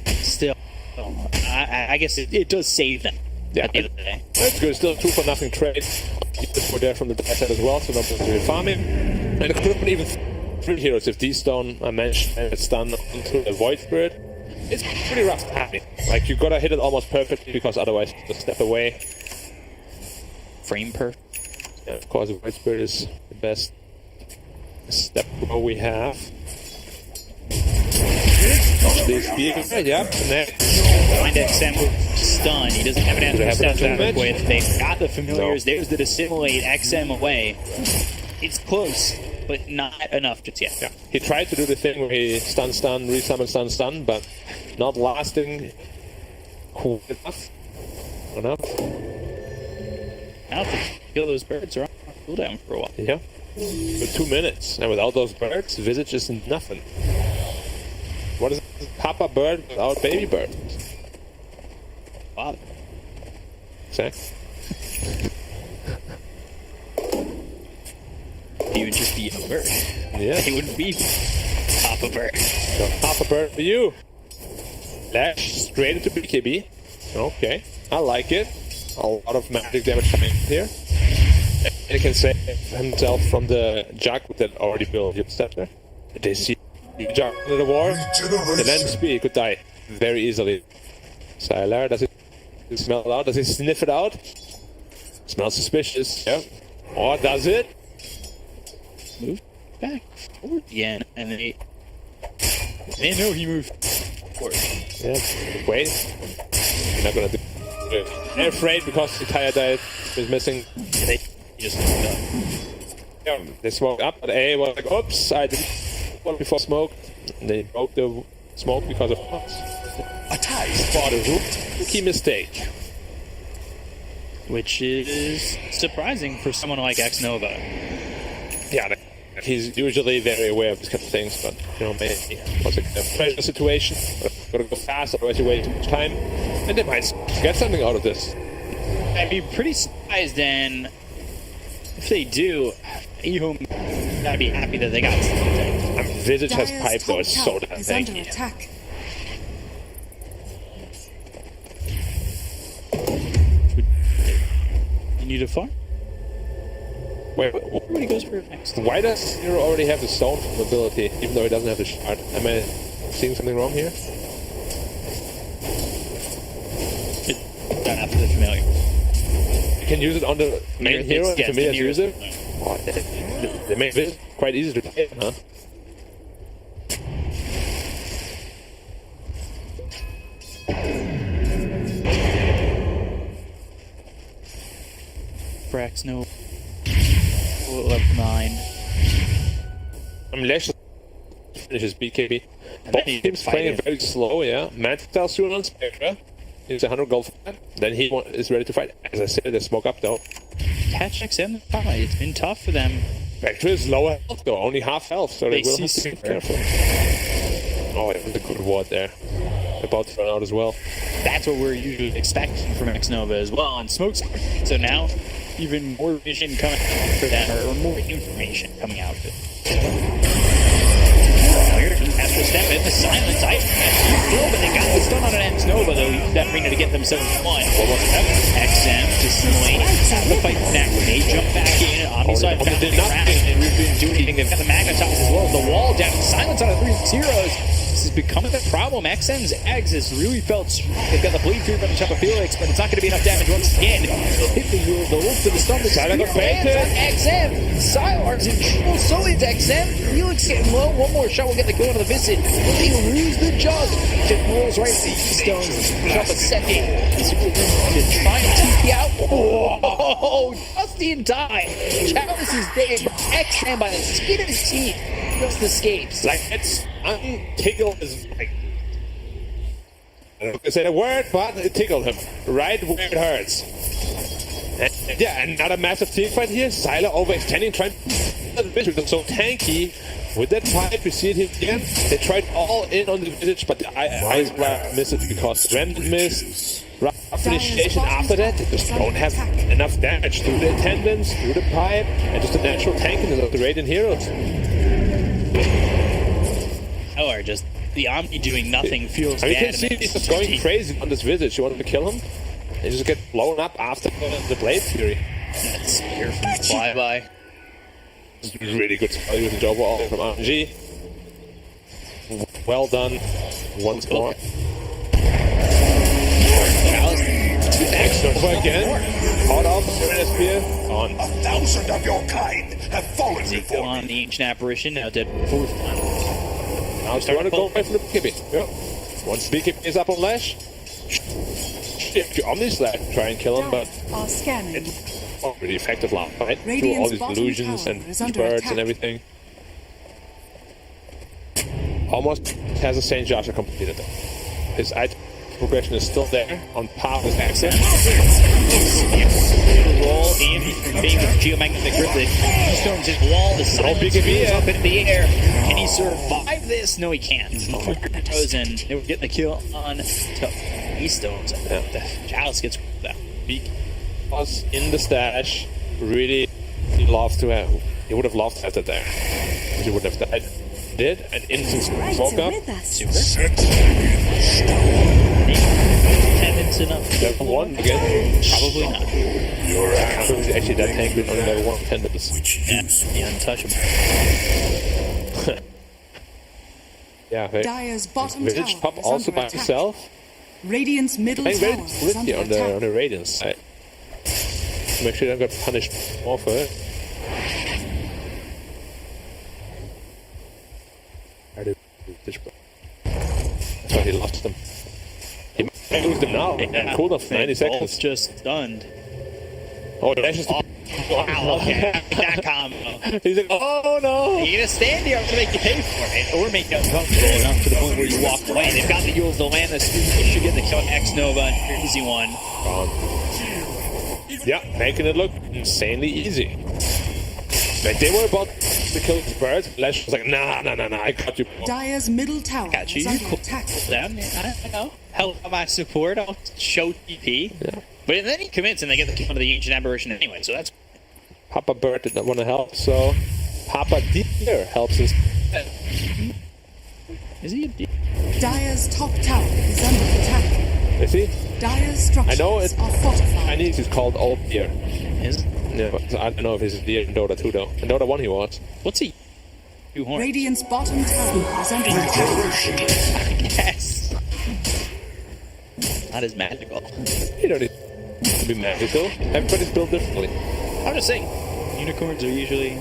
Still, I guess it does save them. Yeah, at the end of the day. that's good. Still 2-for-nothing trade. We're there from the dice set as well, so not going to farming. And it could have been even 3 heroes if D-Stone, I mentioned, and it's done onto the Void Spirit. It's pretty rough timing. Like, you gotta hit it almost perfectly because otherwise you just step away. Frame per. Yeah, of course, the Void Spirit is the best step row we have. This being, yeah, and there. Find XM stun. He doesn't have an answer to step back with. They've got the familiars. No. There's the dissimulate XM away. It's close, but not enough just yet. Yeah, he tried to do the thing where he stun, resummon, stun, but not lasting cool enough. Now to kill those birds are on cooldown for a while. Yeah, for 2 minutes, and without those birds, Visage is nothing. What is Papa Bird without Baby Bird? Wow. Exactly. He would just be a bird. Yeah. He wouldn't be Papa Bird. So, Papa Bird for you. Lash straight into BKB. Okay, I like it. A lot of magic damage coming here. And he can save himself from the Jug that already built hip step there. They see Jug into the war. The land speed could die very easily. Sylar does it You smell it out? Does he sniff it out? Smells suspicious. Yeah. Or does it? Move back forward again, and they know he moved forward. Yeah. Wait. You're not gonna do it. They're afraid because the tire diet is missing. And they just moved up. Yeah, they smoked up, but A was like, oops, I didn't want before smoke. And they broke the smoke because of us. A tie. Spot a rookie mistake. Which is surprising for someone like X-Nova. Yeah, he's usually very aware of these kind of things, but you know, maybe it was a pressure situation. Gotta go fast, otherwise you wait too much time, and they might get something out of this. I'd be pretty surprised, and if they do, EHOME gotta be happy that they got something. Visage has Dire's pipe though, top it's so tower damn is under tanky. attack. You need a farm? Wait, Everybody goes for it next. why does Zero already have the stone ability, even though he doesn't have the shard? Am I seeing something wrong here? After the familiar. You can use it on the main hero, and Yes, familiars the use it? nearest- Oh, they make it quite easy to play, huh? Brax, no. Level 9. I mean, Lash finishes BKB. And Both then he teams can playing fight it very slow, yeah. Mantitel soon on Spectra. It's 100 gold for that. Then he is ready to fight. As I said, they smoke up though. Catch XM, it's been tough for them. Spectra is lower health though, only half health, so they They will see have to be super. careful. Oh, it was a good ward there. About to run out as well. That's what we're usually expecting from X-Nova as well on Smoke. So now, even more vision coming out for them, or more information coming out of it. Astro step in the silence. But they got the stun on an X-Nova, though. That arena to get themselves one. XM to Simoy. Out of the fight back. They jump back in. Omniside found did the not ground. And we didn't do anything. They've got the magnetize as well as the wall down. Silence on the 3 zeros. This is becoming a problem. XM's eggs has really felt strong. They've got the bleed through from the top of Felix, but it's not going to be enough damage once again. They'll hit the wolf to the stomach. Silent got baited. XM. Sylar's in trouble. So is XM. Felix getting low. One more shot will get the kill into the visit. Will they lose the jug? Just rolls right into the stones. Up a second. He's to try and TP out. Oh, just in time. Chalice is dead. XM by the skin of his teeth just escapes. Like, it's untickled is like, I don't know if I say the word, but it tickled him right where it hurts. And yeah, another massive team fight here. Sylar overextending, trying to Visage so tanky. With that pipe, we see it here again. They tried all in on the Visage, but the Ice Blast missed it because Remnant missed. Initiation after that, they just don't have enough damage through the attendants, through the pipe, and just the natural tankiness of the Radiant heroes. Or just the Omni doing nothing feels I mean, bad. you can see he's just going crazy on this Visage. You want to kill him? They just get blown up after the Blade Fury. That spear from Flyby. This is really good spell usage overall from RNG. Well done. Once more. Excellent work again. Caught up, Spear on. 1,000 of your kind have fallen Go before on me. the Ancient Apparition, now dead fourth one. Now it's trying to go away from the BKB. Yep. Once BKB is up on Lash, if you Omni Slash, try and kill him, but Are scanning. it's not really effective now, right? Through all Radiant's these bottom illusions tower and is under birds attack. and everything. Almost has a Saint Joshua completed. His item progression is still there, on par with Access. Roll in, being with Geomagnetic Grip, the Stones his wall, the silence BKB, goes up in the air. Can he survive this? No, he can't. Goes in, they would get the kill on Stones. The Chalice gets that. Was in the stash, really loved to have. He would have loved to have that there. He would have died. Did an instant smoke up. with us. Attendance enough. Level 1 again. Probably not. Your Actually, that tank with only level 1 attendance. Yeah, the untouchable. Yeah, they Dire's bottom Visage tower pop is also under by attack. himself. Radiant's middle I think very tower is split under here on attack. the Radiant side. Make sure they don't get punished more for it. I did this, bro. That's why he lost them. He might lose them now. Cool enough, 90 seconds. Just stunned. Oh, that's just. Wow, okay. That combo. He's like, oh no! You're gonna stand here to make you pay for it, or make you uncomfortable enough to the point where you walk away. They've got the Yules to land this. You should get the kill on X Nova, an easy one. Yeah, making it look insanely easy. Like they were about to kill the bird. Lesh was like, nah, I got you. Dire's middle tower Got you. is under attack. Them, I know. Help my support. I'll show TP. Yeah. But then he commits and they get the kill to the Ancient Apparition anyway, so that's. Papa Bird did not want to help, so Papa Deer helps instead. Is he a D? Dire's top tower is under attack. You see? Dire's structures I know it. are fortified. I think he's called Old Deer. Is Yeah, but I don't know if he's a deer in Dota 2 though. In Dota 1 he was. what's he? Two horns. Radiant's bottom tower is under attack. Yes. Not as magical. You don't need to be magical. Everybody's built differently. I'm just saying, unicorns are usually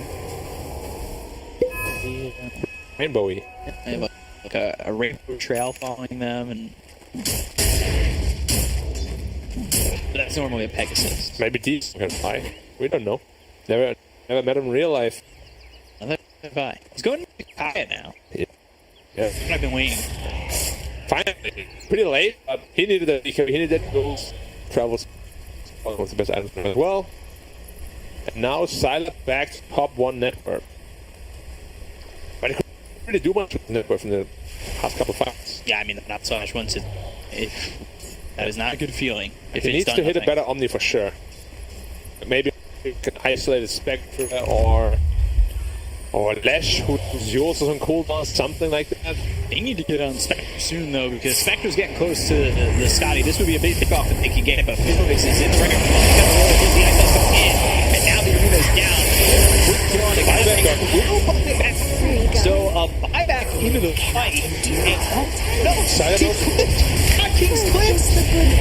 Rainbowy. they have like a rainbow trail following them, and that's normally a Pegasus. Maybe these can fly. We don't know. Never met him in real life. He's going to Kaya now. Yeah. I've been waiting. Finally. Pretty late, but he needed that. He needed those travels. One of the best items as well. And now Silent back to top 1 network. But he couldn't really do much with the network from the past couple fights. Yeah, I mean, not so much once that is not a good feeling. If He it's needs done to hit a nothing. better Omni for sure. Maybe he can isolate a Spectre or Lesh, who's yours on cooldown, something like that. They need to get on Spectre soon, though, because Spectre's getting close to the Scotty. This would be a big kickoff if they could get it, but Felix is in the ring. He's got to roll his the item coming in, and now the arena's down. So a buyback into the fight. No, King's clips.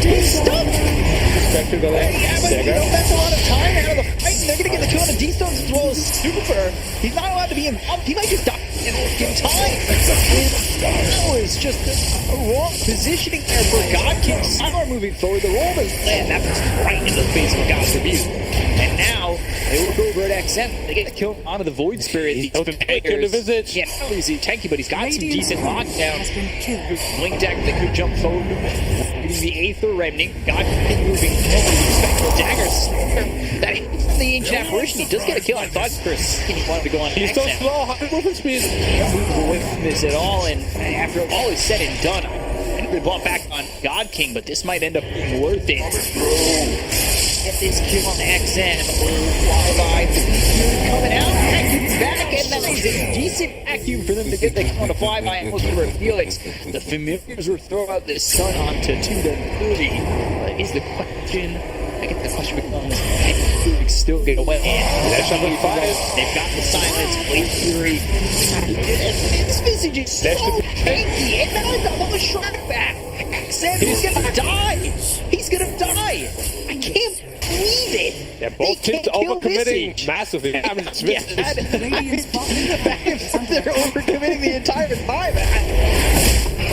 He's stuck. Spectre go there. Yeah, but that's a lot of time out of the fight, and they're going to get the kill on the D-Stones as well as Super. He's not allowed to be involved. He might just die in time. That was just a wrong positioning there for God King. Sylar moving forward. The roll is land. That was right into the face of God's Rebuke. And now they look over at XM. They get the kill onto the Void Spirit. He's been taken to visit. Yeah, not only is he tanky, but he's got some decent lockdown. Has been killed. Blink attack that could jump forward. Getting the Aether Remnant. God King moving forward with the Spectral Dagger. That hits the Ancient Apparition. He does get a kill. I thought for a second he wanted to go on He's so XM. slow. High movement speed. Move away from this at all, and after all is said and done, I we bought back on God King, but this might end up being worth it. Get this kill on XM. Flyby. Coming out. Vacuum's back, and that is a decent vacuum for them to get the kill on the Flyby and almost over Felix. The Familiars will throw out this Sun onto 2 to 30. Is the question. I get the question on this. Felix still get away. That's number 5. They've got the silence, Blade Fury. This message is so tanky, and now it's all the shrug back. Said he's gonna die. He's gonna die. I can't believe it. Yeah, both They teams can't kill overcommitting Visage. massively. I mean, Yeah, Radiant's bottom back and forth, they're overcommitting the entire time.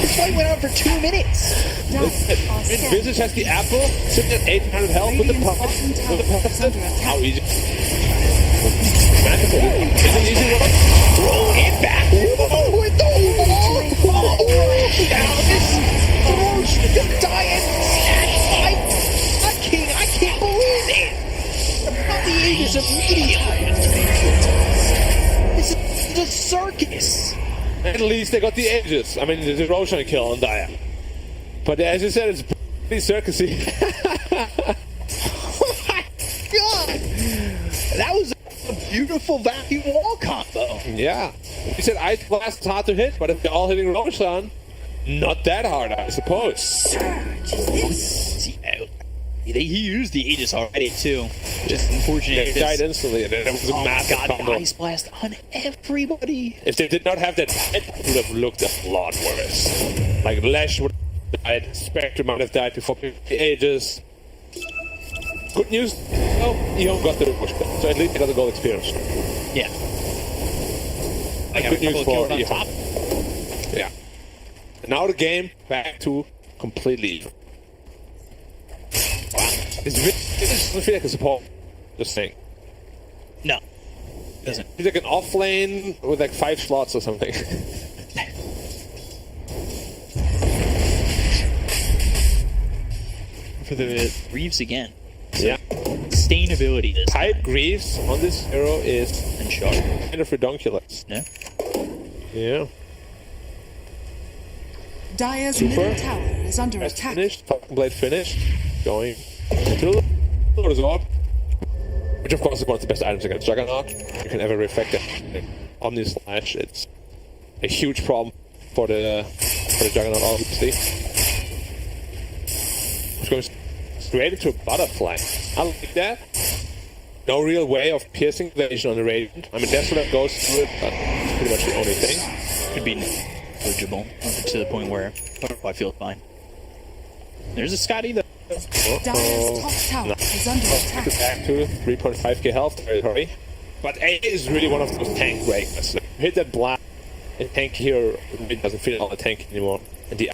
This fight went on for 2 minutes. Visage has the apple, sitting at 800 health with the Radiant's puppet. bottom tower With the puppet. is under attack. How easy. Is it easy one? Roll it back. Whoa, with the wall. Oh, now this Roche gonna die and King, I can't believe it. About the Aegis immediately. This is a circus. At least they got the Aegis. I mean, the Roshan kill on Dire. But as you said, it's pretty circusy. Oh my god. That was a beautiful vacuum wall combo. Yeah. You said Ice Blast is hard to hit, but if they're all hitting Roshan, not that hard, I suppose. See, he used the Aegis already too. Just unfortunate. They died instantly, and it was a Oh my massive god, combo. the Ice Blast on everybody. If they did not have that, it would have looked a lot worse. Like Lash would died. Spectre might have died before ages. Good news, though, EHOME got the push, so at least they got the goal experience. Yeah. Good news for on top. EHOME. Yeah. And now the game back to completely even. Wow. It doesn't feel like a support, just saying. No. Doesn't. It's like an off lane with like 5 slots or something. For the Reeves again. Yeah. Sustainability this Type time. Greaves on this hero is And sharp. kind of redonkulous. Yeah. Yeah. Dire's Super. middle tower is under That's attack. finished. Falcon Blade finished. Going through the resort. Which of course is one of the best items against Juggernaut. You can ever reflect it. Omni Slash, it's a huge problem for the Juggernaut, obviously. It's going straight into a butterfly. I like that. No real way of piercing the vision on the Radiant. I mean, that's what goes through it, but it's pretty much the only thing. Could be negligible to the point where I feel fine. There's a Scotty though. Dire's top tower is under attack. Back to 3.5k health territory. But A is really one of those tank breakers. Like, hit that blast, and tank here really doesn't feel all the tank anymore. And the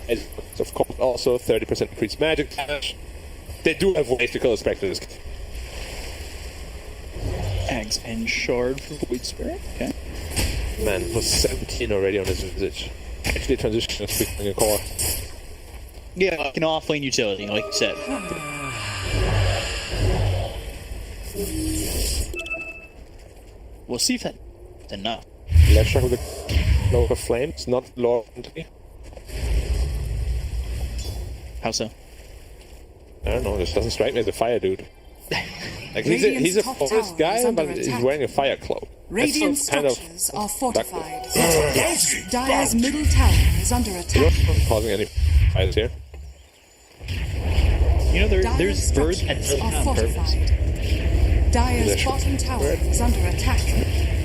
is, of course, also 30% increased magic damage. They do have ways to kill a Spectre. Axe and shard for Void Spirit. Okay. Man, was 17 already on his visage. Actually, transition is becoming a core. Yeah, like an off-lane utility, like you said. We'll see if that's enough. Left side with the lower flame. It's not lower. How so? I don't know. This doesn't strike me as a fire dude. Like he's Radiant's a top forest tower guy, is under but he's attack. wearing a fire cloak. Radiant That's kind of structures are fortified. Bounty. Dire's middle tower is under attack. causing any fires here. You know, there's Dire's birds that structures turn are on purpose. fortified. Dire's bottom tower is under attack.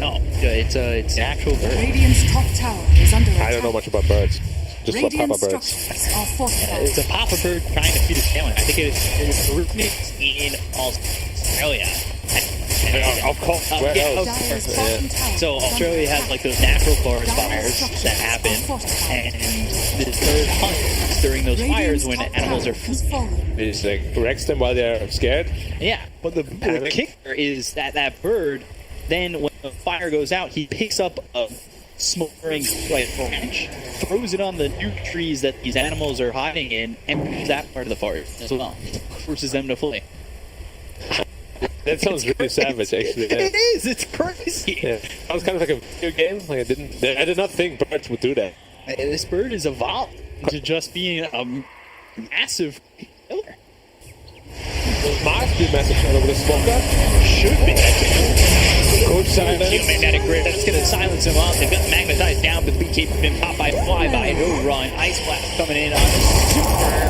No, it's an actual bird. Radiant's top tower is under attack. I don't know much about birds. Just about Radiant papa birds. structures are fortified. It's a papa bird trying to feed its family. I think it originates in Australia. Of course. Where yeah, else? Dire's bottom tower So is under Australia has attack. like those natural forest Dire's fires structures that are happen, fortified. and the bird hunts during those fires Radiant's when top animals tower are. has fallen. It's like wrecks them while they're scared. Yeah, but the kicker is that bird, then when the fire goes out, he picks up a smoldering branch, throws it on the new trees that these animals are hiding in, and moves that part of the forest as well. Forces them to flee. That sounds really savage, actually. Yeah. It is. It's crazy. Yeah. That was kind of like a video game. Like I did not think birds would do that. This bird is evolved to just being a massive killer. Mars be massive shot over the smoker. Should be. Good silence. Magnetic grid. That's going to silence him up. They've got magnetized down, but the beekeeper been popped by flyby. No run. Ice blast coming in on the super.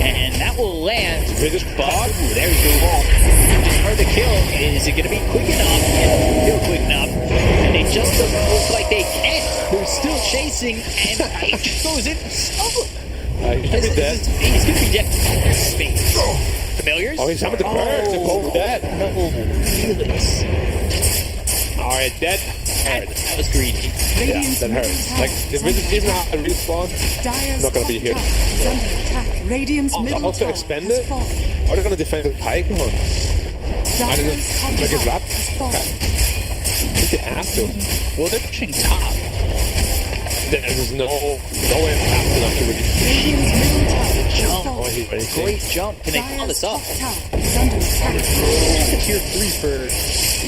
And that will land. British But bot. there's the wall. It's hard to kill. Is it going to be quick enough? And still quick enough. And they just don't look like they can. They're still chasing, and it just goes in. He's dead. He's going to be dead. Space. Familiars? Oh, he's summoned the birds. They're both dead. No, Felix. Alright, dead. That was greedy. Yeah, Radiant's that middle hurts. tower Like, is if it's under even attack. a respawn, Dire's not gonna be top here. tower is under attack. Radiant's middle also tower expand has it? fallen. are they gonna defend the pike? Come on. Dire's top Like it's tower wrapped? has fallen. I think they have to. Well, they're pushing top. There's no way fast enough to really. Radiant's middle tower has Jump. Oh, fallen. he's ready. Great jump. Can they call Dire's this up? top tower is under attack. It's a tier 3 for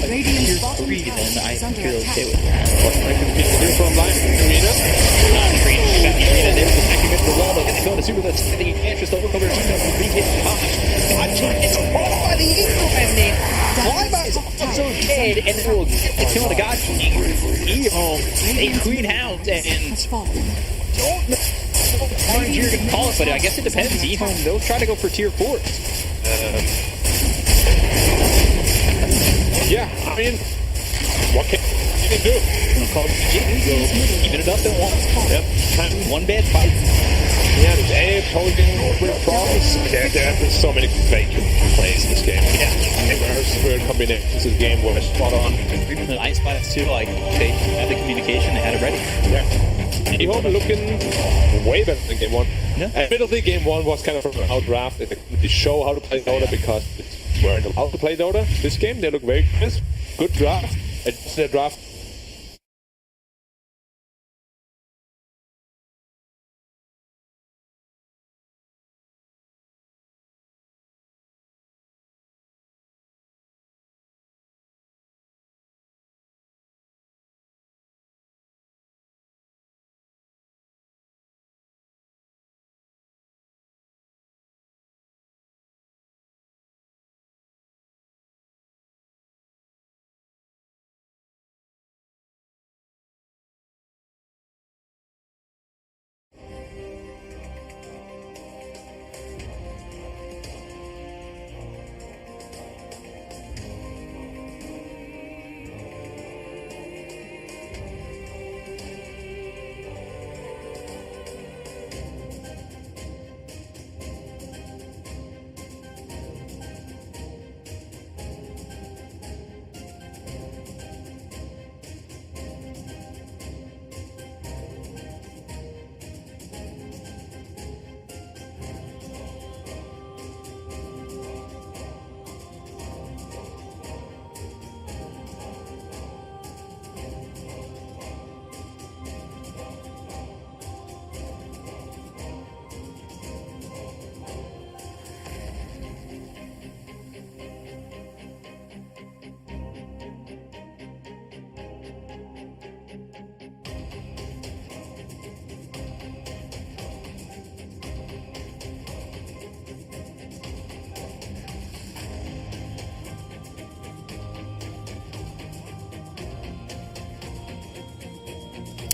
Radiant's tier bottom 3, tower then I is think under you're attack. okay with that. I can beat the from line arena. Arena, there's the second the wall. They're going to go to super. That's the interest to look over. She's going to be getting caught. It's caught by the eagle, and then Flyby's also dead, and then we'll get the kill on the god. EHOME, a Queen Hound, and Has fallen. don't know how RNG to call it, but I guess it depends. EHOME, they'll try to go for tier 4. Yeah, I mean, what can you do? We'll call it GG. We'll even it up in one. Yep. One bad fight. Yeah, this A posing with problems. There have been so many fake plays in this game. Yeah, weird combinations. This game was spot on. Even the ice spots too, like they had the communication, they had it ready. Yeah. EHOME looking way better than game one. Yeah. Admittedly, game one was kind of an outdraft. They show how to play Dota because they weren't allowed to play Dota. This game, they look very crisp. Good draft. It's a draft.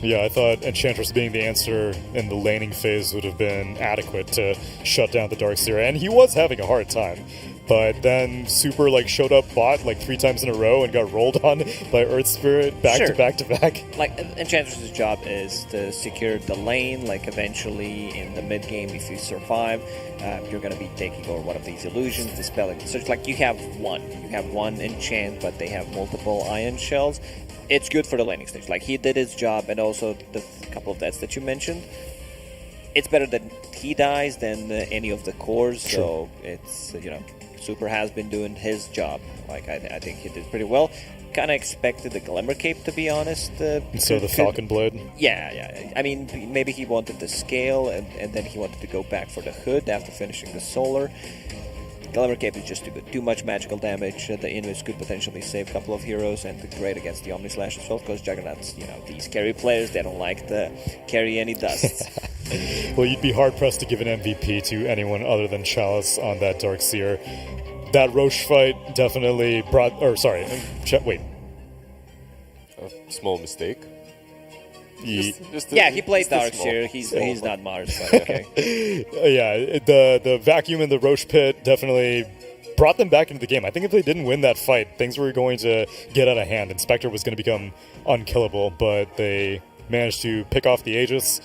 Yeah, I thought Enchantress being the answer in the laning phase would have been adequate to shut down the Darkseer, and he was having a hard time. But then Super showed up bot 3 times in a row and got rolled on by Earth Spirit back to back to back. Like, Enchantress's job is to secure the lane. Like, eventually in the mid game, if you survive, you're gonna be taking over one of these illusions, dispelling. So it's like you have one enchant, but they have multiple iron shells. It's good for the laning stage. Like, he did his job, and also the couple of deaths that you mentioned. It's better that he dies than any of the cores. True. So it's Super has been doing his job. Like, I think he did pretty well. Kind of expected the Glimmer Cape, to be honest. So the Falcon Blade? Yeah. I mean, maybe he wanted the scale, and then he wanted to go back for the hood after finishing the solar. Glimmer Cape is just too good. Too much magical damage. The Invis could potentially save a couple of heroes, and great against the Omni Slash as well, because Juggernauts, these carry players, they don't like to carry any dust. Well, you'd be hard-pressed to give an MVP to anyone other than Chalice on that Darkseer. That Roche fight definitely brought... wait. A small mistake. He played Darkseer. He's not Mars, but okay. Yeah, the vacuum in the Roche pit definitely brought them back into the game. I think if they didn't win that fight, things were going to get out of hand, and Spectre was going to become unkillable, but they managed to pick off the Aegis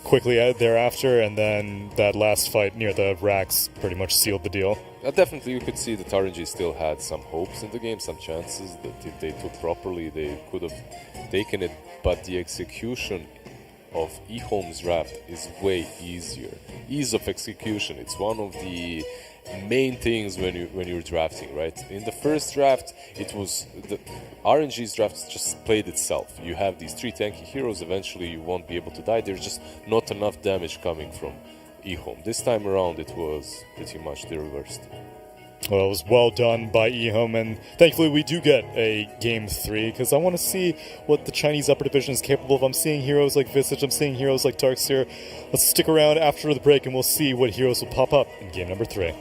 quickly thereafter, and then that last fight near the racks pretty much sealed the deal. Definitely, you could see that RNG still had some hopes in the game, some chances that if they took properly, they could have taken it. But the execution of EHOME's draft is way easier. Ease of execution, it's one of the main things when you're drafting, right? In the first draft, it was the RNG's draft just played itself. You have these 3 tanky heroes, eventually you won't be able to die. There's just not enough damage coming from EHOME. This time around, it was pretty much the reverse. Well, it was well done by EHOME, and thankfully we do get a Game 3, because I want to see what the Chinese upper division is capable of. I'm seeing heroes like Visage, I'm seeing heroes like Darkseer. Let's stick around after the break, and we'll see what heroes will pop up in Game number 3.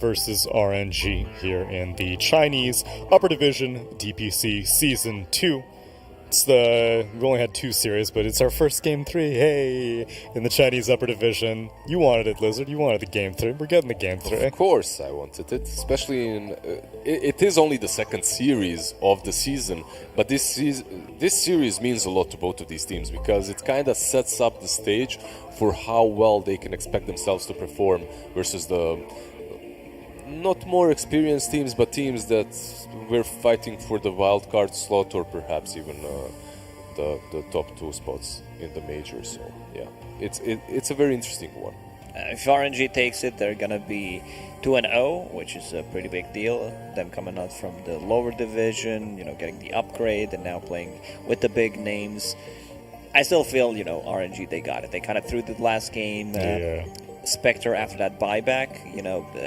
versus RNG here in the Chinese Upper Division DPC Season 2. We've only had 2 series, but it's our first Game 3, hey, in the Chinese Upper Division. You wanted it, Lizard, you wanted the Game 3. We're getting the Game 3. Of course I wanted it, especially in... it is only the second series of the season, but this series means a lot to both of these teams because it kind of sets up the stage for how well they can expect themselves to perform versus the not more experienced teams, but teams that were fighting for the wild card slot or perhaps even the top 2 spots in the major. So yeah, it's a very interesting one. If RNG takes it, they're gonna be 2-0, which is a pretty big deal. Them coming out from the lower division, getting the upgrade, and now playing with the big names. I still feel, RNG, they got it. They kind of threw the last game. Spectre after that buyback,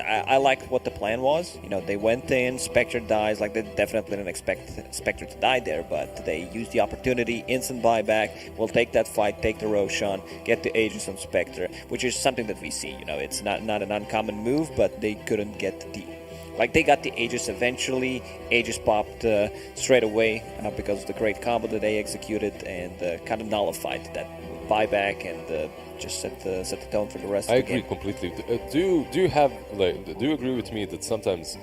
I liked what the plan was. They went in, Spectre dies, they definitely didn't expect Spectre to die there, but they used the opportunity, instant buyback, we'll take that fight, take the Roshan, get the Aegis on Spectre, which is something that we see, it's not an uncommon move, but they couldn't get they got the Aegis eventually. Aegis popped straight away because of the great combo that they executed and kind of nullified that buyback and just set the tone for the rest of the game. I agree completely. Do you agree with me that sometimes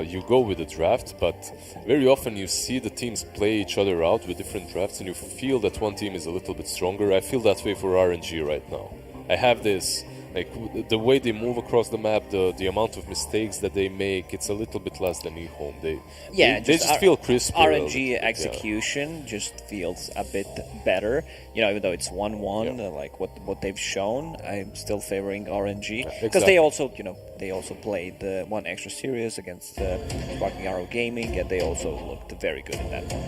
you go with a draft, but very often you see the teams play each other out with different drafts and you feel that one team is a little bit stronger? I feel that way for RNG right now. I have this... the way they move across the map, the amount of mistakes that they make, it's a little bit less than EHOME. They just feel crisper. RNG execution just feels a bit better. Even though it's 1-1, what they've shown, I'm still favoring RNG because they also played one extra series against Sparking Arrow Gaming, and they also looked very good in that one.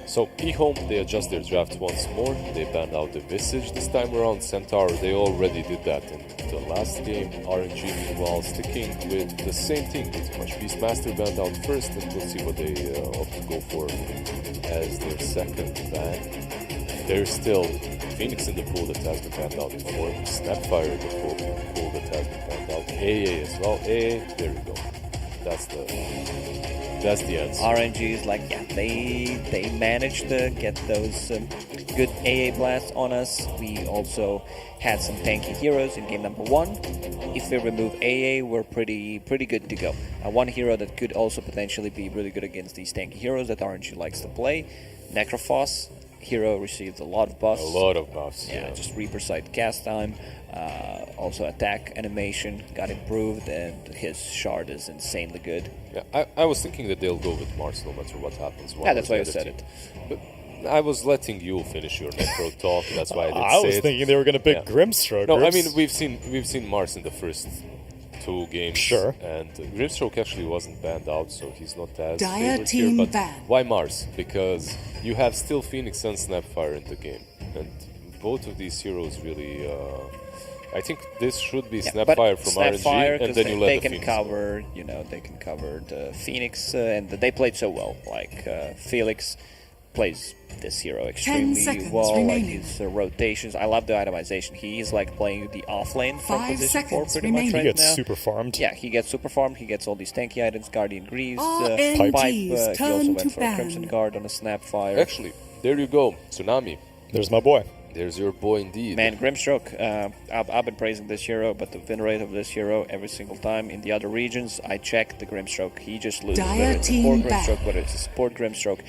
So EHOME, they adjust their draft once more. They banned out the Visage this time around. Centaur, they already did that in the last game. RNG, meanwhile, sticking with the same thing pretty much. Beastmaster banned out first, and we'll see what they opt to go for as their second ban. There's still Phoenix in the pool that has been banned out before. Snapfire in the pool that has been banned out. AA as well. AA, there we go. That's the answer. RNG is they managed to get those good AA blasts on us. We also had some tanky heroes in game number 1. If we remove AA, we're pretty good to go. One hero that could also potentially be really good against these tanky heroes that RNG likes to play, Necrophos. hero received a lot of buffs. A lot of buffs. Yeah, just Reaper Sight cast time. Also attack animation got improved, and his shard is insanely good. Yeah, I was thinking that they'll go with Mars no matter what happens. Yeah, that's why I said it. But I was letting you finish your necro talk. That's why I didn't I say was it. thinking they were going to pick Grimstroke. No, I Grims- mean we've seen Mars in the first 2 games. Sure. And Grimstroke actually wasn't banned out, so he's not as Dire favored team here. But ban. why Mars? Because you have still Phoenix and Snapfire in the game, and both of these heroes really. I think this should be Snapfire from Snapfire, RNG, and then you let they the can Phoenix cover, they can cover the Phoenix, and they played so well. Like Felix plays this hero extremely seconds well. remaining. Like his rotations, I love the itemization. He is like playing the off lane from 5 position 4 seconds pretty remaining. much right he gets now. super farmed. Yeah, he gets super farmed. He gets all these tanky items, Guardian Greaves, RNG's Pipe. He also turn went to for a ban. Crimson Guard on a Snapfire. Actually, there you go, Tsunami. There's my boy. There's your boy indeed. Man, Grimstroke, I've been praising this hero, but the win rate of this hero every single time in the other regions, I check the Grimstroke. He just loses. Dire Whether it's a team core back. Grimstroke, whether it's a support Grimstroke.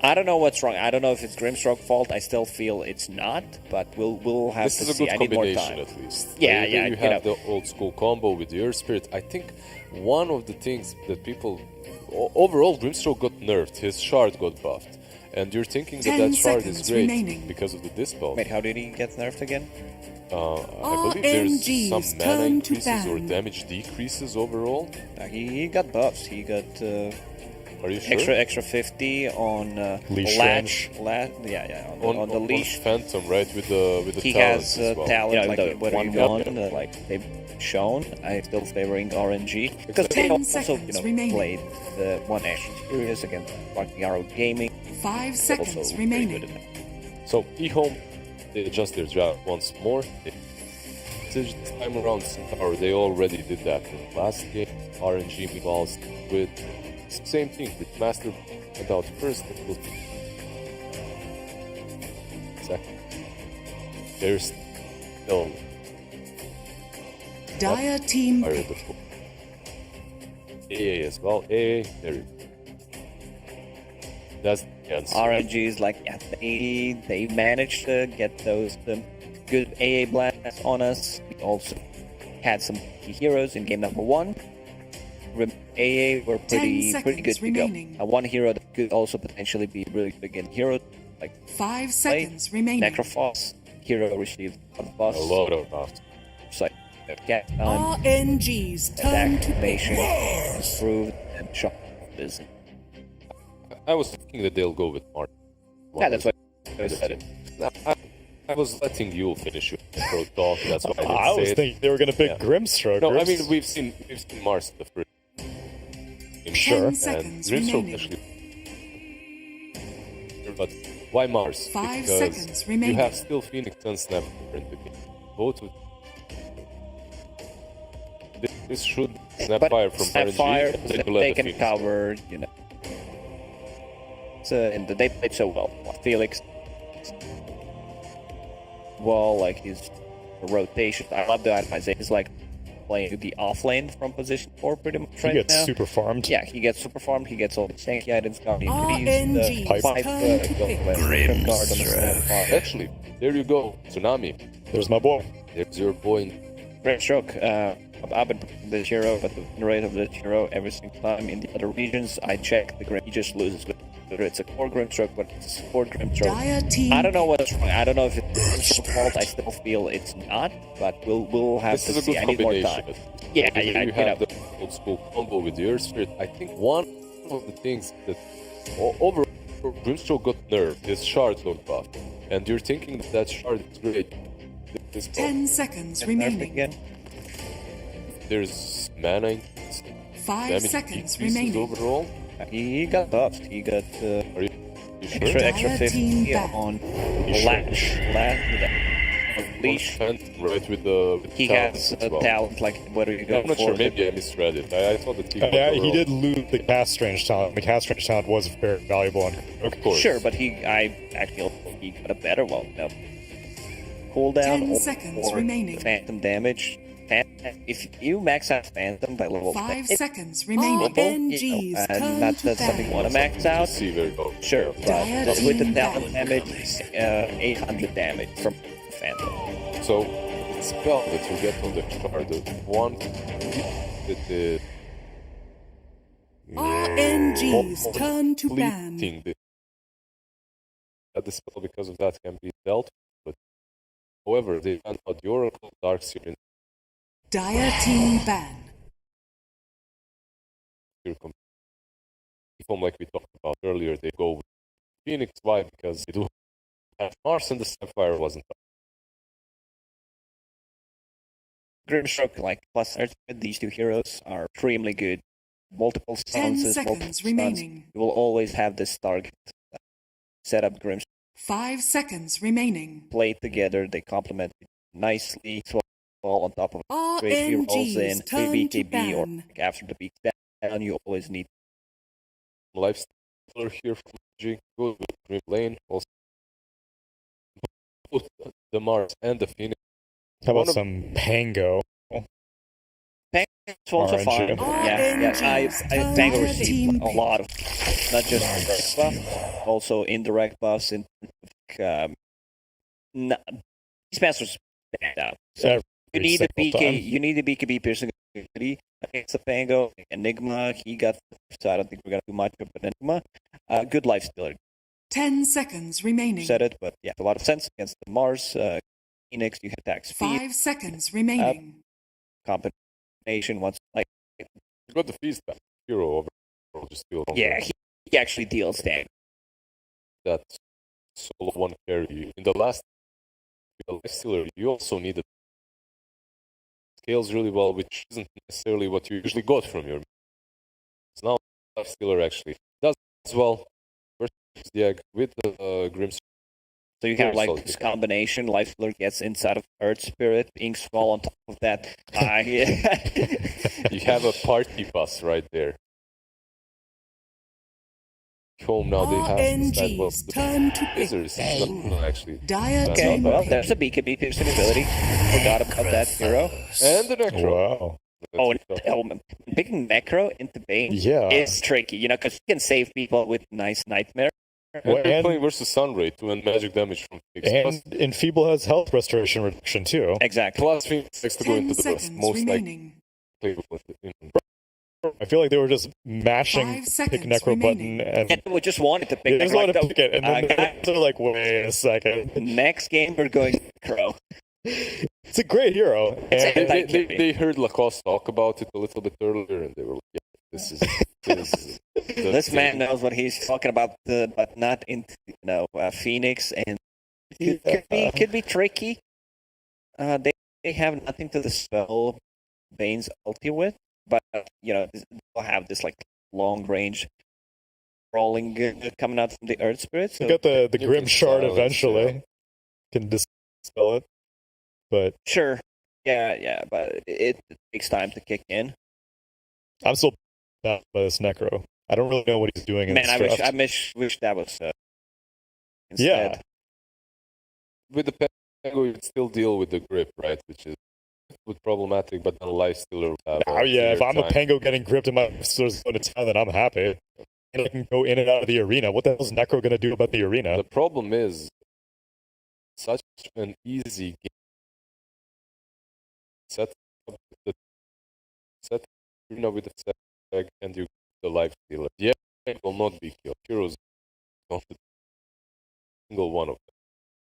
I don't know what's wrong. I don't know if it's Grimstroke fault. I still feel it's not, but we'll have This to is a see. good I need more combination time. at least. Yeah, Either yeah, You you have know. the old school combo with the Earth Spirit. I think one of the things that people overall Grimstroke got nerfed. His shard got buffed, and you're thinking that 10 that shard is seconds great remaining. because of the dispel. Wait, how did he get nerfed again? I believe there's RNG's some mana turn to increases or ban. damage decreases overall. He got buffs. He got Are you sure? extra 50 on Leash latch. range. On the leash. Phantom, right? With the He talents has as well. talent, like the whether one you gun. want, like they've shown. I'm still favoring RNG because 10 they also, seconds remaining. played the one action series against Fucking Arrow Gaming. 5 Also seconds pretty good remaining. at that. So EHOME, they adjust their draft once more. This time around, Centaur, they already did that in the last game. RNG involves with same thing. With Master went out first. It was second. There's still Dire team fire pick. before. AA as well. AA, there you go. That's the answer. RNG is like, yeah, they managed to get those good AA blasts on us. We also had some key heroes in game number 1. AA were 10 pretty seconds good to remaining. go. One hero that could also potentially be really big in heroes, like 5 seconds remaining. Necrophos. Hero received a lot of buffs. A lot of buffs. Like cat RNG's turn attack to pick. animation improved and shot is. I was thinking that they'll go with Mark. Yeah, that's why I said it. I was letting you finish your pro talk. That's why I didn't I say was it. thinking they were going to pick Yeah. Grimstroke. No, I Grims- mean we've seen Mars in the first. game. 10 and seconds Grimstroke remaining. actually. But why Mars? 5 because seconds remaining. You have still Phoenix and Snapfire in the game. Both of this should be Snapfire from Snapfire, RNG. Then you let they the can Phoenix cover, and they played so well. Felix, well, like his rotation. I love the itemization. He's like playing the off lane from position 4 pretty much he right gets now. super farmed. Yeah, he gets super farmed. He gets all the tanky items, Guardian RNG's Greaves, Pipe. Pipe, turn to pick. Crimson Guard on the Snapfire. Actually, there you go, Tsunami. There's my boy. There's your boy. Great stroke. I've been playing this hero, but the win rate of this hero every single time in the other regions, I check the Grim. He just loses. Whether it's a core Grimstroke, but it's a support Dire Grimstroke. team I don't know what's wrong. I don't know if it's fault. I still feel it's not, but we'll have This to is a see. good I need more combination. time. Yeah, Either yeah, you you have know. the old school combo with the Earth Spirit. I think one of the things that overall Grimstroke got nerfed, his shard got buffed, and you're thinking that shard is great. This 10 seconds Nerfed remaining. again. there's mana, 5 damage seconds decreases remaining. overall. He got buffed. He got Are you sure? extra Dire team 50 back. on sure? latch on leash. Phantom, right with the He talents has as a well. talent like whether you go I'm not for sure. Maybe I misread it. I thought that he. got Yeah, the he role. did lose the cast range talent. The cast range talent was very valuable on Of course. Sure, but I actually think he got a better one. No. Cooldown 10 or seconds remaining. phantom damage. if you max out Phantom by level 5 10, seconds remaining. RNG's turn not to that something you want to ban. max out. See very low. Sure, but Dire with the team talent ban. damage, 800 damage from Phantom. So the spell that you get on the card, the one that RNG's turn to ban. completing the spell because of that can be dealt with. However, they found out the Oracle Darkseer in Dire team ban. your form like we talked about earlier. They go with Phoenix. Why? Because they do have Mars and the Sapphire wasn't. Grimstroke, like plus Earthbed, these two heroes are extremely good. Multiple 10 stances, multiple seconds stuns. remaining. You will always have this target set up. Grimstroke 5 seconds remaining. play together. They complement it nicely. Swall on top of it. Great, he rolls in RNG's turn 3 to BKB or ban. after the beat down. You always need Lifestealer here from G. Good with Grim Lane. Also, both the Mars and the Phoenix. How One about of- some Pango? It's also RNG. fine. Yeah. I Tango Team received a pick. lot of, not just direct buff, also indirect buffs. In these masters stand out. So Every you need the single BK. time. You need the BKB piercing ability against the Pango. Enigma, he got. So I don't think we're gonna do much of an Enigma. Good life stealer. 10 seconds remaining. Said it, but yeah, a lot of sense against the Mars. Phoenix, you attack speed 5 seconds remaining. combination. Once like You got the feast back. Hero overall just feel yeah, he actually deals damage. that solo one carry. In the last Lifestealer, you also needed scales really well, which isn't necessarily what you usually got from your. So now Lifestealer actually does as well versus the egg with the Grim. So you have like this combination. Life Stealer gets inside of Earth Spirit, Inks fall on top of that. You have a party bus right there. Home now they have that well, RNG's turn to pick. Wizards. No, actually. Dire Okay, team well, pick. there's a BKB piercing ability. Forgot about that hero. And the Necro. Wow. Picking Necro into Bane Yeah. is tricky, because you can save people with nice Nightmare. And they're And- playing versus Sunray to end magic damage from Phoenix. And Enfeeble has health restoration reduction too. Exactly. Plus Phoenix likes to go 10 into the best. seconds Most likely remaining. play with it. I feel like they were just mashing 5 pick seconds Necro remaining. button and And we just wanted to they pick just Necro. wanted to Like, pick it, and then guys, they're like, wait a second. next game we're going Necro. It's a great hero. It's And a- They heard Lacoste talk about it a little bit earlier, and they were like, yeah, this is the This thing. man knows what he's talking about, but not into Phoenix, and could be tricky. They have nothing to dispel Bane's ulti with, but they'll have this like long range rolling coming out from the Earth Spirit. So you got the You Grim can Shard silence, eventually. yeah. Can dispel it. But sure, yeah, but it takes time to kick in. I'm still baffled by this Necro. I don't really know what he's doing in Man, this draft. wish that was instead. Yeah. With the Pango, you still deal with the grip, right? Which is problematic, but then Lifestealer would have. Oh yeah, if clear I'm a time. Pango getting gripped and my sister's going to town, then I'm happy. And I can go in and out of the arena. What the hell is Necro going to do about the arena? The problem is such an easy game. Set up the arena with the set and you the Lifestealer. Yeah, it will not be killed. Heroes don't single one of them.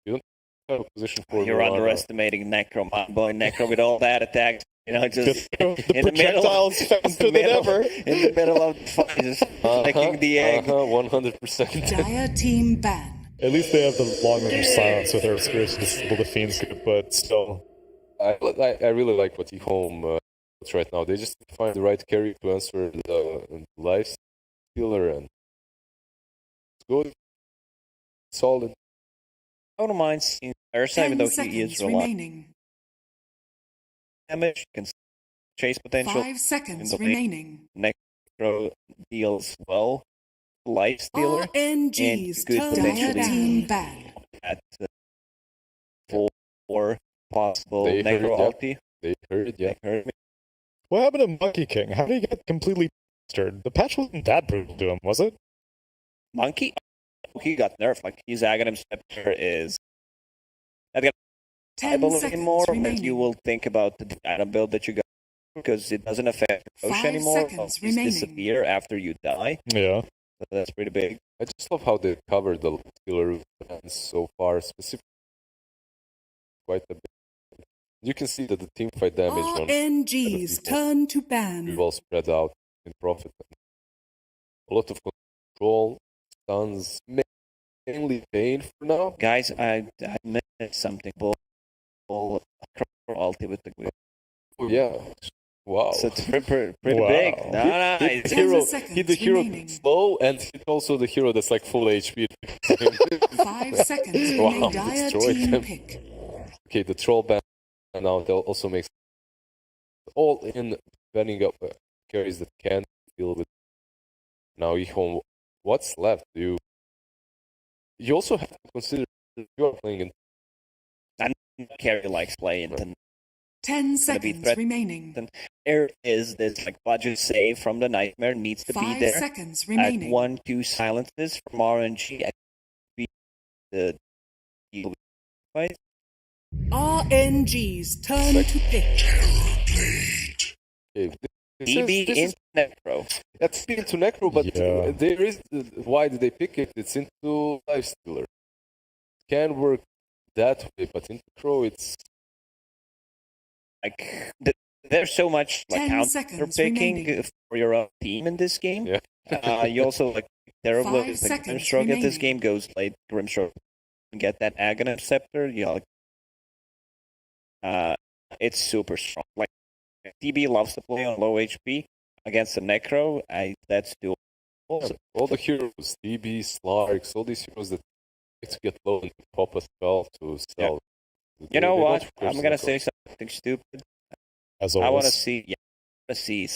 You don't have a position for You're Mirana. underestimating Necro, my boy Necro, with all that attack. Just the in the middle, projectiles faster than ever. in the middle of the fight, just taking the egg. 100%. Dire team ban. At least they have the long range silence with Earth Spirit to disable the Fiend's grip, but still. I really like what EHOME does right now. They just find the right carry to answer the Lifestealer, and it's good, solid. I don't mind seeing Ursa, 10 even though he seconds is reliant remaining. damage, can chase potential. 5 seconds in the remaining. Necro deals well. Life Stealer RNG's and good turn. potentially- Dire team ban. at 4 possible They heard Necro that. ulti. They heard, yeah. They heard me. What happened to Monkey King? How did he get completely bastard? The patch wasn't that brutal to him, was it? Monkey? He got nerfed. Like, his Aghanim Scepter is... I think 10 more seconds when remaining. you will think about the item build that you got, because it doesn't affect your push 5 anymore. seconds These remaining. disappear after you die. Yeah. So that's pretty big. I just love how they covered the killer events so far, specifically quite a bit. You can see that the team fight damage on RNG's people turn to pretty ban. well spread out in profit. A lot of control, stuns, mainly pain for now. Guys, I missed something. Bull ulti with the whip. Oh, yeah. Wow. So it's pretty Wow. big. No, Hit the it's 10 hero, seconds hit the hero remaining. slow, and hit also the hero that's like full HP. 5 seconds Wow, remain. Dire destroyed team him. pick. Okay, the troll ban now they'll also make all in banning up carries that can deal with. Now EHOME, what's left? You also have to consider if you are playing in carry likes play into 10 be seconds threat- remaining. there is this like budget save from the Nightmare needs to be 5 there. seconds At remaining. 1-2 silences from RNG. The fight. RNG's turn to pick. okay, DB this into Necro. that's into Necro, but Yeah. there is why did they pick it? It's into Lifestealer. Can work that way, but into Crow it's Like there's so much like 10 counter seconds picking remaining. for your own team in this game. yeah. You also like terrible 5 like seconds Grimstroke at this remaining. game goes late. Grimstroke and get that Aghanim Scepter. You know, like, it's super strong. Like DB loves to play on low HP against the Necro. That's doable. Yeah, all the heroes, DB, Slarks, all these heroes that like to get low and pop a spell to sell. You know They what? don't curse I'm gonna Necro. say something stupid. As I want to always. see. Yeah, I want to see.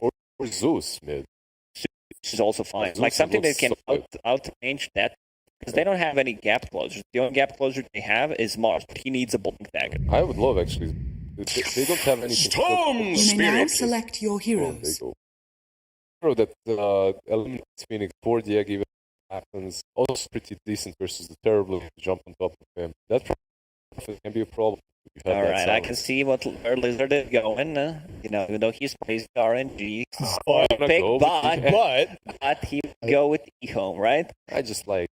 Or Zeus mid. This is also fine. Zeus Like something that looks can so good. outrange that, because they don't have any gap closures. The only gap closure they have is Mars, but he needs a blink dagger. I would love actually. They don't have anything. Storm You may now Spirit. select your Oh, there you heroes. go. Hero that eliminates Phoenix before the egg even happens. Also pretty decent versus the terrible jump on top of him. That can be a problem. if you have All that right, I silence. can see what where Lizard is going. You know, even though he's plays RNG, But, I'm gonna big go with bot, the- but he would go with EHOME, right? I just like.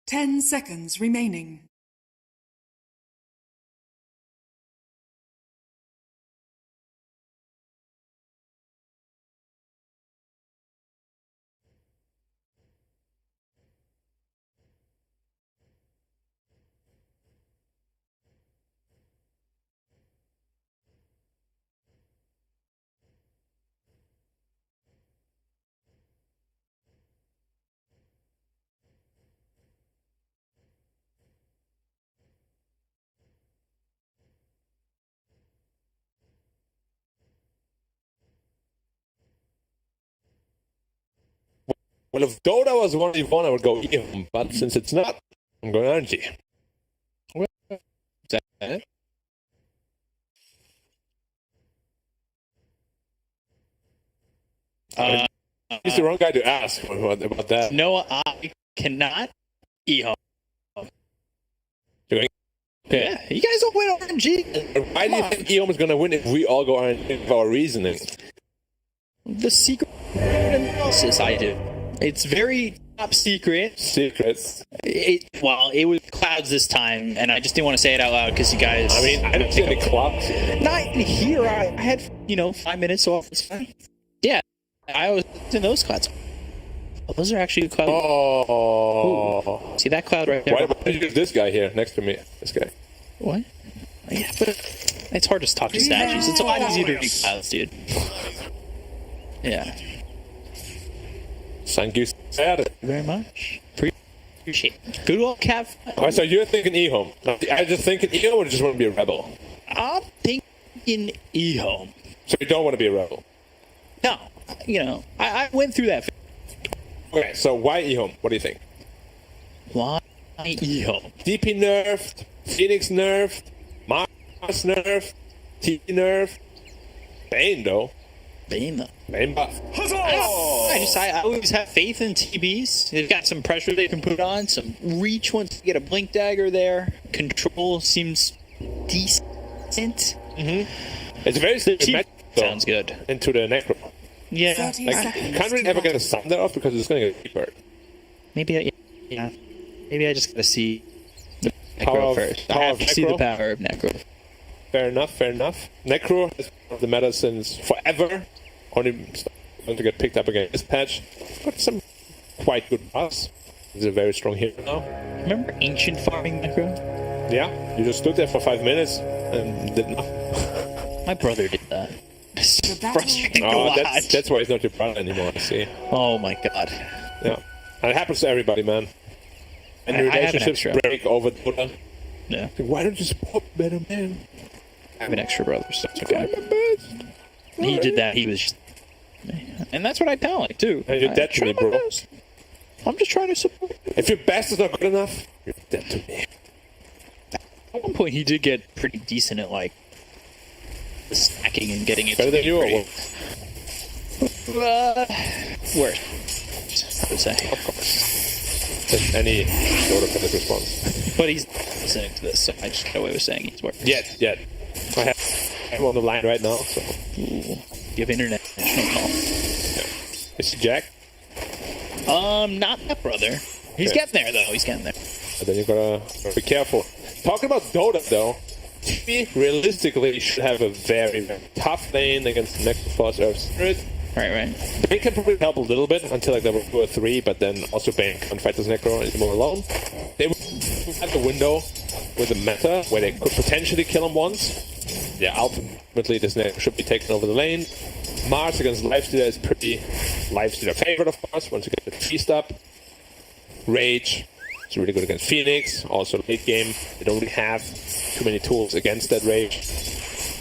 Ten seconds remaining. Well, if Dota was 1v1, I would go EHOME, but since it's not, I'm going RNG. Well, is that it? He's the wrong guy to ask about that. No, I cannot. EHOME. Doing- Yeah, you guys don't win RNG. Why do you think EHOME is going to win if we all go RNG with our reasoning? The secret analysis I do. It's very top secret. Secrets. Well, it was clouds this time, and I just didn't want to say it out loud because you guys. I mean, I don't see any clocks. Not in here. I had 5 minutes off. It's fine. Yeah, I was in those clouds. Oh, those are actually clouds. Oh. See that cloud right there? Why did you use this guy here next to me? This guy. What? Yeah, but it's hard to talk to statues. It's a lot easier to read clouds, dude. Yeah. Thank you, sir. Very much. Appreciate it. Good old cat. Oh, so you're thinking EHOME. I just thinking EHOME or just want to be a rebel? I'm thinking EHOME. So you don't want to be a rebel? No, I went through that. Okay, so why EHOME? What do you think? Why EHOME? DP nerfed, Phoenix nerfed, Mars nerfed, T nerfed. Bane though. Bane though. Bane buff. I always have faith in TBs. They've got some pressure they can put on, some reach once you get a blink dagger there. Control seems decent. It's a very simple match. Sounds good. Into the Necro. Yeah. 30 Like, seconds can't really to ever get a go. Thunder off because it's going to get deeper. Maybe I just gotta see the Power Necro of- first. I power have of to see the Necro? power of Necro. Fair enough. Necro has been one of the meta since forever. Only going to get picked up again this patch. But some quite good buffs. He's a very strong hero now. Remember ancient farming Necro? Yeah, you just stood there for 5 minutes and did nothing. My brother did that. It's The battle- frustrating to Oh, watch. that's why he's not your brother anymore, I see. Oh my god. Yeah. And it happens to everybody, man. And your I have an relationships extra. break over Dota. Yeah. Like, why don't you support better man? I have an extra brother, so it's Try okay. my best. He did that, he was just... And that's what I tell him, too. And you're I dead to try me, my bro. best. I'm just trying to support. If your best is not good enough, you're dead to me. At one point, he did get pretty decent at, like, stacking and getting it Better to than be you or pretty- what? Worse, I would say. Of course. Than any Dota fan response. But he's listening to this, so I just got away with saying he's worse. Yet. I have him on the line right now, so. Ooh, give international call. Is he Jack? Not that brother. He's Okay. getting there, though. He's getting there. And then you gotta be careful. Talking about Dota, though, we realistically should have a very, very tough lane against the Necrophos Earth Spirit. Right. Bane can probably help a little bit until like level 2 or 3, but then also Bane can't fight this Necro anymore alone. They were at the window with a meta where they could potentially kill him once. Yeah, ultimately this Necro should be taken over the lane. Mars against Lifestealer is pretty Lifestealer favorite, of course, once you get the feast up. Rage is really good against Phoenix. Also late game, they don't really have too many tools against that Rage.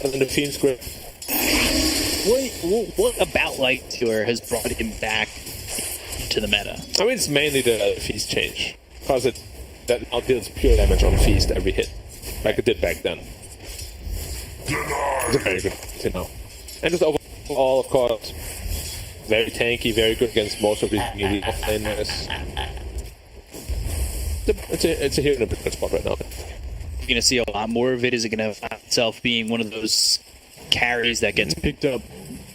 Other than the Fiend's Grip. What about Lightstealer has brought him back to the meta? I mean, it's mainly the Feast change. Because that now deals pure damage on Feast every hit. Like it did back then. It's a very good to know. And just overall, of course, very tanky, very good against most of these elite offlaners. It's a hero in a pretty good spot right now. You're going to see a lot more of it. Is it going to find itself being one of those carries that gets picked up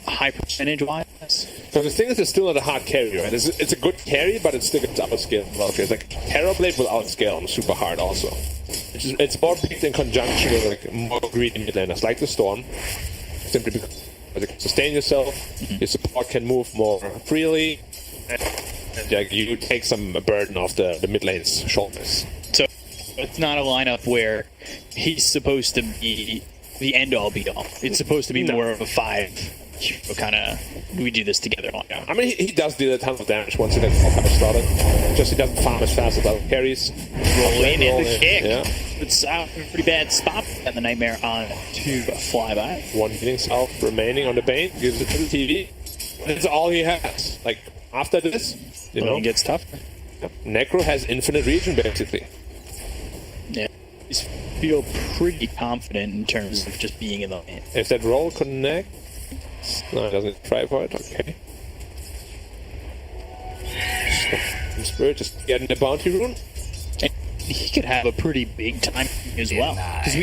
high percentage-wise? Because the thing is, it's still not a hard carry, right? It's a good carry, but it still gets outscaled. Well, it's like Terrorblade will outscale him super hard also. It's more picked in conjunction with like more greedy mid laners, like the Storm. Simply because you can sustain yourself, your support can move more freely, and like, you take some burden off the mid lane's shoulders. So it's not a lineup where he's supposed to be the end-all, be-all. It's supposed to be more of a 5 kind of, we do this together. Yeah, I mean, he does deal a ton of damage once he gets all started. Just he doesn't farm as fast as other carries. Rolling in the kick. Yeah. It's a pretty bad spot. And the Nightmare on to fly by. One healing self remaining on the Bane, gives it to the TV. That's all he has. Like, after this, you know, It gets tougher. Necro has infinite region, basically. Yeah. I feel pretty confident in terms of just being in the lane. If that roll connects... No, it doesn't try for it, okay. Spirit just getting the bounty rune. And he could have a pretty big time as well. Because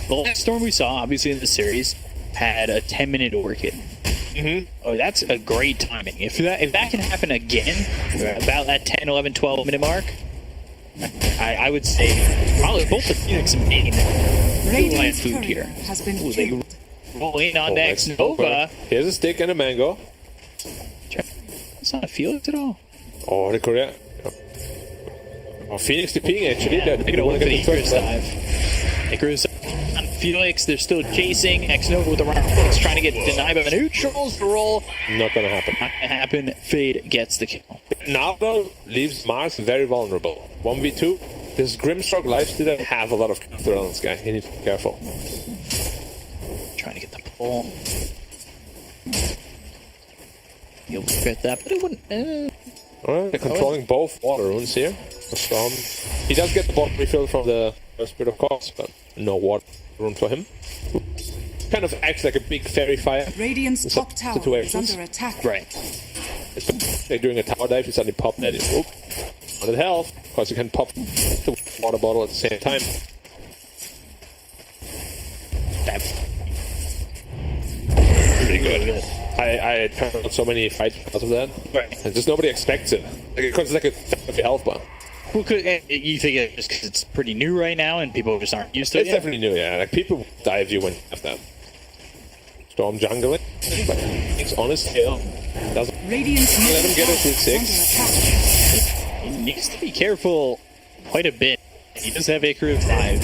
the last Storm we saw, obviously in the series, had a 10-minute Orchid. Oh, that's a great timing. If that can happen again, about that 10, 11, 12 minute mark, I would say probably both the Phoenix and Bane could land Radiant's food turret here. has been Ooh, they killed. roll in on next that's Nova. over. Here's a stick and a mango. It's not a Felix at all. Oh, the Korea. Oh, Phoenix DPing actually. Yeah, They they're going to want look to for get the the Icarus first dive. Icarus Felix, they're still chasing. Xnova with the round Felix trying to get denied by the neutrals. The roll. Not gonna happen. Not gonna happen. Fade gets the kill. Now, though, leaves Mars very vulnerable. 1v2. This Grimstroke lifestealer have a lot of counter on this guy. He needs to be careful. Trying to get the pull. You'll get that, but it wouldn't. Alright, they're controlling both water runes here. Storm. He does get the bot refill from the Spirit of course, but no water rune for him. Kind of acts like a big fairy fire. Radiant's top tower is situations. under attack. Right. They're doing a tower dive, you suddenly pop that in. Oop. 100 health. Of course, you can pop the water bottle at the same time. Pretty good. I turned on so many fights because of that. Right. And just nobody expects it. Because it's like a 50 health bar. Well, you think it's just because it's pretty new right now and people just aren't used to It's it? definitely new, yeah. Like, people dive you when you have that. Storm jungling, but it's on his tail. Doesn't Radiant's let him get middle it to tower is 6. under attack. He needs to be careful quite a bit. He does have a crew of 5.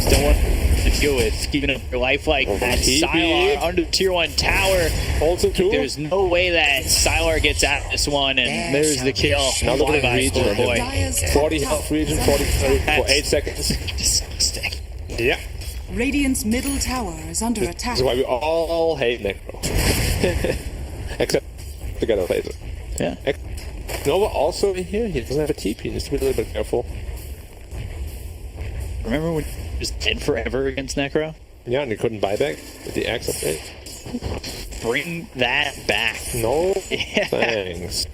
Still want to deal with keeping up your life like that. Sylar under tier 1 tower. Holds it too. There's no way that Sylar gets out of this one, and there's the kill. Now look at the Flyby region. score, boy. Dire's top 40 tower health region, is 40 under attack. for 8 seconds. Disgusting. Yeah. Radiant's middle tower is under attack. This is why we all hate Necro. Except together laser. Yeah. Nova also in here, he doesn't have a TP, he needs to be a little bit careful. Remember when he was dead forever against Necro? Yeah, and he couldn't buy back with the axe update. Bring that back. No thanks.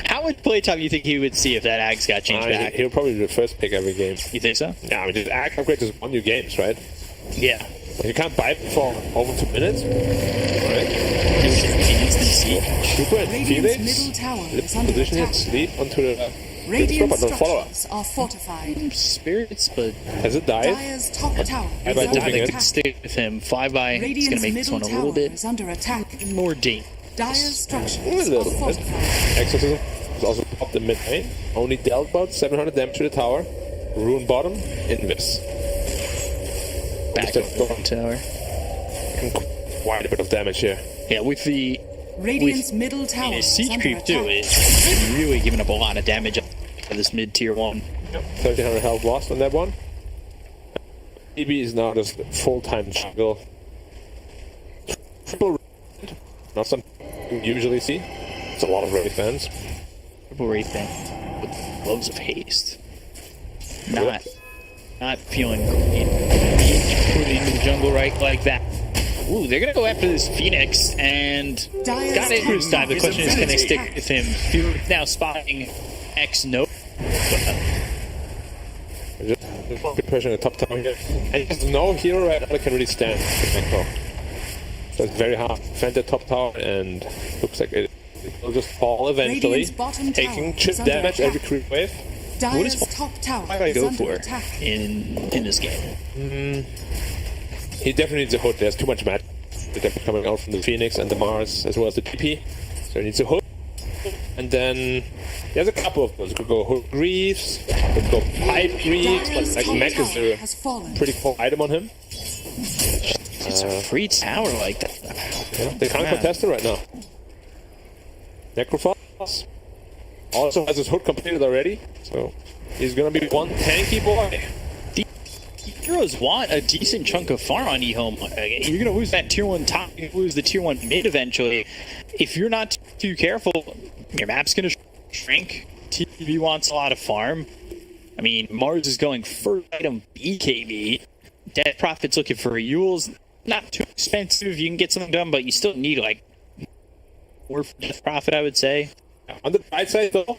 How much playtime do you think he would see if that axe got changed back? He'll probably be the first pick every game. You think so? Yeah, I mean, the axe upgrade just won you games, right? Yeah. You can't buy it for over 2 minutes. Right? Super and Radiant's Felix. middle tower is under Position attack. his sleep onto the Radiant but don't follow up. structures are fortified. Spirits, but Has it died? Dire's top tower I is by under moving I it. could attack. stick with him. 5 by it's Radiant's gonna make this middle one a little tower bit is under attack. more deep. Dire's structures A little are bit. fortified. Exorcism is also popped in mid lane. Only dealt about 700 damage to the tower. Rune bottom, Invis. Back Just up the tower. Quite a bit of damage here. Yeah, with the Radiant's middle tower his is siege under creep too attack. is really giving up a lot of damage for this mid tier 1. 1300 health lost on that one. EB is now just full-time jungle. Triple raid, not something you usually see. It's a lot of raid fans. Triple Wraith thing with gloves of haste. Not feeling great. Put into the jungle right like that. Ooh, they're gonna go after this Phoenix and Dire's got it this time. The top question is, tower can they is stick under with him? Felix now spotting X note. Just pushing the top tower here. And there's no hero right now that can really stand the Necro. So it's very hard to defend the top tower, and looks like it will just fall eventually. Radiant's bottom Taking tower chip is under damage attack. every creep wave. Dire's is- top tower Why do I is go under for attack. in this game? He definitely needs a hood. There's too much magic coming out from the Phoenix and the Mars, as well as the TP. So he needs a hood. And then there's a couple of those. Could go hood Greaves, could go pipe Greaves, Dire's but like top Mech is tower a has fallen. pretty cool item on him. It's a free tower like that. Yeah, they can't contest it right now. Necrophos also has his hood completed already, so he's gonna be one tanky boy. Heroes want a decent chunk of farm on EHOME. You're going to lose that tier 1 top, you're going to lose the tier 1 mid eventually. If you're not too careful, your map's going to shrink. TV wants a lot of farm. I mean, Mars is going first item BKB. Dead Prophet's looking for Yules. Not too expensive. You can get something done, but you still need, like, more for Death Prophet, I would say. On the right side, though,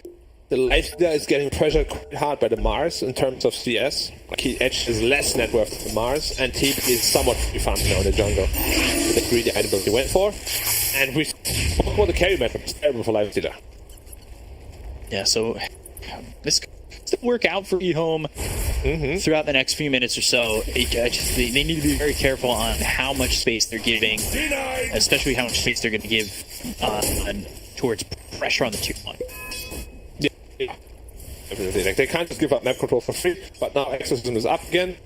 the Lifestealer is getting pressured quite hard by the Mars in terms of CS. Like, he edges less net worth to the Mars, and he is somewhat free farm now in the jungle with the greedy item he went for. And we spoke about the carry matchup. It's terrible for Lifestealer. Yeah, so this could still work out for EHOME throughout the next few minutes or so. They need to be very careful on how much space they're giving, especially how much space they're going to give towards pressure on the tier 1. Definitely. Like, they can't just give up map control for free, but now Exorcism is up again.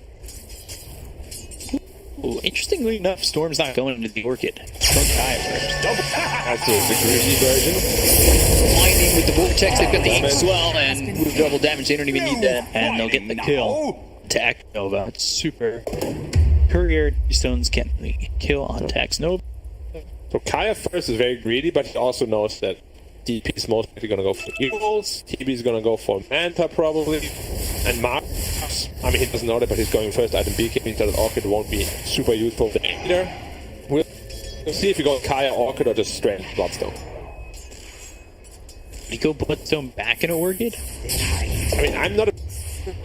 Ooh, interestingly enough, Storm's not going into the Orchid. From Kaya first. That's the greedy version. Lightning with the Vortex, they've got the Ink Swell, and with double damage, they don't even need that. And they'll get the kill to Act Nova. It's super. Courier Stones can kill on Tax Nova. So Kaya first is very greedy, but he also knows that DP is most likely going to go for Eagles, TB is going to go for Manta probably, and Marks, I mean he doesn't know that, but he's going first item BK, means that Orchid won't be super useful there either. We'll see if you go Kaya, Orchid, or just straight Bloodstone. You go Bloodstone back in Orchid? I mean, I'm not a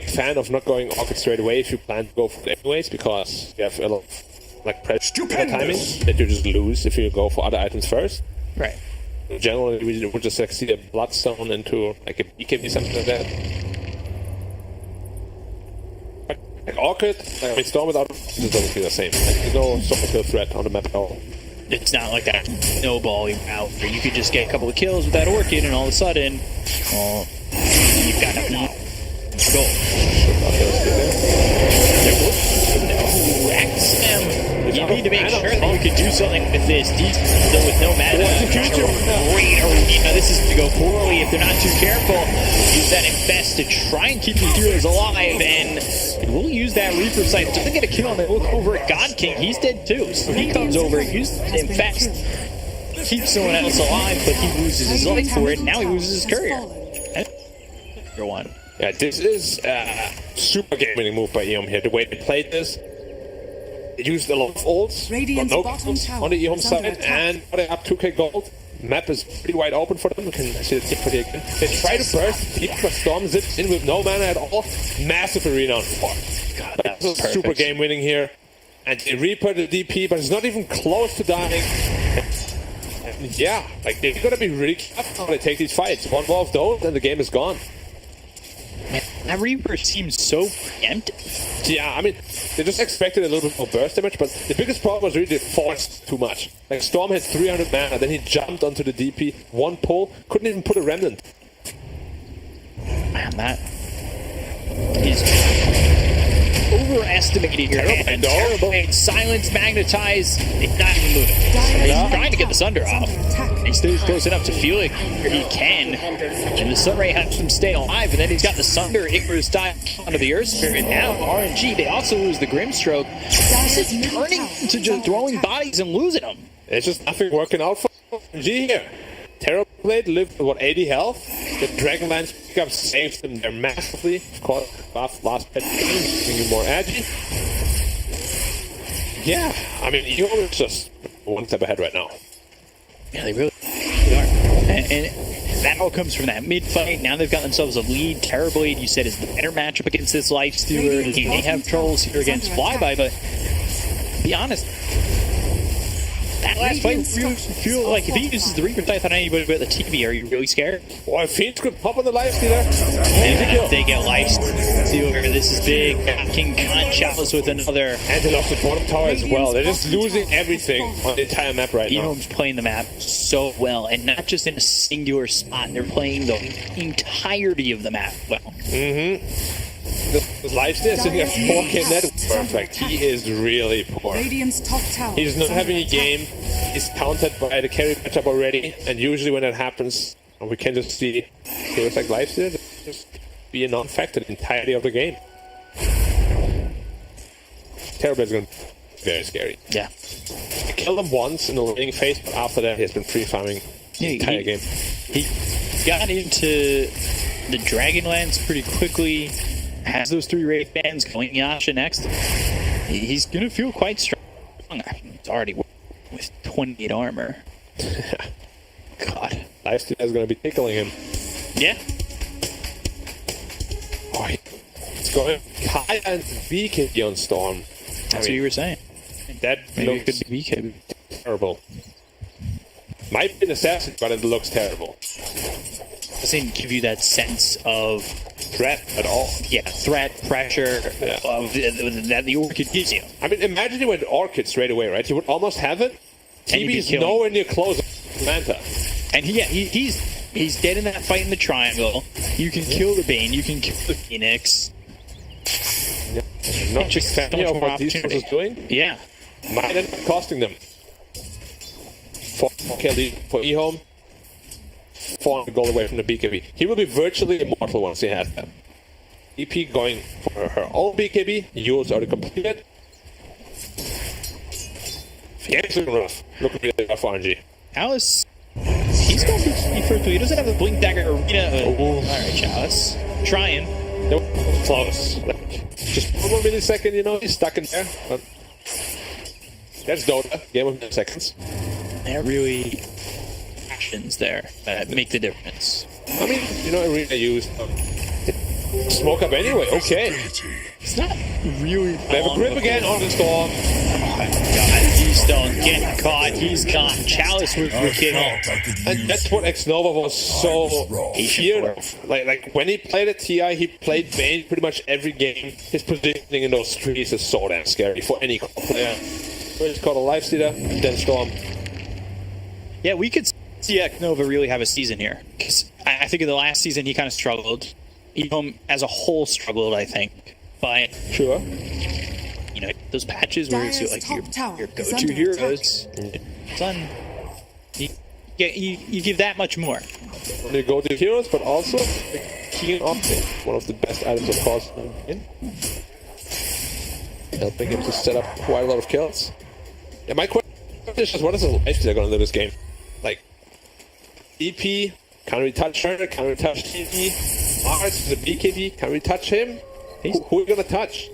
fan of not going Orchid straight away if you plan to go for it anyways, because you have a lot of like pressure timing that you just lose if you go for other items first. Right. Generally, we would just like see a Bloodstone into like a BKB, something like that. Like Orchid, I mean, Storm without it doesn't feel the same. Like, there's no sort of kill threat on the map at all. It's not like that snowballing out where you could just get a couple of kills with that Orchid and all of a sudden, you've got nothing to go. You need to make sure that you can do something with this. Still with no mana, trying to great arena. This is going to go poorly if they're not too careful. Use that Infest to try and keep the heroes alive, and we'll use that Reaper Sight to get a kill. And they look over at God King. He's dead too. So he comes over, uses Infest, keeps someone else alive, but he loses his life for it. And now he loses his courier. Number one. Yeah, this is a super game-winning move by EHOME here. The way they played this, they used a lot of ults, got no kills on the EHOME side, and got up 2k gold. Map is pretty wide open for them. You can see the tip for the again. They try to burst deep, but Storm zips in with no mana at all. Massive arena on 4. God, that's super game-winning here. And they Reaper the DP, but it's not even close to dying. And yeah, like they're gonna be really careful when they take these fights. One wall of those, and the game is gone. Man, that Reaper seems so preemptive. Yeah, I mean, they just expected a little bit more burst damage, but the biggest problem was really they forced too much. Like, Storm had 300 mana, then he jumped onto the DP, one pull, couldn't even put a Remnant. Man, that is overestimating your hand. Terrible. Silence, magnetize, it's not even moving. He's trying to get the Sunder off. He stays close enough to feel it where he can. And the Sunray helps him stay alive, and then he's got the Sunder, Icarus dive onto the Earth Spirit. Now, RNG, they also lose the Grimstroke. This is turning into just throwing bodies and losing them. It's just nothing working out for RNG here. Terrorblade lived with, 80 health? The Dragonlance pickup saves them there massively. Of course, last pet making you more edgy. Yeah, I mean, EHOME is just one step ahead right now. Yeah, they really are. And that all comes from that mid-fight. Now they've got themselves a lead. Terrorblade, you said, is the better matchup against this Lifestealer. He may have troubles here against Flyby, but to be honest, that last fight really feel like if he uses the Reaper Scythe on anybody but the TV, are you really scared? Well, if Fiends could pop on the Lifestealer, and if they get Lifestealer, this is big. King Khan Chalice with another. and they lost the bottom tower as well. They're just losing everything on the entire map right now. EHOME's playing the map so well, and not just in a singular spot. They're playing the entirety of the map well. Mm-hmm. The Lifestealer sitting at 4k net worth. Like, he is really poor. Radiant's top tower. He's not having a game. He's countered by the carry matchup already, and usually when that happens, we can just see heroes like Lifestealer just be a non-factor the entirety of the game. Terrorblade's going to be very scary. Yeah. I killed him once in the laning phase, but after that he's been free-farming the entire game. He got into the Dragonlance pretty quickly, has those 3 Wraith Bands going Yasha next. He's going to feel quite strong. He's already with 28 armor. God. Lifestealer is going to be tickling him. Yeah. Oh, he's going Kaya and BKB on Storm. That's what you were saying. That Maybe looks it could be BKB. terrible. Might be an assassin, but it looks terrible. Doesn't give you that sense of Threat at all. yeah, threat, pressure of that the Orchid gives you. I mean, imagine you went Orchid straight away, right? You would almost have it. And you'd be TB's killing. nowhere near close. Manta. And he's dead in that fight in the triangle. You can kill the Bane, you can kill the Phoenix. Not just so much of more what these opportunity. is doing. Yeah. Might end up costing them. 4K lead for EHOME. 400 gold away from the BKB. He will be virtually immortal once he has that. EP going for her own BKB. Yours already completed. Game's looking rough. Looking really rough for RNG. Chalice, he's going to be first. He doesn't have a Blink Dagger Arena. Alright, Chalice. Trying. They were close. Like, just 1 more millisecond, you know, he's stuck in there. But that's Dota. Game of milliseconds. They're really actions there that make the difference. I mean, you know, Arena used smoke up anyway. Okay. It's not really. They have a grip again on the storm. Oh my god, he's done getting caught. He's gone. Chalice with kill. And that's what X-Nova was so feared of. Like when he played at TI, he played Bane pretty much every game. His positioning in those trees is so damn scary for any player. First caught a life stealer, then storm. Yeah, we could see Nova really have a season here. Because I think in the last season he kind of struggled. EHOME as a whole struggled, I think. But Sure. you know, those patches where it's Dyer's like top tower your is go-to under heroes, son, you give that much more. Only go to heroes, but also the key optic. One of the best items, of course, in. Helping him to set up quite a lot of kills. Yeah, my question is just what is the life they're going to do this game? Like, EP, can't we touch her? Can't we touch TP? Mars is a BKB, can't we touch him? Who are we going to touch?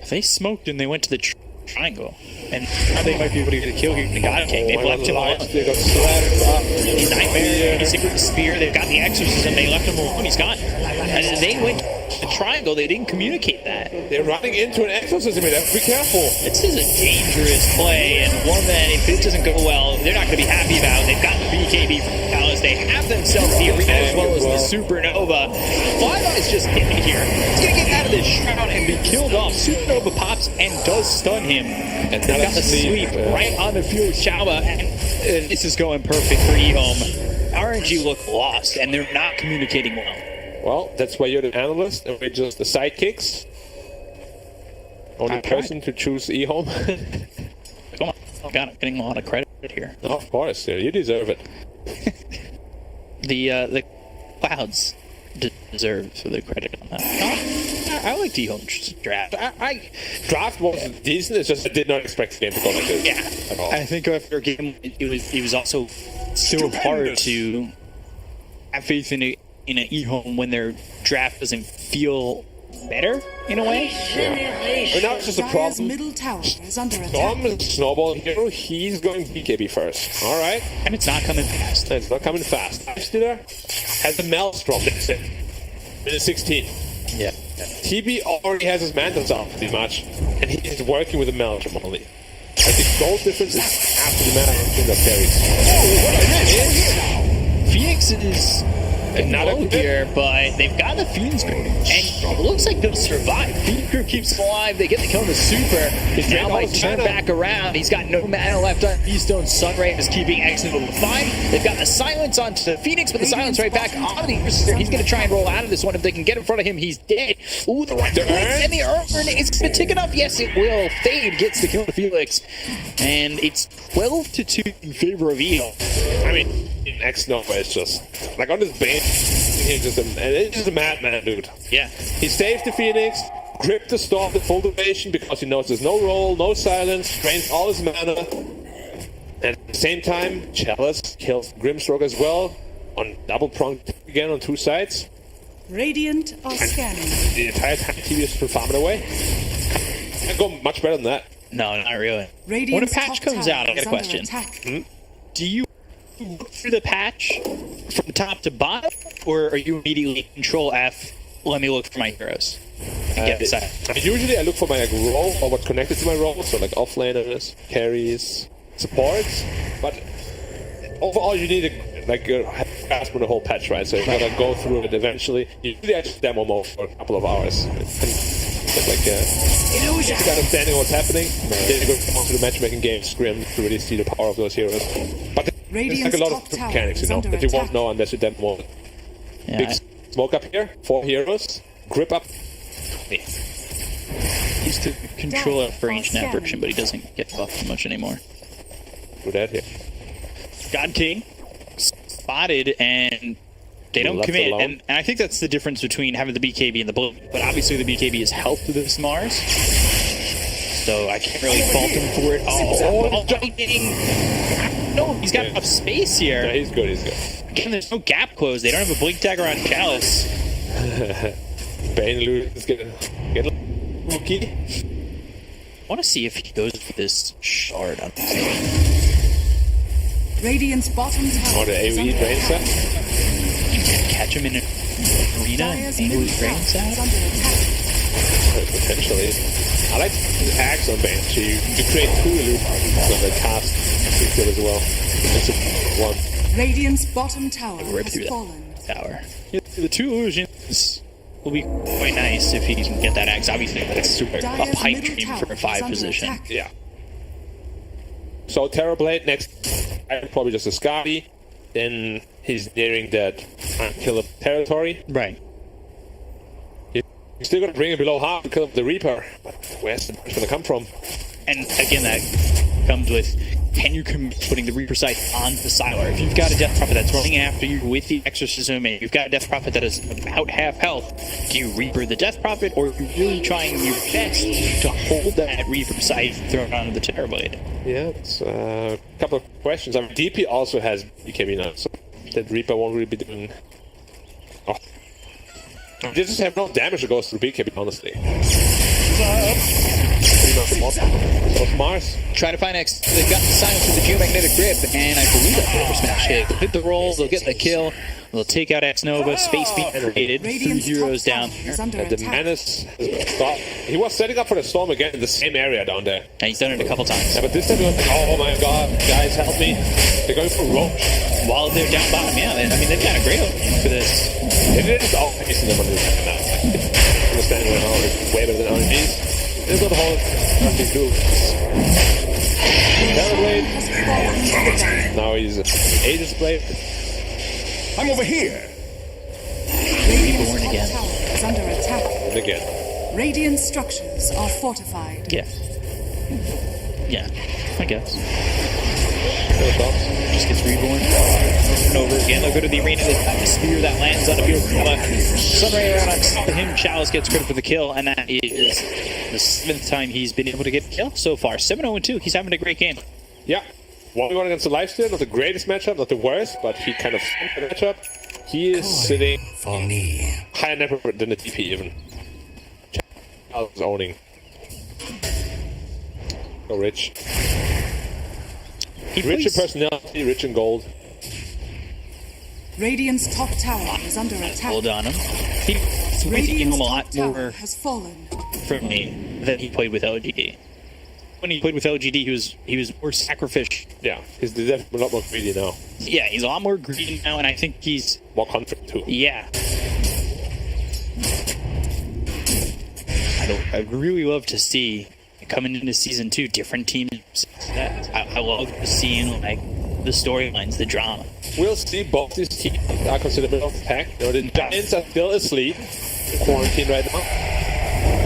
They smoked and they went to the triangle. And now they might be able to get a kill here in the God King. They've left him alone. They got slapped up. He's Nightmare, he's Secret Spear, they've got the Exorcism, they left him alone, he's gone. And they went to the triangle, they didn't communicate that. They're running into an exorcism. They have to be careful. This is a dangerous play, and one that if it doesn't go well, they're not going to be happy about. They've got the BKB from Palace, they have themselves the arena as well as the Supernova. Flyby is just getting here. He's going to get out of this shroud and be killed off. Supernova pops and does stun him. And they've got the sweep right on the field of Shawa, and this is going perfect for EHOME. RNG look lost, and they're not communicating well. Well, that's why you're the analyst and we're just the sidekicks. Only person to choose EHOME. Come on. Oh god, I'm getting a lot of credit here. No, of course, yeah, you deserve it. The Clouds deserve the credit on that. I like EHOME's draft. Draft was decent, it's just I did not expect the game to go like this. Yeah, at all. I think after a game, it was also so hard to have faith in an EHOME when their draft doesn't feel better in a way. But now it's just a Dyer's problem. middle tower is under Storm attack. is a snowball hero, he's going BKB first. Alright. And it's not coming fast. It's not coming fast. Stealer has the Maelstrom, that's it. Minute 16. Yeah. TB already has his mantles out pretty much, and he's working with the Maelstrom only. I think gold difference is absolutely matter. I think that carries. Phoenix is Not a low here, but they've got the Phoenix group, and it looks like they'll survive. Phoenix group keeps them alive. They get the kill on the super. His now might turn back around. He's got no mana left on Keystone. Sunray is keeping X-Nova fine. They've got the silence onto the Phoenix, but the silence right back on the Ursader. He's going to try and roll out of this one. If they can get in front of him, he's dead. Ooh, the right and the Urn is going to tick it up. Yes, it will. Fade gets the kill to Felix, and it's 12-2 in favor of EHOME. I mean, X-Nova is just, like on this base, he's just a madman, dude. Yeah. He saves the Phoenix, gripped the Storm the full duration because he knows there's no roll, no silence, drains all his mana. And at the same time, Chalice kills Grimstroke as well, on double pronged again on two sides. Radiant are scanning. The entire time TV is from farming away. Can't go much better than that. No, not really. when a Radiant's patch top comes tower out, I got is a under question. attack. Do you look through the patch from top to bottom, or are you immediately Control F? Let me look for my heroes. And get this out. Usually I look for my like role or what's connected to my role, so like offlaners, carries, supports. But overall, you need to grasp on the whole patch, right? So you gotta go through it eventually. Usually I just demo mode for a couple of hours. Get like good understanding of what's happening. Then you go onto the matchmaking game, scrim to really see the power of those heroes. But there's like a lot of mechanics, you know, that you won't know unless you demo it. Yeah, Big smoke up here, 4 heroes, grip up. used to control a range nap version, but he doesn't get buffed much anymore. Do that here. God King spotted, and they don't Left commit. alone. And I think that's the difference between having the BKB and the blue. But obviously the BKB is helped to this Mars, so I can't really fault him for it. Oh, jumping! No, he's got enough space here. Yeah, he's good. He's good. Again, there's no gap close. They don't have a blink dagger on Chalice. Bane is getting rookie. I want to see if he goes for this shard on this. Radiant's bottom tower. Or the is AoE under brain attack. set. Catch him in an arena Dire's and middle his brain tower is set. under attack. Potentially. I like his axe on Banshee. You create 2 illusions on the cast skill as well. It's a one. Radiant's bottom tower Rip has through that fallen. tower. The 2 illusions will be quite nice if he can get that axe. Obviously, that's super a Dire's pipe middle dream tower for a is 5 under position. attack. Yeah. So Terrorblade next, probably just a Scotty. Then he's nearing that unkillable territory. Right. He's still gonna bring it below half to kill the Reaper. But where's the damage gonna come from? And again, that comes with, can you commit putting the Reaper Sight on the Siler? If you've got a Death Prophet that's running after you with the Exorcism, and you've got a Death Prophet that is about half health, do you Reaper the Death Prophet, or are you really trying your best to hold that Reaper Sight thrown onto the Terrorblade? Yeah, it's a couple of questions. I mean, DP also has BKB now, so that Reaper won't really be doing. Oh. They just have no damage that goes through BKB, honestly. So Mars. Try to find X. They've got the silence with the geomagnetic grip, and I believe that Power Smash hit. They'll hit the rolls, they'll get the kill, they'll take out X Nova, Space Beam created, 3 Radiant's heroes top down tower there. is under The attack. Menace. He was setting up for the Storm again in the same area down there. And he's done it a couple times. Yeah, but this time he was like, oh my god, guys, help me. They're going for Roach. While they're down bottom, yeah, I mean, they've got a great opening for this. It is all facing them on this second now. Understanding how it's way better than RNGs. There's not a whole nothing to do. Terrorblade. Has fallen to the ground. Now he's Aegis Blade. I'm over here. Radiant's Reborn top again. tower is under attack. And again. Radiant structures are fortified. Yeah. Yeah, I guess. No thoughts? Just gets reborn over and over again. They'll go to the arena, they have the spear that lands on a field. Sunray around on top of him. Chalice gets credit for the kill, and that is the 7th time he's been able to get a kill so far. 7-0-2. He's having a great game. Yeah. 1v1 against the Lifesteal. Not the greatest matchup, not the worst, but he kind of stumped the matchup. He is sitting For me. higher net worth than the TP even. Chalice is owning. So rich. He Rich in plays, personality, rich in gold. Radiant's top tower is under attack. hold on him. He plays with Radiant's EHOME a top lot tower more has fallen. from me than he played with LGD. When he played with LGD, he was more sacrificial. Yeah, he's definitely a lot more greedy now. Yeah, he's a lot more greedy now, and I think he's More confident too. yeah. I'd really love to see coming into season 2 different teams. I love seeing like the storylines, the drama. We'll see. Both these teams are considered middle of the pack. You know, the Giants are still asleep, in quarantine right now.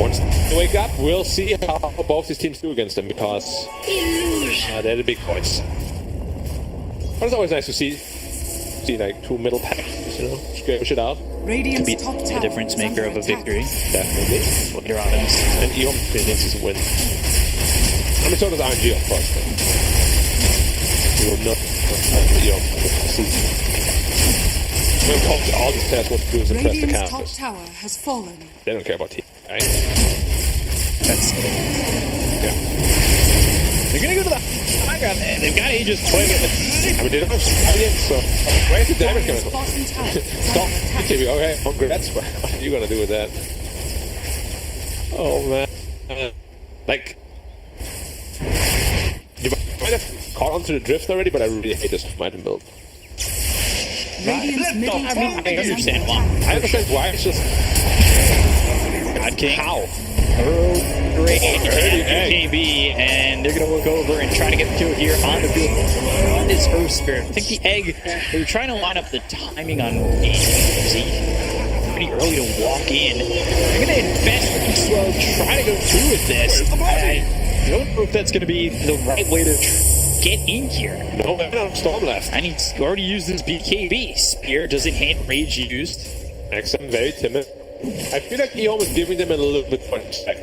Once they wake up, we'll see how both these teams do against them because they're the big boys. But it's always nice to see like 2 middle packs, you know, scrape it out. Radiant's Be top the tower difference is maker under of a attack. victory Definitely. later on in the season. And EHOME Phoenix is a win. I mean, so does RNG, of course. But we will not EHOME this season. We'll talk to all these players what to do is impress the Radiant's top casters. tower has fallen. They don't care about team, right? That's Yeah. they're gonna go to the high ground. They've got Aegis playing it. I mean, they don't have audience, so where's the damage Dire's going to bottom tower is Stop. under attack. Okay, congrats. What are you going to do with that? Oh, man. Like, you might have caught onto the drift already, but I really hate this item build. Radiant's middle I tower mean, I is understand under why. attack. I understand why it's just God King. how. Great Early egg. KB, and they're gonna look over and try to get the kill here on the field. On this Earth Spirit. I think the egg, they were trying to line up the timing on Z. pretty early to walk in. They're going to invest pretty slow, try to go through with this. I don't know if that's going to be the right way to get in here. No, no Storm left. And he's already used his BKB. Spear doesn't hit, Rage used. XM very timid. I feel like EHOME is giving them a little bit more respect.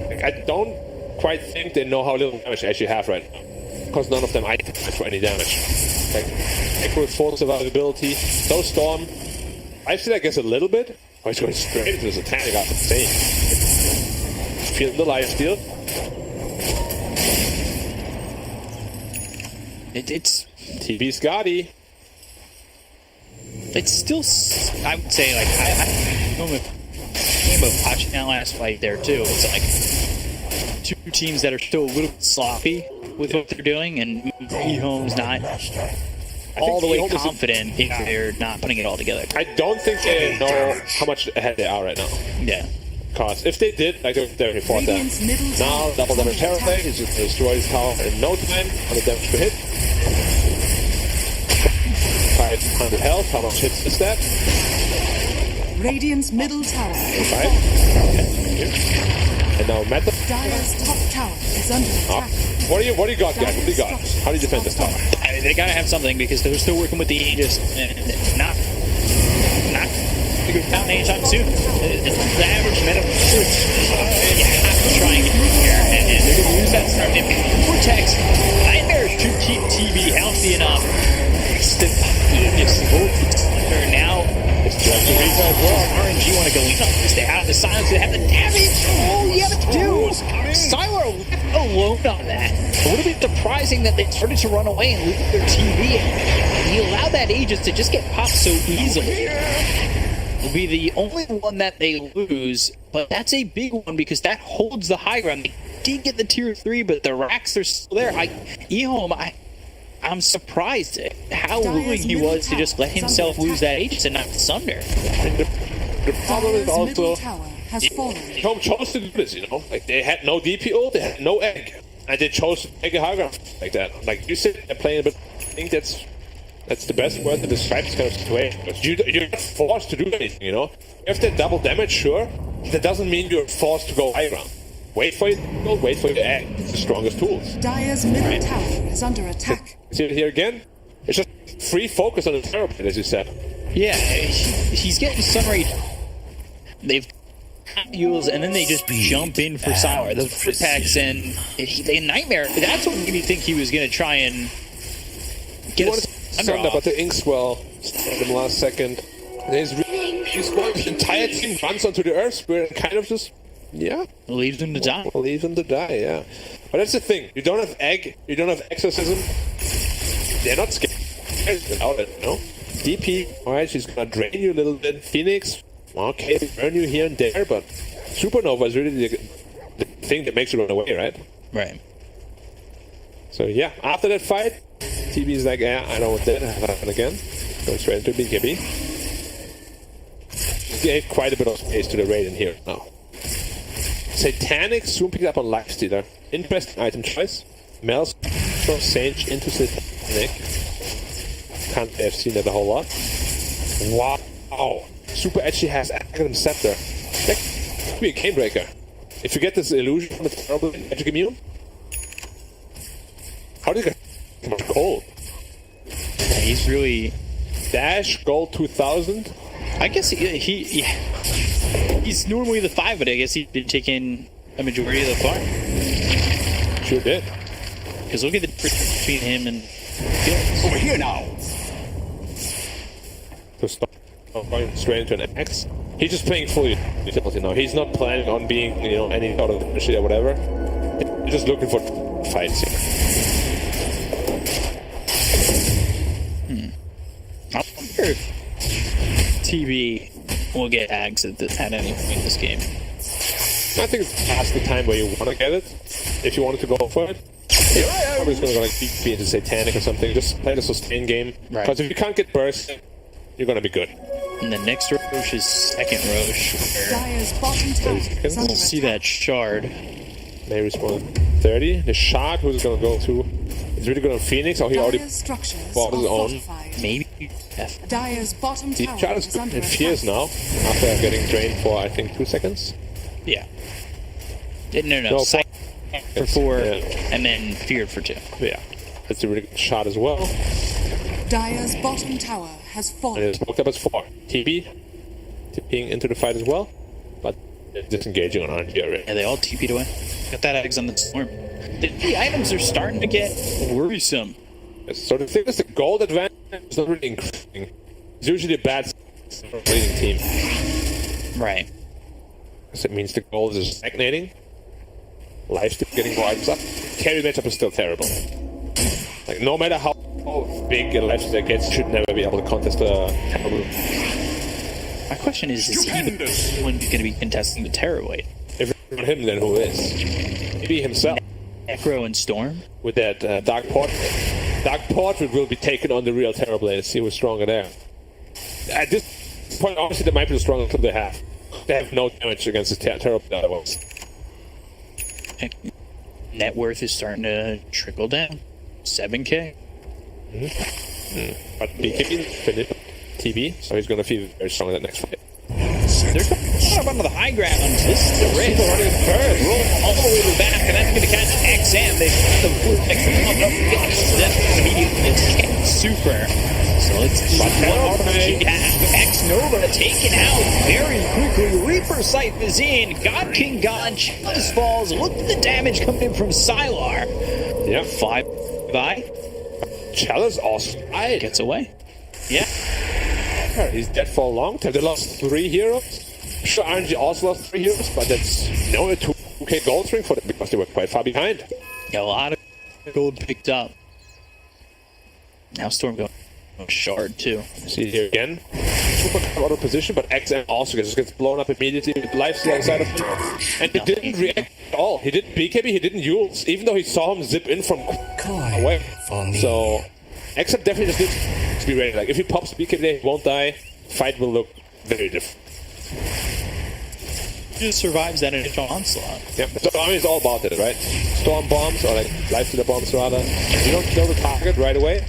Like, I don't quite think they know how little damage they actually have right now. Because none of them itemize for any damage. Like, Echo is full survivability. So Storm, I feel like it's a little bit. Oh, he's going straight into his attack. I got insane. Feel the life steal. It's TV Scotty. It's still, I would say, like, I came of watching that last fight there, too. It's like two teams that are still a little bit sloppy with what they're doing, and EHOME's not all the way confident if they're not putting it all together. I don't think they know how much ahead they are right now. Yeah. Because if they did, like, they would fought them. Now, double damage Terrorblade, he's just going to destroy his tower in no time, 100 damage per hit. 500 health, how much hits is that? Radiant's middle tower is 5. falling. And now Meta. Dire's top tower is under attack. What do you got, guys? What do you got? How do you defend this tower? I mean, they gotta have something because they're still working with the Aegis and not figured out anytime soon. It's the average meta. You have to try and get here, and they're gonna use that start to Vortex. Nightmare should keep TV healthy enough. The Aegis now. It's just the reason as well. RNG want to go in on this. They have the silence, they have the damage. Oh, yeah, but dude, Sylar left alone on that. A little bit surprising that they started to run away and lose their TV. He allowed that Aegis to just get popped so easily. Will be the only one that they lose, but that's a big one because that holds the high ground. They did get the tier 3, but the racks are still there. EHOME, I'm surprised at how willing he was to just let himself lose that Aegis and not Sunder. The problem is also EHOME chose to do this, you know? Like, they had no DP ult, they had no egg. And they chose to take a high ground like that. Like, you sit there playing a bit, I think that's the best word to describe this kind of situation. Because you're not forced to do anything, you know? If they double damage, sure, that doesn't mean you're forced to go high ground. Wait for it, wait for your egg. It's the strongest tools. Dire's middle tower is under attack. See it here again? It's just free focus on the Terrorblade, as you said. Yeah, he's getting Sunray. They've heals, and then they just jump in for Sour. The Vortex and they Nightmare. That's what made me think he was going to try and get us Sunder, but the Inkswell in the last second. And his entire team runs onto the Earth Spirit and kind of just, yeah. Leaves them to die. Leaves them to die, yeah. But that's the thing. You don't have Egg, you don't have Exorcism. They're not scared without it, you know? DP, alright, she's gonna drain you a little bit. Phoenix, okay, burn you here and there, but Supernova is really the thing that makes you run away, right? Right. So yeah, after that fight, TB is like, yeah, I don't want that to happen again. Go straight into BKB. Gave quite a bit of space to the Raiden here now. Satanic soon picked up on Lifestealer. Interesting item choice. Mel's from Sage into Satanic. Can't have seen that a whole lot. Wow. Super Edgy has Aghanim Scepter. That could be a game breaker. If you get this illusion from the terrible Edgy Immune. How do you get so much gold? Yeah, he's really... Dash, gold 2000. I guess he's normally the 5, but I guess he's been taking a majority of the farm. Sure did. Because look at the difference between him and Gilles. Over here now. To stop going straight into an X. He's just playing full utility now. He's not planning on being, you know, any sort of shit or whatever. He's just looking for fights here. I wonder if TV will get Ags at any point in this game. I think it's past the time where you want to get it, if you wanted to go for it. Yeah, I'm just going to be into Satanic or something. Just play the sustain game. Right. Because if you can't get burst, you're going to be good. And the next Roche is second Roche. Dire's bottom tower is under We'll see that shard. May respawn 30. The shard, who's going to go to? Is really good on Phoenix, or he already Dire's structures bought his are own. fortified. maybe. Dire's bottom The tower shot is is under in fears attack. now, after getting drained for, I think, 2 seconds. Yeah. No. No, Sight for 4, Yeah. and then feared for 2. Yeah. That's a really good shot as well. Dire's bottom tower has And fallen. it's smoked up as 4. TP, TPing into the fight as well, but disengaging on RNG already. Yeah, they all TP'd away. Got that eggs on the storm. The items are starting to get worrisome. So the thing is, the gold advantage is not really increasing. It's usually a bad leading team. Right. Because it means the gold is stagnating. Life's still getting more items up. Carry matchup is still terrible. Like, no matter how big a lifesteal gets, should never be able to contest a terrible. My question is he the one going to be contesting the Terror weight? If it's not him, then who is? Maybe himself. Necro and Storm? With that Dark Portrait. Dark Portrait will be taken on the real Terrorblade and see who's stronger there. At this point, obviously, they might be the strongest club they have. They have no damage against the Terrorblade otherwise. Net worth is starting to trickle down. 7K. But BKB finished TV, so he's going to feel very strong in that next fight. They're coming up onto the high ground. This is the race. Running first. Roll all the way to the back, and that's going to catch XM. They the blue next to that's immediately super. So let's see what RNG have. X Nova taken out very quickly. Reaper Scythe is in. God King gone. Chalice falls. Look at the damage coming in from Sylar. Yep. 5 by. Chalice also died. Gets away. Yeah. He's dead for a long time. They lost 3 heroes. Sure, RNG also lost 3 heroes, but that's only 2K gold string for them because they were quite far behind. A lot of gold picked up. Now Storm going shard too. See here again. Super out of position, but XM also gets blown up immediately with lifesteal inside of him. And he didn't react at all. He didn't BKB, he didn't use, even though he saw him zip in from away. So XM definitely just needs to be ready. Like, if he pops BKB, he won't die. Fight will look very different. He just survives that initial onslaught. Yep. So I mean, it's all about it, right? Storm bombs, or like lifesteal bombs rather. If you don't kill the target right away,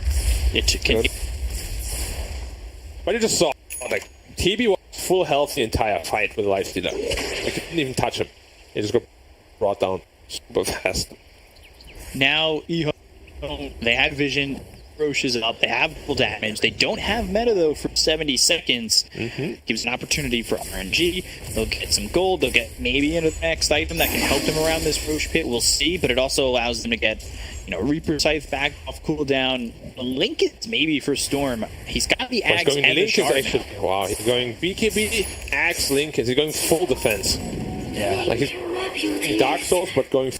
but you just saw, like, TB was full health the entire fight with a lifestealer. Like, you didn't even touch him. He just got brought down super fast. Now EHOME, they had vision. Roche is up. They have full damage. They don't have meta though for 70 seconds. Gives an opportunity for RNG. They'll get some gold. They'll get maybe into the next item that can help them around this Roche pit. We'll see. But it also allows them to get, Reaper Scythe back off cooldown. Linkens maybe for Storm. He's got the axe and the shard. Actually, wow, he's going BKB, axe, Linkens. He's going full defense. Yeah. Like, he's Dark Souls, but going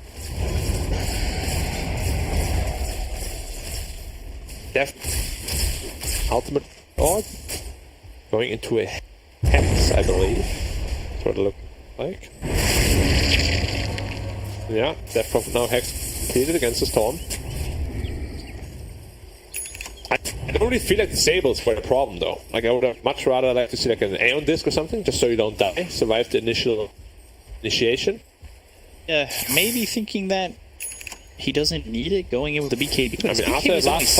ultimate orb, going into a hex, I believe. That's what it looks like. Yeah, Death Prophet now hex completed against the Storm. I don't really feel like disables were a problem though. Like, I would have much rather like to see like an Aeon disc or something, just so you don't die. Survive the initiation. Maybe thinking that he doesn't need it going in with the BKB. I mean, after the last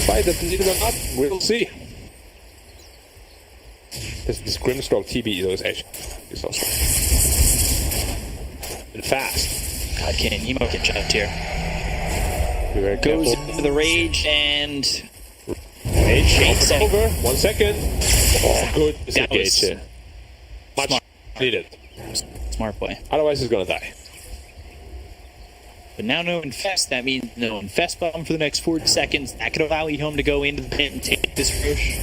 fight, doesn't need it or not, we'll see. This Grimstroke TB though is actually so strong. And fast. God, can't Emo get jumped here. Be very Goes careful. into the rage and Rage over. 1 second. Oh, good disengage here. Much smart. needed. Smart play. Otherwise, he's gonna die. But now no infest. That means no infest bomb for the next 40 seconds. That could allow EHOME to go into the pit and take this Roche.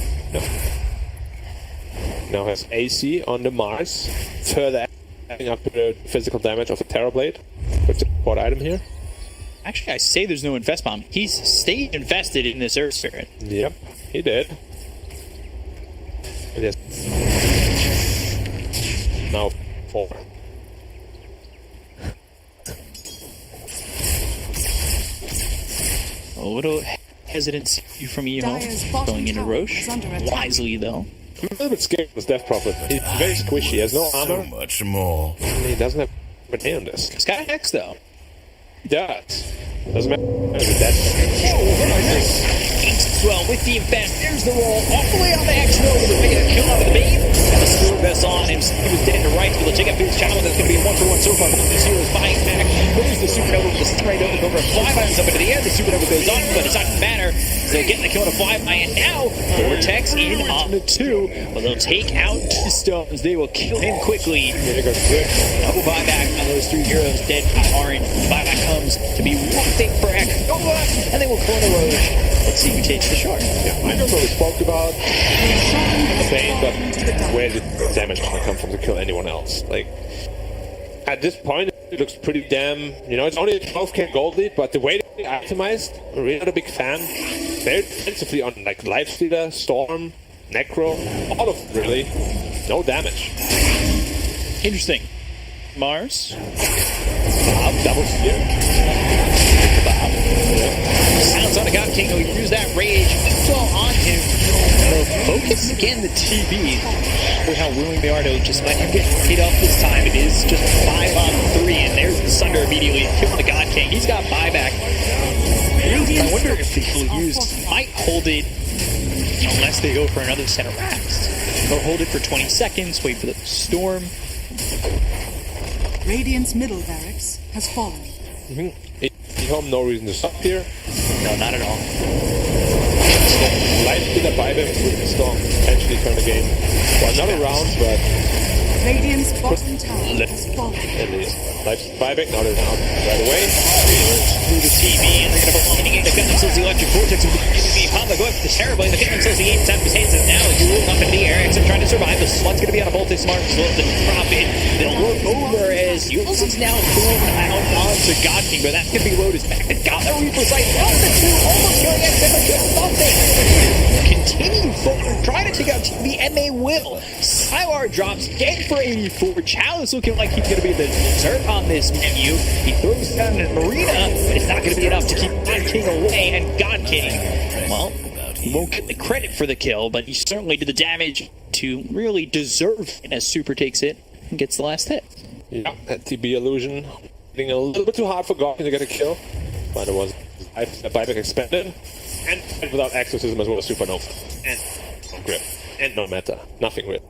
Now has AC on the Mars. Further adding up to the physical damage of the Terrorblade. With the support item here. Actually, I say there's no infest bomb. He's stage infested in this Earth Spirit. Yep, he did. Yes. Now 4. A little hesitancy from Dire's EHOME bottom going into tower Roche. is under attack. Wisely, though. I'm a little bit scared of this Death Prophet. He's very squishy. He has no So armor. much more. And he doesn't have an A on this. He's got Hex, though. does. Doesn't matter if that's As well with the event. There's the roll all the way on the X node to make a kill out of the bait. Got the score vest on him. He was dead to right. He'll take up his challenge. That's going to be a 1-for-1 so far. This here is buying back. There's the supernova with the straight over 5 items up into the air. The supernova goes on, but it's not going to matter. They'll get the kill to 5 and now Vortex in on the 2. But they'll take out the stones. They will kill him quickly. Double buyback on those 3 heroes dead by Orange. Buyback comes to be 1 thing for X. And they will corner Roche. Let's see who takes the short. Yeah, I don't know what we spoke about the pain, but where did the damage going to come from to kill anyone else? Like, at this point, it looks pretty damn, it's only a 12k gold lead, but the way they optimized, I'm really not a big fan. They're defensively on, like, Lifestealer, Storm, Necro, all of them, really. No damage. Interesting. Mars. Bob, double spear. Sounds on a God King who used that rage fall on him. Focus again the TB. Look how willing they are to just let him get hit off this time. It is just 5-on-3, and there's the Sunder immediately killing the God King. He's got buyback. I wonder if he'll use, might hold it unless they go for another center racks. Or hold it for 20 seconds, wait for the storm. Radiant's middle barracks has fallen. EHOME, no reason to stop here. No, not at all. Lifestealer buyback with the Storm potentially turn the game. Well, not a round, but Radiant's bottom tower has fallen. at least. Lifestealer buyback, not a round right away. Through the TV, and they're going to be finding it. They've got themselves the electric vortex with the enemy combo going for the terribly. They've got themselves the 8 inside of his hands, and now you look up into the air. Exxon trying to survive. The slot's going to be on a bolt. They smart, so they'll drop it. They'll look over as Yules is now pulled out onto God King, but that's going to be Lotus back. They've got the Reaper sight. On the 2, almost killing it. Never kill something. Continue forward, trying to take out TV, and they will. Sylar drops dead for 84. Chalice looking like he's going to be the dessert on this menu. He throws down a Marina, but it's not going to be enough to keep God King away, and God King, well, he won't get the credit for the kill, but he certainly did the damage to really deserve it as Super takes it and gets the last hit. Yeah, that TB illusion getting a little bit too hard for Gawking to get a kill, but it was a buyback expanded, and without exorcism as well as supernova, and no grip, and no meta, nothing real.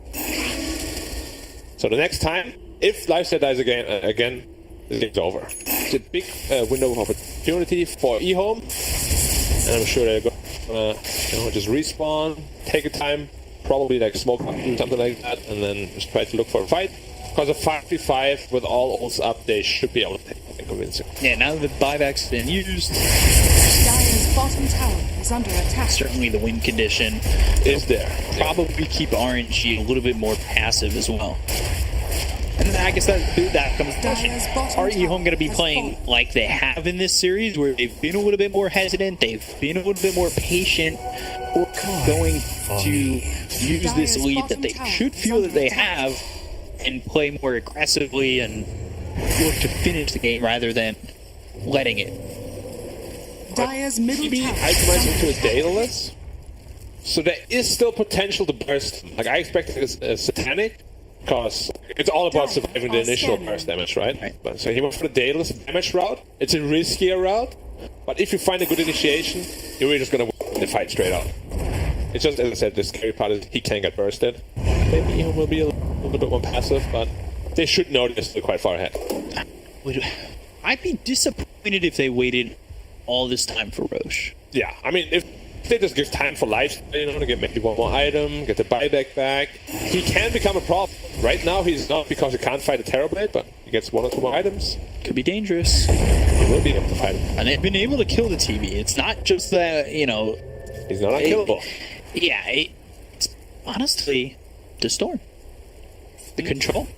So the next time, if Lifestealer dies again, the game's over. It's a big window of opportunity for EHOME, and I'm sure they're gonna just respawn, take a time, probably like smoke something like that, and then just try to look for a fight. Because a 5v5 with all ults up, they should be able to take it convincing. Yeah, now that the buyback's been used, Dire's bottom tower is under attack. certainly the win condition Is there? probably keep RNG a little bit more passive as well. And then I guess that comes to the question. Are EHOME going to be playing like they have in this series, where they've been a little bit more hesitant, they've been a little bit more patient, or going to use this lead that they should feel that they have and play more aggressively and look to finish the game rather than letting it? Dire's middle Maybe tower itemize into a Daedalus, so there is still potential to burst. Like I expect it as Satanic, because it's all about surviving the initial burst damage, right? But so he went for the Daedalus damage route. It's a riskier route, but if you find a good initiation, you're really just gonna win the fight straight out. It's just, as I said, the scary part is he can get bursted. Maybe he will be a little bit more passive, but they should know they're still quite far ahead. I'd be disappointed if they waited all this time for Roche. Yeah, I mean, if they just give time for life, to get maybe one more item, get the buyback back, he can become a problem. Right now, he's not, because he can't fight a Terrorblade, but he gets 1 or 2 more items. Could be dangerous. He will be able to fight him. And they've been able to kill the TV. It's not just that, He's not unkillable. It's honestly the storm. The control.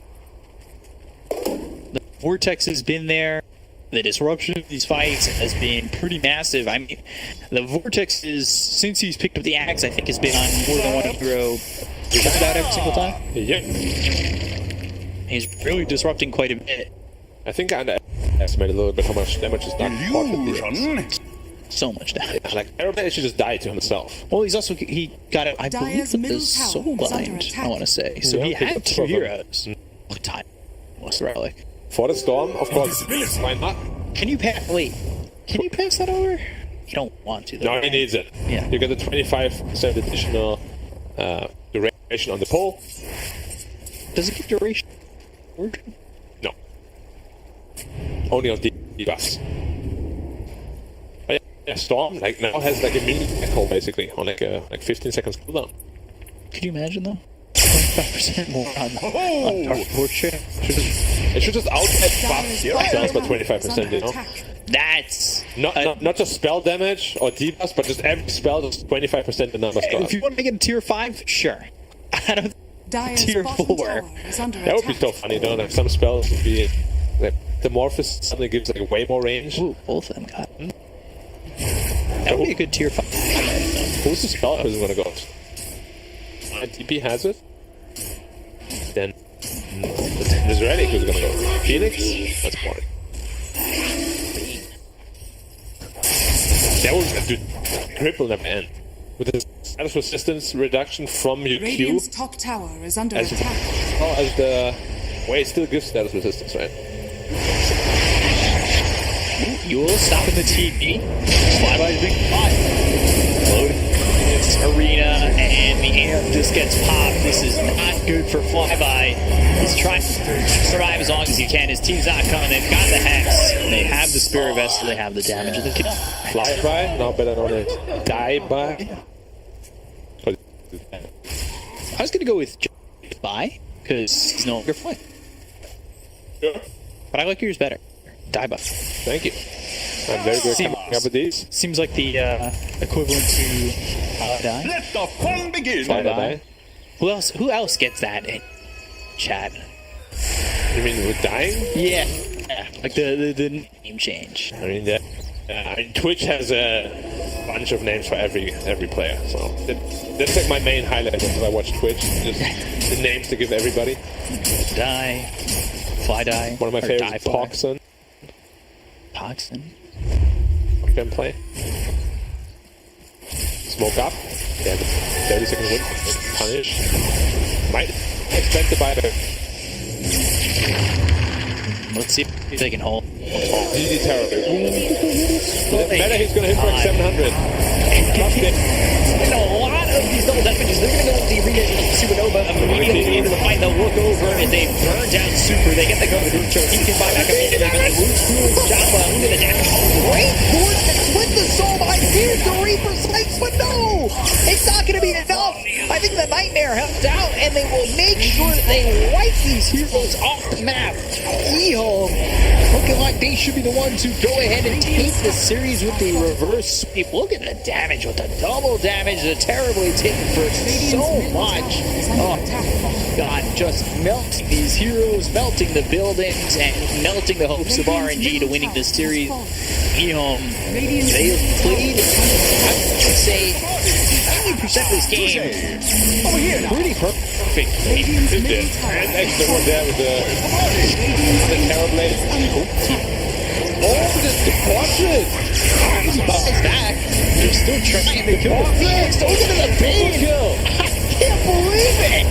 The vortex has been there. The disruption of these fights has been pretty massive. I mean, the vortex is, since he's picked up the axe, I think has been on more than one hero just about every single time. Yeah. He's really disrupting quite a bit. I think I underestimated a little bit how much damage is done. So much damage. Like, Terrorblade should just die to himself. Well, he got it, I believe, Dire's with the middle soul tower is under bind, attack. I want to say. So Yeah, he pick had up 2 two of them. heroes. What time was the relic? For the Storm, of course, why not? Can you pass? Wait, can you pass that over? You don't want to, though. No, he needs it. Yeah. You get the 25% additional duration on the pole. Does it give duration? No. Only on debuffs. But yeah, Storm like now has like a mini echo basically on like 15 seconds cooldown. Could you imagine though? 25% more on Dark Fortune. It should just outright buff spells by 25%, you know? Attack. That's Not just spell damage or debuffs, but just every spell just 25% the numbers go up. if you want to make it a tier 5, sure. I don't. Dire's Tier bottom 4. tower is under That would be attack. so funny, though. Like some spells would be like the Morphus suddenly gives like way more range. Ooh, both of them got. That would be a good tier 5. Who's the spell who's gonna go? DP has it. Then there's Relic who's gonna go. Phoenix? That's boring. That would dude, grip will never end. With the status resistance reduction from your Q, Radiant's top tower is under as attack. well as the it still gives status resistance, right? You'll stop in the TP. Flyby's big pot. Load this arena, and the air just gets popped. This is not good for Flyby. He's trying to survive as long as he can. His team's not coming. They've got the Hex. They have the Spirit Vessel. They have the damage of the kill. Flyby, now better known as Die By. I was going to go with By, because he's no longer flying. Sure. But I like yours better. Die By. Thank you. I'm very good coming up with these. Seems like the equivalent to Die. Let the fun begin. Fly Die. Who else gets that in chat? You mean with dying? Yeah. Like the name change. I mean, Twitch has a bunch of names for every player, so that's like my main highlight when I watch Twitch. Just the names to give everybody. Die. Fly Die. One of my or favorites Die is Fly. Poxon. Poxon. Gameplay. Smoke up. Yeah, the 30 second win. Punish. Might expect the biter. Let's see if they can hold. Easy terrible. Better he's gonna hit for like 700. And a lot of these double damages. They're going to go with the arena Supernova immediately into the fight. They'll look over and they burn down Super. They get the go to Ducho. He can buy back immediately, but they lose Cool's Java into the damage. Great coordinates with the soul behind. Here's the Reaper Spikes, but no! It's not going to be enough. I think the Nightmare helped out, and they will make sure that they wipe these heroes off the map. EHOME looking like they should be the ones who go ahead and take the series with the reverse sweep. Look at the damage with the double damage. They're terribly taken for so much. Oh, God, just melting these heroes, melting the buildings, and melting the hopes of RNG to winning this series. EHOME, they have played, I would say, 90% of this game pretty perfect. It did. And extra one there with the Terrorblade. Oh, this deposit! It's back. They're still trying to kill the Phoenix. Look at the pain. I can't believe it.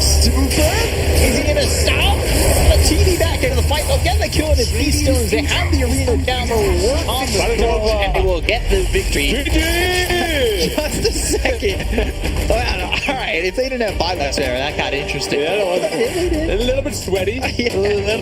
Super? Is he going to stop? A TV back into the fight. They'll get the kill in his Beast Stones. They have the arena down. They'll work on the goal, and they will get the victory. Just a second. All right, if they didn't have 5 left there, that got interesting. Yeah, that was a little bit sweaty. Yeah.